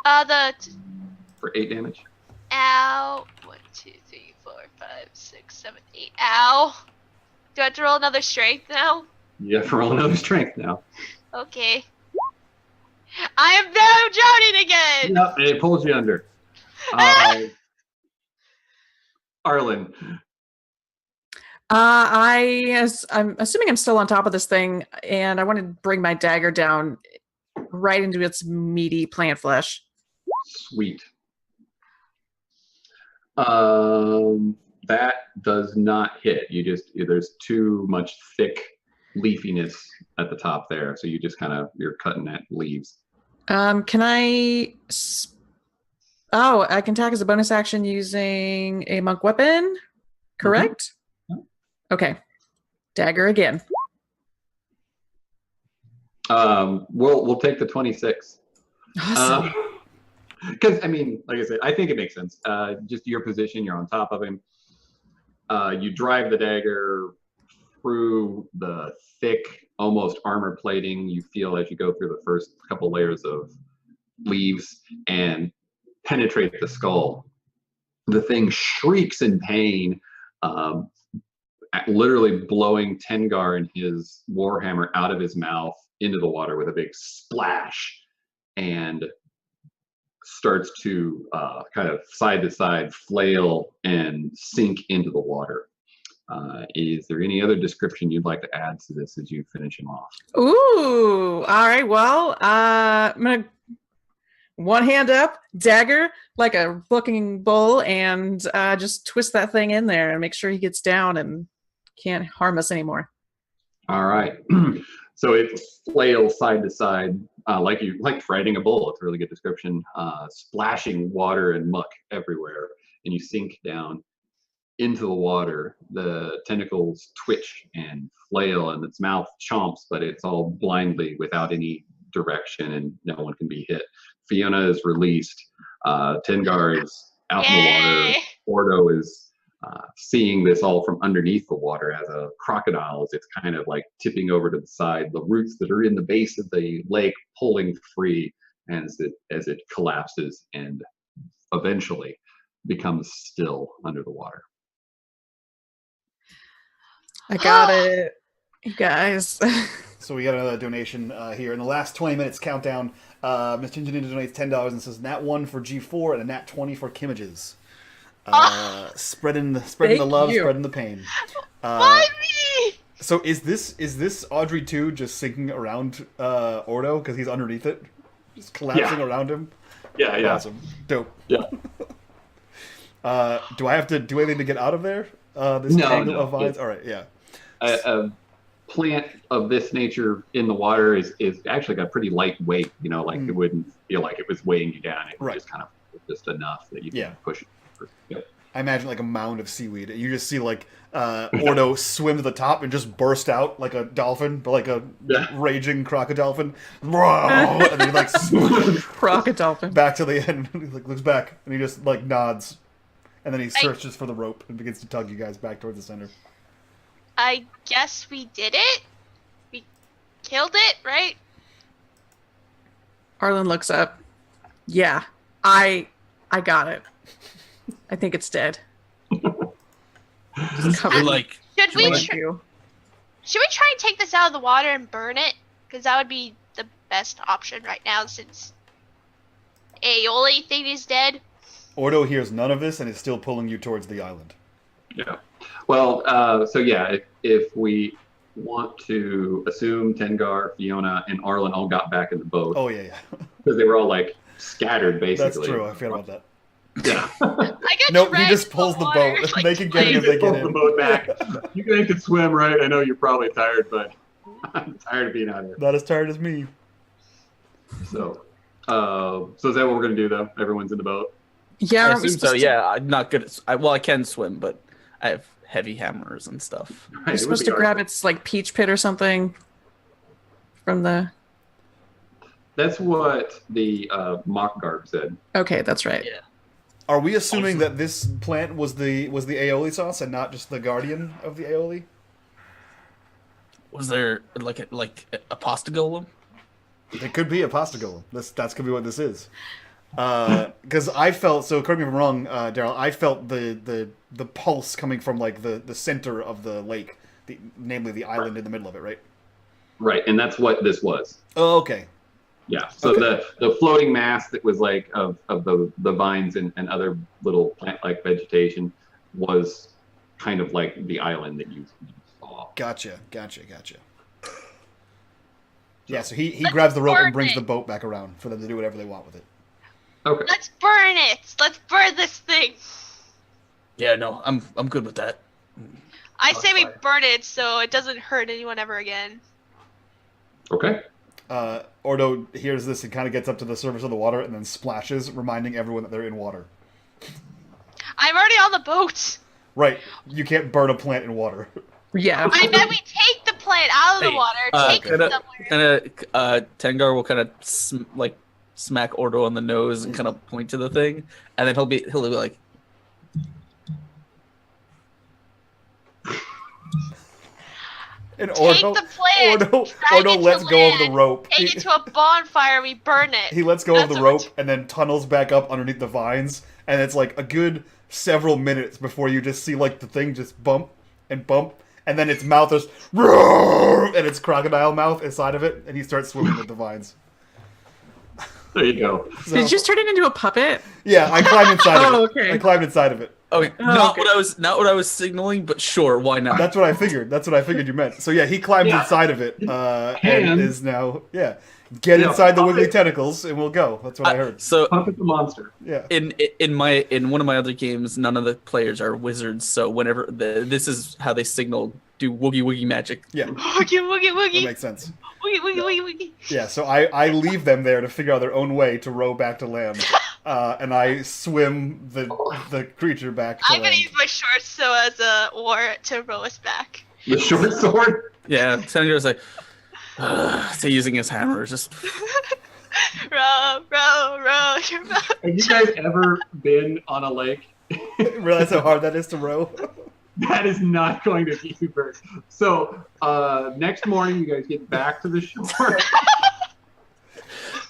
for 8 damage. Ow. 1, 2, 3, 4, 5, 6, 7, 8. Ow. Do I have to roll another strength now? You have to roll another strength now. Okay. I am now drowning again! Yep, and it pulls you under. Arlen. I'm assuming I'm still on top of this thing, and I want to bring my dagger down right into its meaty plant flesh. Sweet. That does not hit. There's too much thick leafiness at the top there, so you're cutting at leaves. Can I? I can attack as a bonus action using a monk weapon. Correct. Mm-hmm. Okay. Dagger again. We'll take the 26. Awesome. Because like I said, I think it makes sense. Just your position, you're on top of him. You drive the dagger through the thick, almost armor plating you feel as you go through the first couple layers of leaves and penetrate the skull. The thing shrieks in pain, literally blowing Tengar and his warhammer out of his mouth into the water with a big splash, and starts to kind of side to side flail and sink into the water. Is there any other description you'd like to add to this as you finish him off? Ooh, all right. Well, I'm gonna one hand up, dagger like a fucking bull, and just twist that thing in there and make sure he gets down and can't harm us anymore. All right. So it flails side to side, like riding a bull. It's a really good description. Splashing water and muck everywhere, and you sink down into the water. The tentacles twitch and flail, and its mouth chomps, but it's all blindly without any direction, and no one can be hit. Fiona is released. Tengar is out in the water. Ordo is seeing this all from underneath the water as a crocodile, as it's kind of like tipping over to the side, the roots that are in the base of the lake pulling free as it collapses and eventually becomes still under the water. I got it, you guys. So we got another donation here. In the last 20 minutes countdown, Mr. Ninja donates $10 and says nat 1 for G4 and a nat 20 for Kimages. Spreading the love, spreading the pain. Why me? So is this Audrey 2 just sinking around Ordo because he's underneath it, just collapsing around him? Yeah. Awesome, dope. Yeah. Do I have to do anything to get out of there? This tangle of vines. All right, yeah. A plant of this nature in the water is actually got pretty light weight. It wouldn't feel like it was weighing you down. It would just kind of just enough that you can push it. Yep. I imagine like a mound of seaweed. You just see like Ordo swim to the top and just burst out like a dolphin, but like a raging crocodolphin. And then he like crocodolphin back to the end. He like looks back and he just like nods, and then he searches for the rope and begins to tug you guys back towards the center. I guess we did it. We killed it, right? Arlen looks up. Yeah, I got it. I think it's dead. Just covered You're in like, Should we blood goo. should we try and take this out of the water and burn it? Because that would be the best option right now since aioli thing is dead. Ordo hears none of this and is still pulling you towards the island. Yeah. Well, so yeah, if we want to assume Tengar, Fiona, and Arlen all got back in the boat Oh yeah, yeah. because they were all like scattered basically. That's true. I forgot about that. Yeah. I get Nope, he dragged just in the pulls the water, boat. like, They can get it if twice. they get Pulls the in. boat back. You guys can swim, right? I know you're probably tired, but I'm tired of being out here. Not as tired as me. So is that what we're gonna do though? Everyone's in the boat. Yeah, I aren't we assume so. supposed to- Yeah, I'm not good at. Well, I can swim, but I have heavy hammers and stuff. Right, We're it would supposed be to grab our- its like peach pit or something from the. That's what the mock garb said. Okay, that's right. Yeah. Are we assuming that this plant was the aioli sauce and not just the guardian of the aioli? Was there like a pasta golem? It could be a pasta golem. That's could be what this is. Because I felt, so correct me if I'm wrong, Daryl. I felt the pulse coming from like the center of the lake, namely the island in the middle of it, right? Right, and that's what this was. Oh, okay. Yeah. So Okay. the floating mass that was like of the vines and other little plant like vegetation was kind of like the island that you saw. Gotcha. Yeah, so he grabs the rope and burn brings it. the boat back around for them to do whatever they want with it. Okay. Let's burn it. Let's burn this thing. yeah, no, I'm good with that. I Oh, say we fire. burn it so it doesn't hurt anyone ever again. Okay. Ordo hears this and kind of gets up to the surface of the water and then splashes, reminding everyone that they're in water. I'm already on the boat. Right, you can't burn a plant in water. Yeah. I bet we take the plant out of the Hey, water, take it kinda- somewhere. Tengar will kind of smack Ordo on the nose and kind of point to the thing, and then he'll be like, And Take Ordo, the plant. Ordo drag it to lets go of the land, rope. Take it to a bonfire. We burn it. He lets go of That's the what rope and then tunnels back up underneath the vines, and it's like a good several minutes before you just see like the thing just bump, and then its mouth is and its crocodile mouth inside of it, and he starts swimming with the vines. There you go. So, Did you just turn it into a puppet? Yeah, I climbed inside of it. Oh, okay. I climbed inside of it. "Okay, Oh, not okay. what I was signaling, but sure, why not?" That's what I figured. That's what I figured you meant. So yeah, he climbs Yeah. inside of it and And- is now get Yeah, inside the pump wiggly it. tentacles and we'll go. That's what I heard. So Pump it the monster. Yeah. in one of my other games, none of the players are wizards. So whenever this is how they signal, do woogie woogie magic. Yeah, Woogie, woogie, that woogie. makes sense. Woogie, woogie, woogie, woogie. Yeah, so I leave them there to figure out their own way to row back to land, and I swim the creature back to I'm gonna land. use my shorts so as a oar to row us back. The short sword. Yeah, Tengar's like, so using his hammer, just Row, row, row. Your boat. Have you guys ever been on a lake? Realize how hard that is to row? That is not going to be super. So next morning, you guys get back to the shore.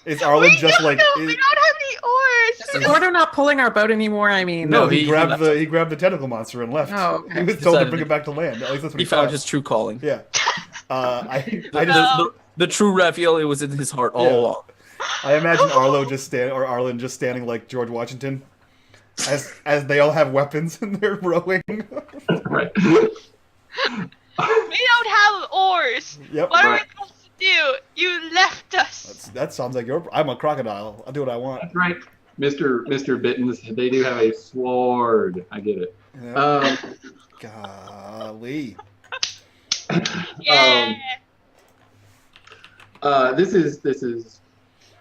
Is Arlen just like? We don't have any oars. Is Ordo not pulling our boat anymore? I mean, No, No, he he grabbed left. the tentacle monster and left. Oh, okay. He was told to Decided bring to- it back to land. At least that's what he he found thought. his true calling. Yeah. I The, just the true Raffaele was in his heart all Yeah. along. I imagine Arlen just standing like George Washington, as they all have weapons and they're rowing. Right. We don't have oars. Yep. What are we Right. supposed to do? You left us. That sounds like I'm a crocodile. I'll do what I want. That's right. Mr. Bittens, they do have a sword. I get it. Yeah. Golly. Yeah. This is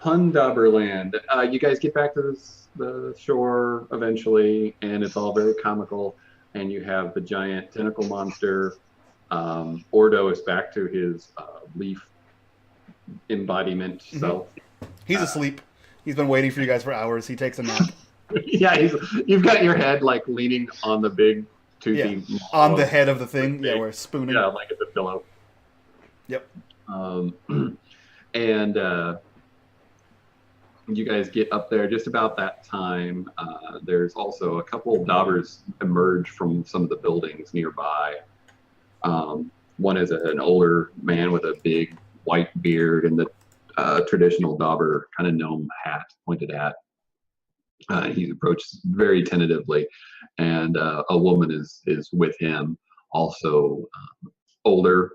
Hundubberland. You guys get back to the shore eventually, and it's all very comical. And you have the giant tentacle monster. Ordo is back to his leaf embodiment self. He's asleep. He's been waiting for you guys for hours. He takes a nap Yeah, you've got your head like leaning on the big toothy on the head of the thing. Yeah, we're spooning. Yeah, like it's a pillow. Yep. And you guys get up there just about that time. There's also a couple of Dobbers emerge from some of the buildings nearby. One is an older man with a big white beard and the traditional Dobber kind of gnome hat, pointed hat. He approaches very tentatively, and a woman is with him, also older.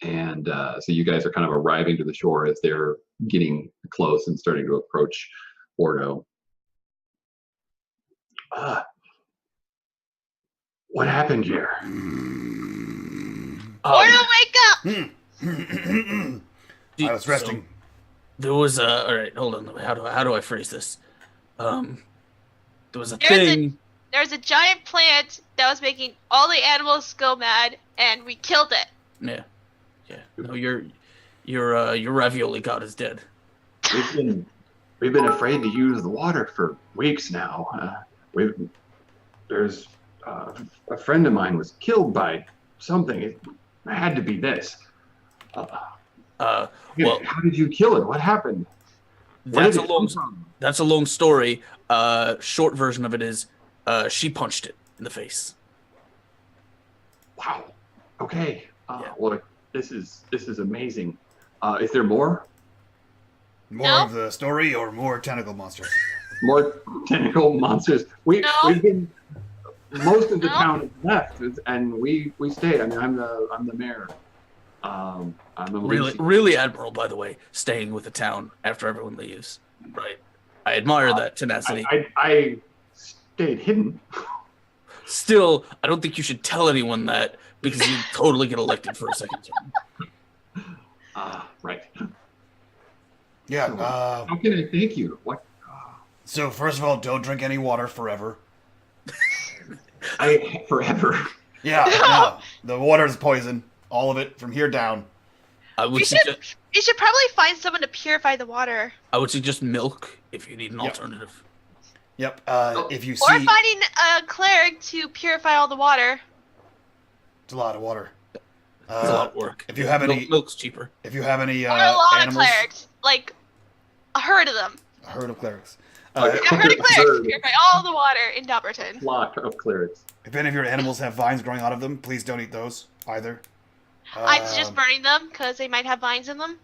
And so you guys are kind of arriving to the shore as they're getting close and starting to approach Ordo. What happened here? Ordo, wake up! I was resting. So, there was a. All right, hold on. How do I phrase this? There was a thing. There's a giant plant that was making all the animals go mad, and we killed it. Yeah. No, your ravioli god is dead. We've been afraid to use the water for weeks now. There's a friend of mine was killed by something. It had to be this. Well, how did you kill it? What happened? That's a long story. Short version of it is, she punched it in the face. Wow. Okay. Yeah. Well, this is amazing. Is there more? More No. of the story or more tentacle monsters? More tentacle monsters? We've been most of the town is left, and we stayed. I mean, I'm the mayor. I'm the Really admirable, by the way, staying with the town after everyone leaves. Right. I admire that tenacity. I stayed hidden. Still, I don't think you should tell anyone that because you totally get elected for a second term. Right. Yeah. How can I thank you? What? So first of all, don't drink any water forever. Forever. Yeah. No. The water is poison. All of it from here down. I would You should probably find someone to purify the water. suggest milk if you need an alternative. Yep. If you Or see, finding a cleric to purify all the water. it's a lot of water. It's a lot of work. If you have any, Milk's cheaper. if you have any Or a lot animals, of clerics. Like, a herd of them. a herd of clerics. A herd of clerics to purify all the water in Dobberton. Lot of clerics. If any of your animals have vines growing out of them, please don't eat those either. I'd suggest burning them, because they might have vines in them.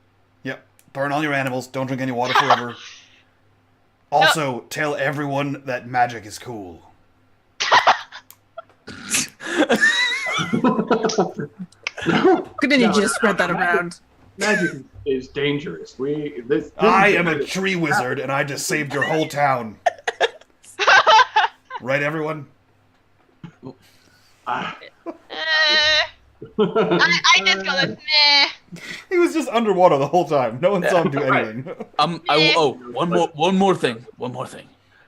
Yep. Burn all your animals. Don't drink any water forever. Also, tell everyone that magic is cool. Couldn't you just spread that around? Magic is dangerous. I am a tree wizard, and I just saved your whole town. Right, everyone? I just go with meh. He was just underwater the whole time. No one saw him do anything. One more thing.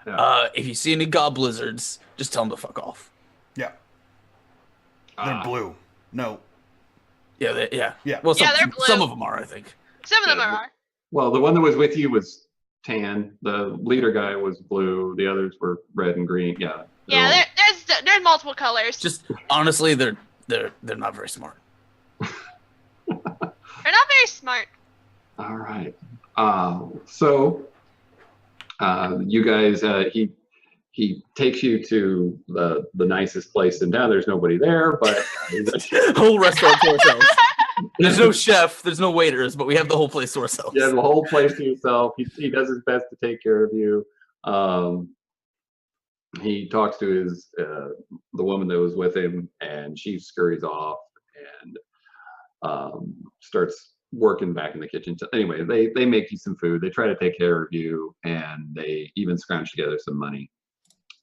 Yeah. If you see any goblizzards, just tell them to fuck off. Yeah. They're blue. No. Yeah, Yeah. Well, they're blue. some of them are, I think. Some of them are. Well, the one that was with you was tan. The leader guy was blue. The others were red and green. Yeah. Yeah, there's multiple colors. Just honestly, they're not very smart. They're not very smart. All right. So you guys, he takes you to the nicest place in town. There's nobody there, but Whole restaurant to ourselves. There's no chef, there's no waiters, but we have the whole place to ourselves. you have the whole place to yourself. He does his best to take care of you. He talks to his the woman that was with him, and she scurries off and starts working back in the kitchen. So anyway, they make you some food. They try to take care of you, and they even scrounge together some money.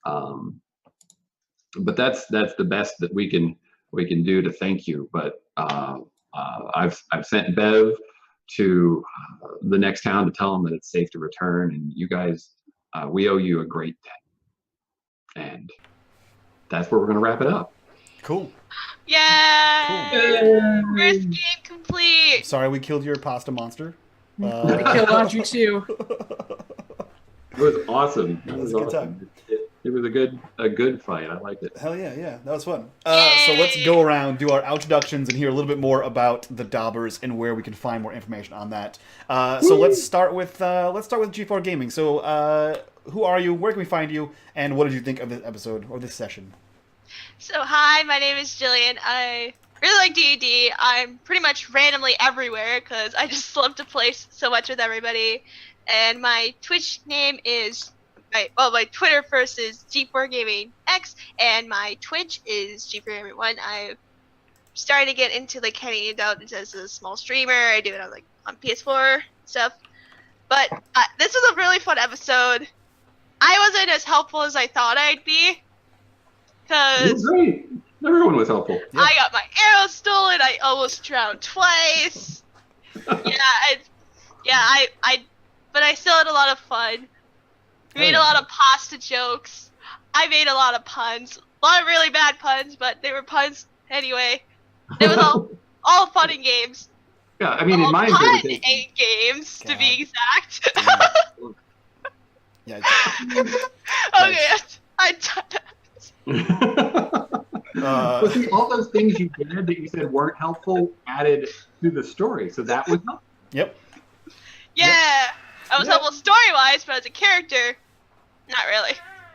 But that's the best that we can do to thank you. But I've sent Bev to the next town to tell them that it's safe to return, and you guys, we owe you a great debt. And that's where we're gonna wrap it up. Cool. Yeah. Cool. First game complete. Sorry we killed your pasta monster. We killed Audrey too. It was awesome. It was a good time. It was a good fight. I liked it. Hell yeah, yeah, that was fun. So let's go around, do our introductions, and hear a little bit more about the Dobbers and where we can find more information on that. So let's start with G4 Gaming. So who are you? Where can we find you? And what did you think of this episode or this session? So hi, my name is Jillian. I really like D&D. I'm pretty much randomly everywhere because I just love to play so much with everybody. And my Twitch name is my Twitter first is G4Gaming X, and my Twitch is G4Gaming1. I started to get into like handing it out as a small streamer. I do it on PS4 stuff. But this was a really fun episode. I wasn't as helpful as I thought I'd be. Because Great. Everyone was helpful. Yeah. I got my arrow stolen. I almost drowned twice. But I still had a lot of fun. We made a lot of pasta jokes. I made a lot of puns. A lot of really bad puns, but they were puns anyway. It was all fun and games. Yeah, I mean, in All my fun interpretation, and games, to be exact. Yeah. Okay, I but see, all those things you did that you said weren't helpful added to the story, so that was helpful. Yep. yeah. I was helpful story-wise, but as a character, not really.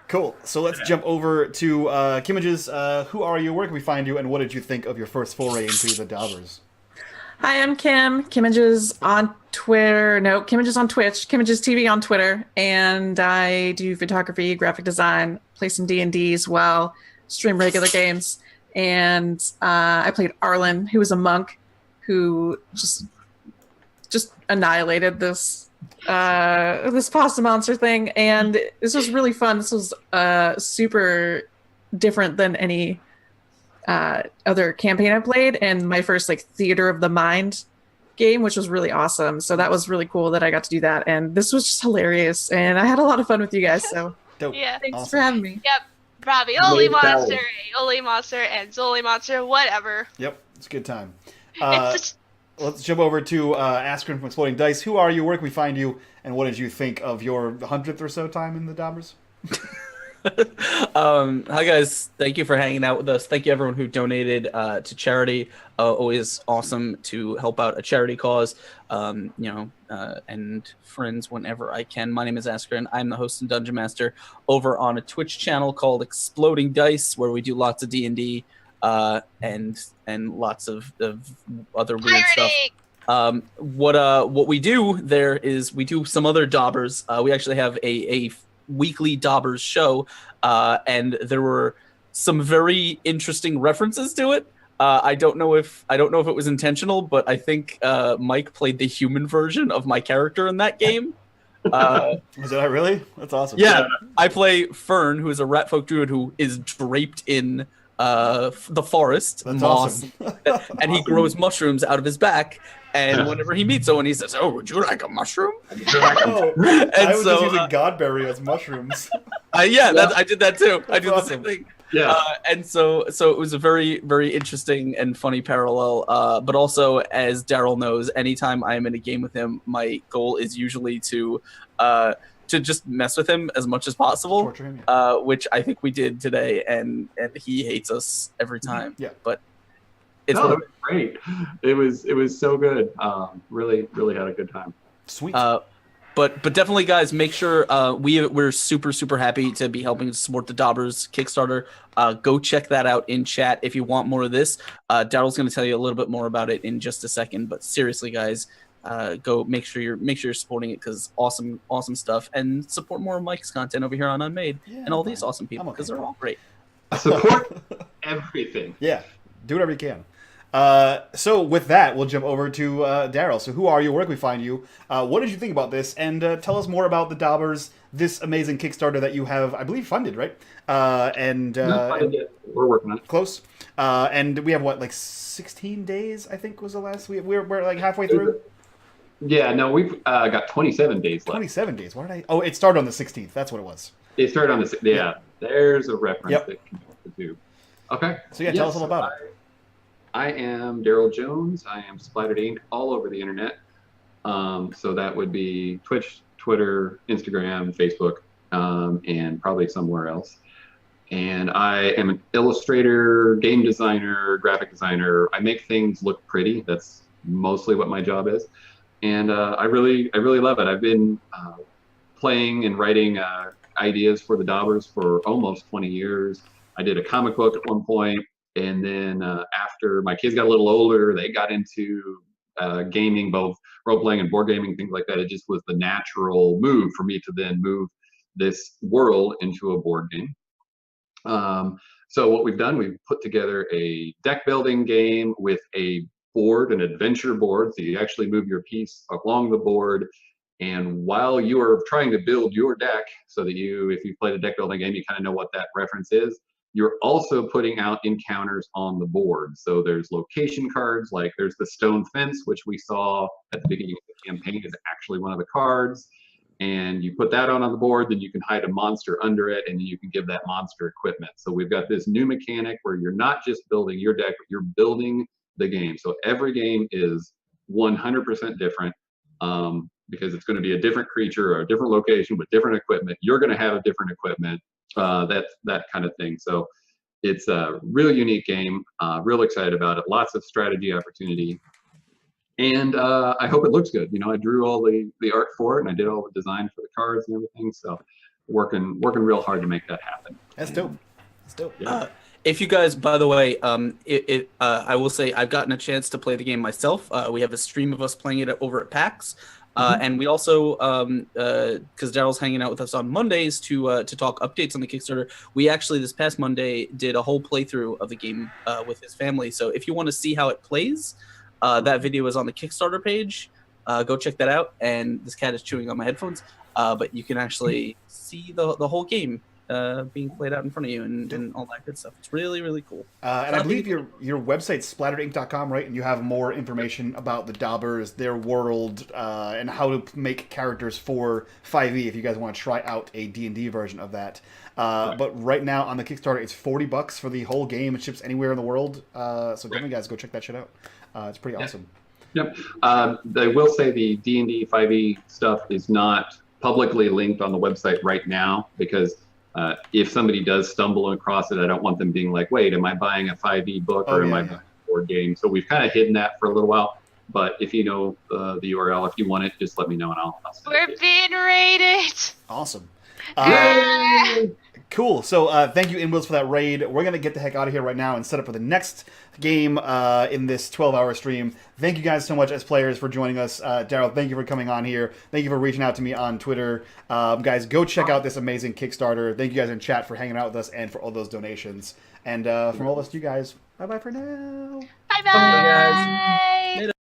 Cool. So let's jump over to Kimages. Who are you? Where can we find you? And what did you think of your first foray into the Dobbers? Hi, I'm Kim. Kimages on Twitter. No, Kimages on Twitch. Kimages TV on Twitter. And I do photography, graphic design, play some D&D as well, stream regular games. And I played Arlen, who was a monk who just annihilated this pasta monster thing. And this was really fun. This was super different than any other campaign I played, and my first theater of the mind game, which was really awesome. So that was really cool that I got to do that, and this was just hilarious, and I had a lot of fun with you guys. So Dope. Yeah. thanks Awesome. for having me. Yep. Ravioli Made monster, salad. aioli monster, and Zoli monster, whatever. Yep. It's a good time. It's just Let's jump over to Askren from Exploding Dice. Who are you? Where can we find you? And what did you think of your 100th or so time in the Dobbers? Hi guys, thank you for hanging out with us. Thank you everyone who donated to charity. Always awesome to help out a charity cause, and friends whenever I can. My name is Askren. I'm the host and dungeon master over on a Twitch channel called Exploding Dice, where we do lots of D&D and lots of other weird stuff. What we do there is we do some other Dobbers. We actually have a weekly Dobbers show, and there were some very interesting references to it. I don't know if it was intentional, but I think Mike played the human version of my character in that game. Is that really? That's awesome. Yeah, I play Fern, who is a ratfolk druid who is draped in the forest, That's moss, awesome. and he grows mushrooms out of his back. And whenever he meets someone, he says, "Oh, would you like a mushroom?" Oh, And I was so, just using Godberry as mushrooms. I did that too. I did the awesome. same thing. Yeah. And so it was a very, very interesting and funny parallel. But also, as Daryl knows, anytime I am in a game with him, my goal is usually to just mess with him as much as possible. Torture him, yeah. Which I think we did today, and he hates us every time. Yeah. But it's No, it was great. It was so good. Really had a good time. Sweet. But definitely, guys, make sure we're super happy to be helping to support the Dobbers Kickstarter. Go check that out in chat if you want more of this. Daryl's going to tell you a little bit more about it in just a second. But seriously, guys, go make sure you're supporting it, because awesome stuff, and support more of Mike's content over here on Unmade and all these awesome people, because they're all great. Support everything. Yeah, do whatever you can. So with that, we'll jump over to Daryl. So who are you? Where can we find you? What did you think about this? And tell us more about the Dobbers, this amazing Kickstarter that you have, I believe, funded, right? We're working on it. Close. And we have, 16 days, I think was the last. We're like halfway through? Yeah, no, we've got 27 days left. 27 days. Why did I? Oh, it started on the 16th. That's what it was. It started on the... Yeah, there's a reference Yep. that can do. Okay. So yeah, tell us all about it. I am Daryl Jones. I am Splattered Ink all over the internet. So that would be Twitch, Twitter, Instagram, Facebook. and probably somewhere else. And I am an illustrator, game designer, graphic designer. I make things look pretty. That's mostly what my job is. And I really love it. I've been playing and writing ideas for the Dobbers for almost 20 years. I did a comic book at one point, and then after my kids got a little older, they got into gaming, both role-playing and board gaming, things like that. It just was the natural move for me to then move this world into a board game. So what we've done, we've put together a deck building game with a board, an adventure board. So you actually move your piece along the board. And while you are trying to build your deck, so that if you've played a deck building game, you kind of know what that reference is, you're also putting out encounters on the board. So there's location cards, like there's the stone fence, which we saw at the beginning of the campaign is actually one of the cards. And you put that on the board, then you can hide a monster under it, and then you can give that monster equipment. So we've got this new mechanic where you're not just building your deck, but you're building the game. So every game is 100% different because it's going to be a different creature or a different location with different equipment. You're going to have a different equipment, that kind of thing. So it's a real unique game. Real excited about it. Lots of strategy opportunity. And I hope it looks good. You know, I drew all the art for it, and I did all the design for the cards and everything. So working real hard to make that happen. That's dope. That's dope. Yeah. If you guys, by the way, I will say I've gotten a chance to play the game myself. We have a stream of us playing it over at PAX. And we also, because Daryl's hanging out with us on Mondays to talk updates on the Kickstarter, we actually this past Monday did a whole playthrough of the game with his family. So if you want to see how it plays, that video is on the Kickstarter page. Go check that out. And this cat is chewing on my headphones. But you can actually see the whole game being played out in front of you and all that good stuff. It's really, really cool. And I believe your website's splatteredink.com, right? And you have more information about the Dobbers, their world, and how to make characters for 5e if you guys want to try out a D&D version of that. But right now on the Kickstarter, it's $40 for the whole game. It ships anywhere in the world. So definitely, guys, go check that shit out. It's pretty awesome. Yep. I will say the D&D 5e stuff is not publicly linked on the website right now because if somebody does stumble across it, I don't want them being like, wait, am I buying a 5e book or am I buying a board game? So we've kind of hidden that for a little while. But if you know the URL, if you want it, just let me know and I'll send it. We're being raided. Awesome. Yay! Cool. So thank you, Inwills, for that raid. We're going to get the heck out of here right now and set up for the next game in this 12-hour stream. Thank you guys so much as players for joining us. Daryl, thank you for coming on here. Thank you for reaching out to me on Twitter. Guys, go check out this amazing Kickstarter. Thank you guys in chat for hanging out with us and for all those donations. And from all of us to you guys, bye-bye for now. Bye-bye. Bye, guys. Later.